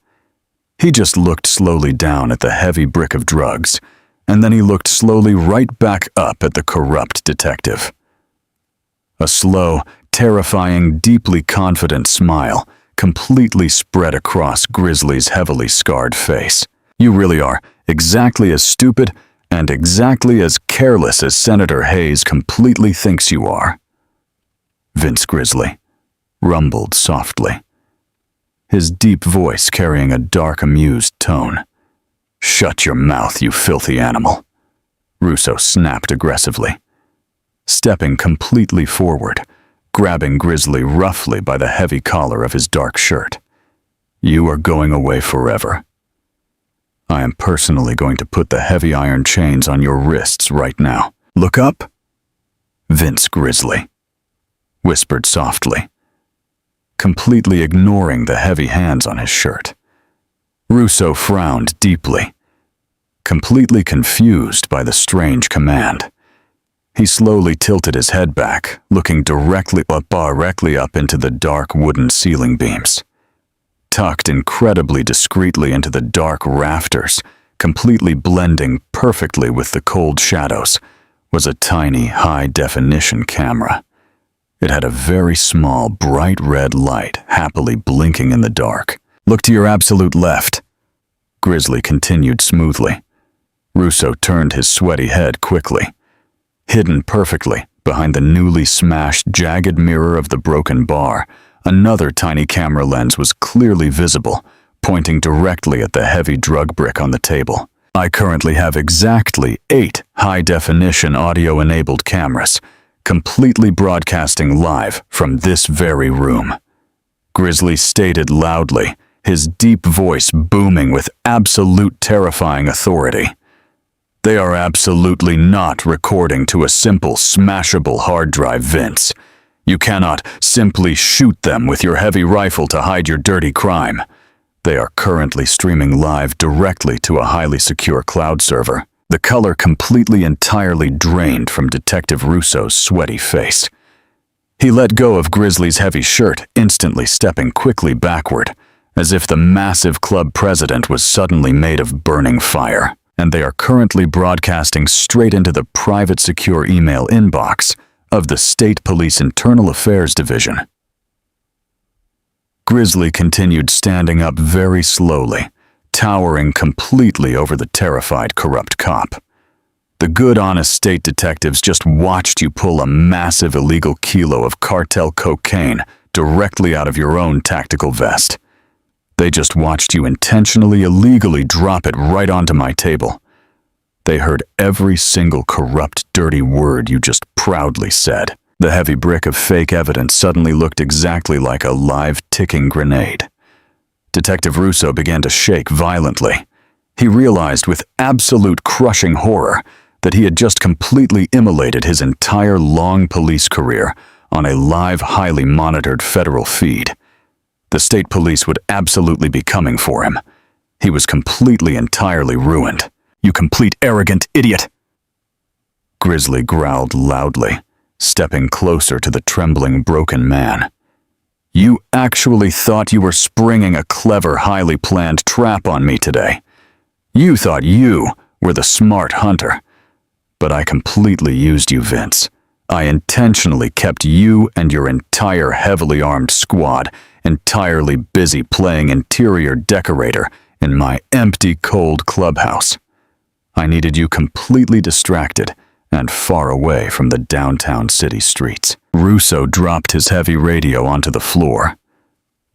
He just looked slowly down at the heavy brick of drugs, and then he looked slowly right back up at the corrupt detective. A slow, terrifying, deeply confident smile completely spread across Grizzly's heavily scarred face. You really are exactly as stupid and exactly as careless as Senator Hayes completely thinks you are. Vince Grizzly rumbled softly, his deep voice carrying a dark, amused tone. "Shut your mouth, you filthy animal," Russo snapped aggressively, stepping completely forward, grabbing Grizzly roughly by the heavy collar of his dark shirt. "You are going away forever. I am personally going to put the heavy iron chains on your wrists right now. Look up." Vince Grizzly whispered softly, completely ignoring the heavy hands on his shirt. Russo frowned deeply, completely confused by the strange command. He slowly tilted his head back, looking directly up into the dark wooden ceiling beams. Tucked incredibly discreetly into the dark rafters, completely blending perfectly with the cold shadows, was a tiny, high-definition camera. It had a very small, bright red light happily blinking in the dark. "Look to your absolute left," Grizzly continued smoothly. Russo turned his sweaty head quickly. Hidden perfectly behind the newly smashed, jagged mirror of the broken bar, another tiny camera lens was clearly visible, pointing directly at the heavy drug brick on the table. "I currently have exactly 8 high-definition audio-enabled cameras, completely broadcasting live from this very room," Grizzly stated loudly, his deep voice booming with absolute terrifying authority. "They are absolutely not recording to a simple, smashable hard drive, Vince. You cannot simply shoot them with your heavy rifle to hide your dirty crime. They are currently streaming live directly to a highly secure cloud server." The color completely entirely drained from Detective Russo's sweaty face. He let go of Grizzly's heavy shirt, instantly stepping quickly backward, as if the massive club president was suddenly made of burning fire. "And they are currently broadcasting straight into the private secure email inbox of the State Police Internal Affairs Division." Grizzly continued standing up very slowly, towering completely over the terrified, corrupt cop. "The good, honest state detectives just watched you pull a massive illegal kilo of cartel cocaine directly out of your own tactical vest. They just watched you intentionally, illegally drop it right onto my table. They heard every single corrupt, dirty word you just proudly said." The heavy brick of fake evidence suddenly looked exactly like a live, ticking grenade. Detective Russo began to shake violently. He realized with absolute crushing horror that he had just completely immolated his entire long police career on a live, highly monitored federal feed. The state police would absolutely be coming for him. He was completely, entirely ruined. "You complete arrogant idiot!" Grizzly growled loudly, stepping closer to the trembling, broken man. "You actually thought you were springing a clever, highly planned trap on me today. You thought you were the smart hunter. But I completely used you, Vince. I intentionally kept you and your entire heavily armed squad entirely busy playing interior decorator in my empty, cold clubhouse. I needed you completely distracted and far away from the downtown city streets." Russo dropped his heavy radio onto the floor.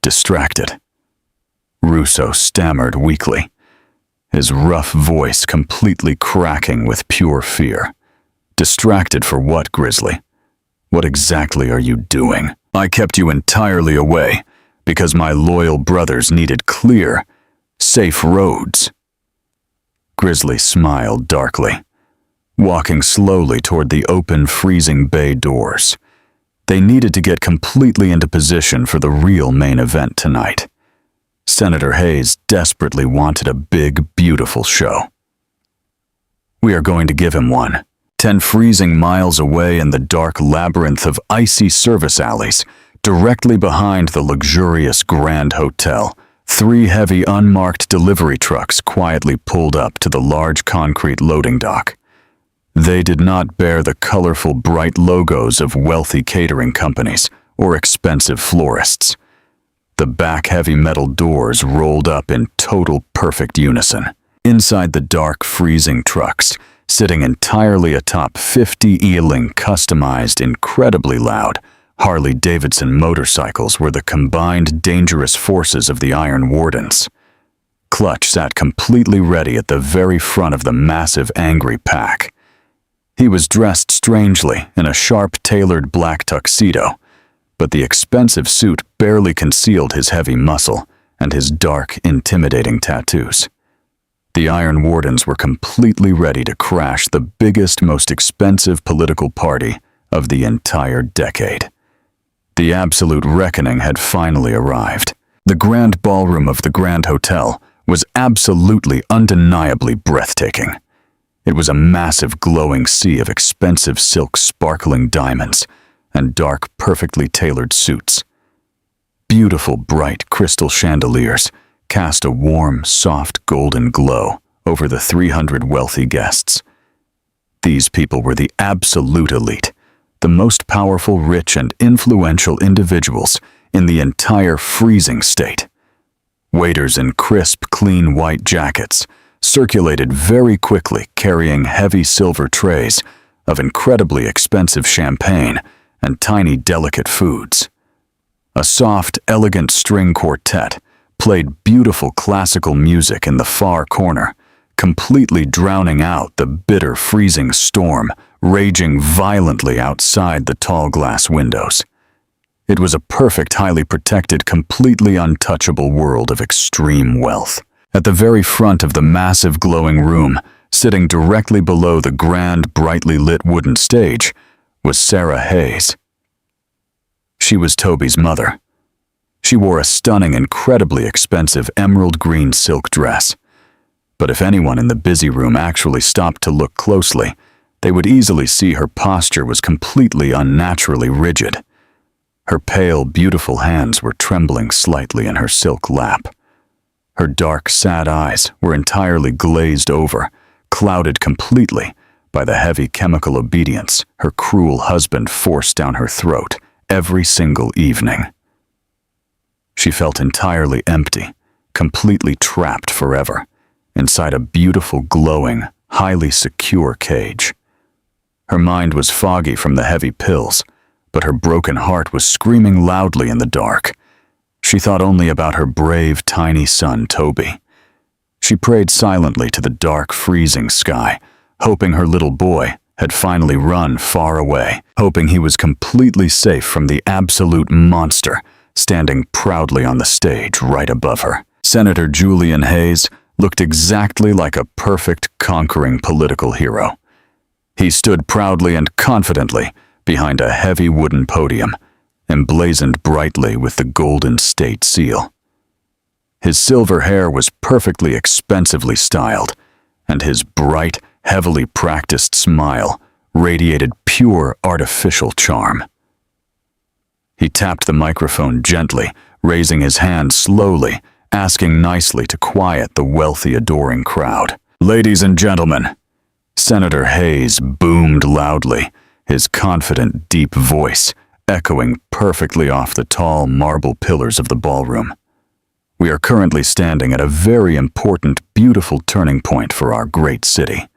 "Distracted?" Russo stammered weakly, his rough voice completely cracking with pure fear. "Distracted for what, Grizzly? What exactly are you doing?" "I kept you entirely away because my loyal brothers needed clear, safe roads." Grizzly smiled darkly. walking slowly toward the open, freezing bay doors. They needed to get completely into position for the real main event tonight. Senator Hayes desperately wanted a big, beautiful show. We are going to give him one. 10 freezing miles away in the dark labyrinth of icy service alleys, directly behind the luxurious Grand Hotel, 3 heavy unmarked delivery trucks quietly pulled up to the large concrete loading dock. They did not bear the colorful, bright logos of wealthy catering companies or expensive florists. The back heavy metal doors rolled up in total perfect unison. Inside the dark, freezing trucks, sitting entirely atop 50 Ealing customized, incredibly loud Harley-Davidson motorcycles were the combined dangerous forces of the Iron Wardens. Clutch sat completely ready at the very front of the massive, angry pack. He was dressed strangely in a sharp, tailored black tuxedo, but the expensive suit barely concealed his heavy muscle and his dark, intimidating tattoos. The Iron Wardens were completely ready to crash the biggest, most expensive political party of the entire decade. The absolute reckoning had finally arrived. The grand ballroom of the Grand Hotel was absolutely, undeniably breathtaking. It was a massive, glowing sea of expensive silk, sparkling diamonds and dark, perfectly tailored suits. Beautiful, bright crystal chandeliers cast a warm, soft, golden glow over the 300 wealthy guests. These people were the absolute elite, the most powerful, rich, and influential individuals in the entire freezing state. Waiters in crisp, clean white jackets circulated very quickly, carrying heavy silver trays of incredibly expensive champagne and tiny, delicate foods. A soft, elegant string quartet played beautiful classical music in the far corner, completely drowning out the bitter, freezing storm raging violently outside the tall glass windows. It was a perfect, highly protected, completely untouchable world of extreme wealth. At the very front of the massive, glowing room, sitting directly below the grand, brightly lit wooden stage, was Sarah Hayes. She was Toby's mother. She wore a stunning, incredibly expensive emerald green silk dress. But if anyone in the busy room actually stopped to look closely, they would easily see her posture was completely unnaturally rigid. Her pale, beautiful hands were trembling slightly in her silk lap. Her dark, sad eyes were entirely glazed over, clouded completely by the heavy chemical obedience her cruel husband forced down her throat every single evening. She felt entirely empty, completely trapped forever, inside a beautiful, glowing, highly secure cage. Her mind was foggy from the heavy pills, but her broken heart was screaming loudly in the dark. She thought only about her brave, tiny son, Toby. She prayed silently to the dark, freezing sky, hoping her little boy had finally run far away, hoping he was completely safe from the absolute monster standing proudly on the stage right above her. Senator Julian Hayes looked exactly like a perfect, conquering political hero. He stood proudly and confidently behind a heavy wooden podium, emblazoned brightly with the golden state seal. His silver hair was perfectly expensively styled, and his bright, heavily practiced smile radiated pure artificial charm. He tapped the microphone gently, raising his hand slowly, asking nicely to quiet the wealthy, adoring crowd. "Ladies and gentlemen," Senator Hayes boomed loudly, his confident, deep voice echoing perfectly off the tall marble pillars of the ballroom. "We are currently standing at a very important, beautiful turning point for our great city.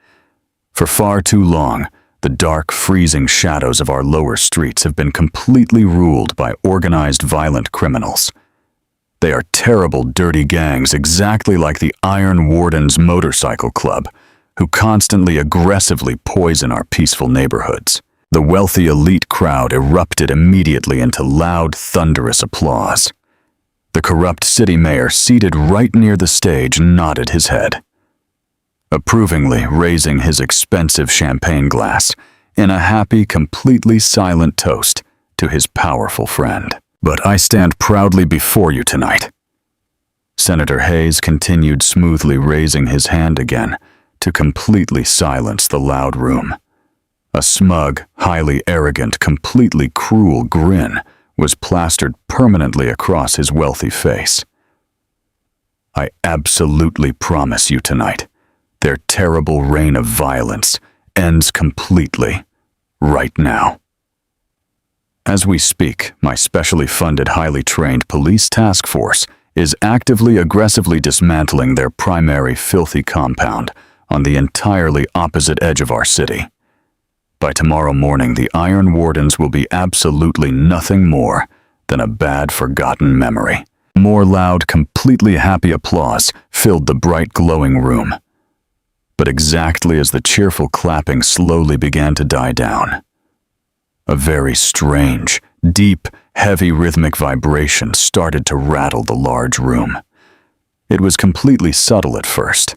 For far too long, the dark, freezing shadows of our lower streets have been completely ruled by organized, violent criminals. They are terrible, dirty gangs exactly like the Iron Wardens motorcycle club, who constantly aggressively poison our peaceful neighborhoods." The wealthy elite crowd erupted immediately into loud, thunderous applause. The corrupt city mayor, seated right near the stage, nodded his head. approvingly raising his expensive champagne glass in a happy, completely silent toast to his powerful friend. "But I stand proudly before you tonight." Senator Hayes continued smoothly raising his hand again to completely silence the loud room. A smug, highly arrogant, completely cruel grin was plastered permanently across his wealthy face. "I absolutely promise you tonight, their terrible reign of violence ends completely, right now. As we speak, my specially funded, highly trained police task force is actively, aggressively dismantling their primary filthy compound on the entirely opposite edge of our city. By tomorrow morning, the Iron Wardens will be absolutely nothing more than a bad, forgotten memory." More loud, completely happy applause filled the bright, glowing room. But exactly as the cheerful clapping slowly began to die down, a very strange, deep, heavy rhythmic vibration started to rattle the large room. It was completely subtle at first.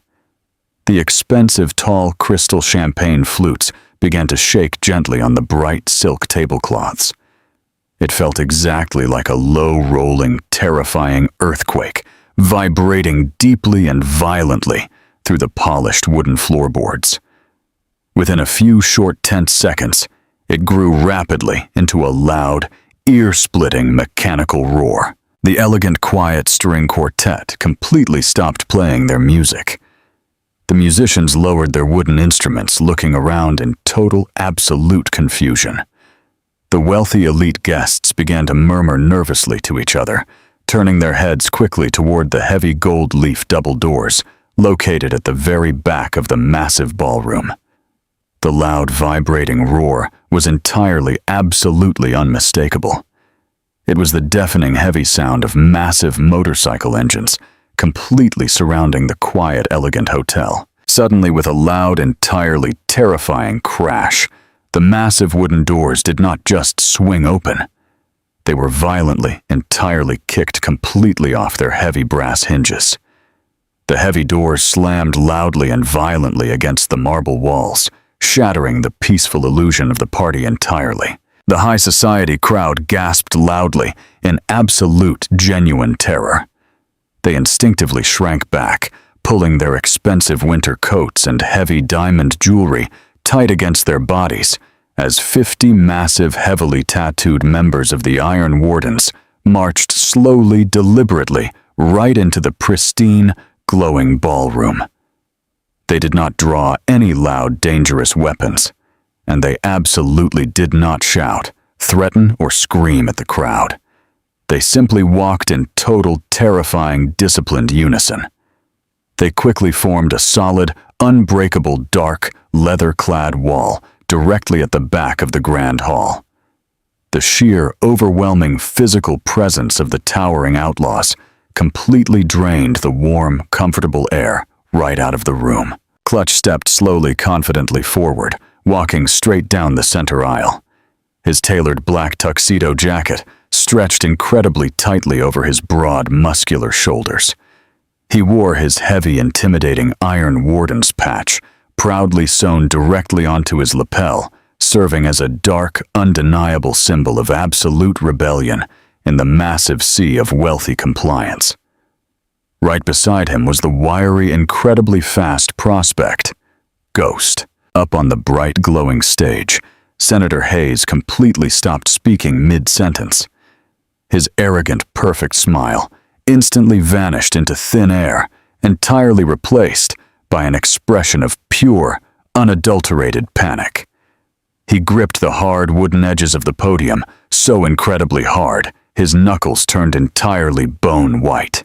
The expensive, tall, crystal champagne flutes began to shake gently on the bright silk tablecloths. It felt exactly like a low-rolling, terrifying earthquake, vibrating deeply and violently through the polished wooden floorboards. Within a few short, tense seconds, it grew rapidly into a loud, ear-splitting mechanical roar. The elegant, quiet string quartet completely stopped playing their music. The musicians lowered their wooden instruments, looking around in total, absolute confusion. The wealthy elite guests began to murmur nervously to each other, turning their heads quickly toward the heavy gold leaf double doors located at the very back of the massive ballroom. The loud, vibrating roar was entirely, absolutely unmistakable. It was the deafening, heavy sound of massive motorcycle engines completely surrounding the quiet, elegant hotel. Suddenly, with a loud, entirely terrifying crash, the massive wooden doors did not just swing open. They were violently, entirely kicked completely off their heavy brass hinges. The heavy doors slammed loudly and violently against the marble walls, shattering the peaceful illusion of the party entirely. The high society crowd gasped loudly in absolute, genuine terror. They instinctively shrank back, pulling their expensive winter coats and heavy diamond jewelry tight against their bodies, as 50 massive, heavily tattooed members of the Iron Wardens marched slowly, deliberately, right into the pristine, glowing ballroom. They did not draw any loud, dangerous weapons, and they absolutely did not shout, threaten, or scream at the crowd. They simply walked in total, terrifying, disciplined unison. They quickly formed a solid, unbreakable, dark, leather-clad wall directly at the back of the grand hall. The sheer, overwhelming physical presence of the towering outlaws completely drained the warm, comfortable air right out of the room. Clutch stepped slowly, confidently forward, walking straight down the center aisle. His tailored black tuxedo jacket stretched incredibly tightly over his broad, muscular shoulders. He wore his heavy, intimidating Iron Wardens patch, proudly sewn directly onto his lapel, serving as a dark, undeniable symbol of absolute rebellion in the massive sea of wealthy compliance. Right beside him was the wiry, incredibly fast prospect, Ghost. Up on the bright, glowing stage, Senator Hayes completely stopped speaking mid-sentence. His arrogant, perfect smile instantly vanished into thin air, entirely replaced by an expression of pure, unadulterated panic. He gripped the hard wooden edges of the podium so incredibly hard, his knuckles turned entirely bone white.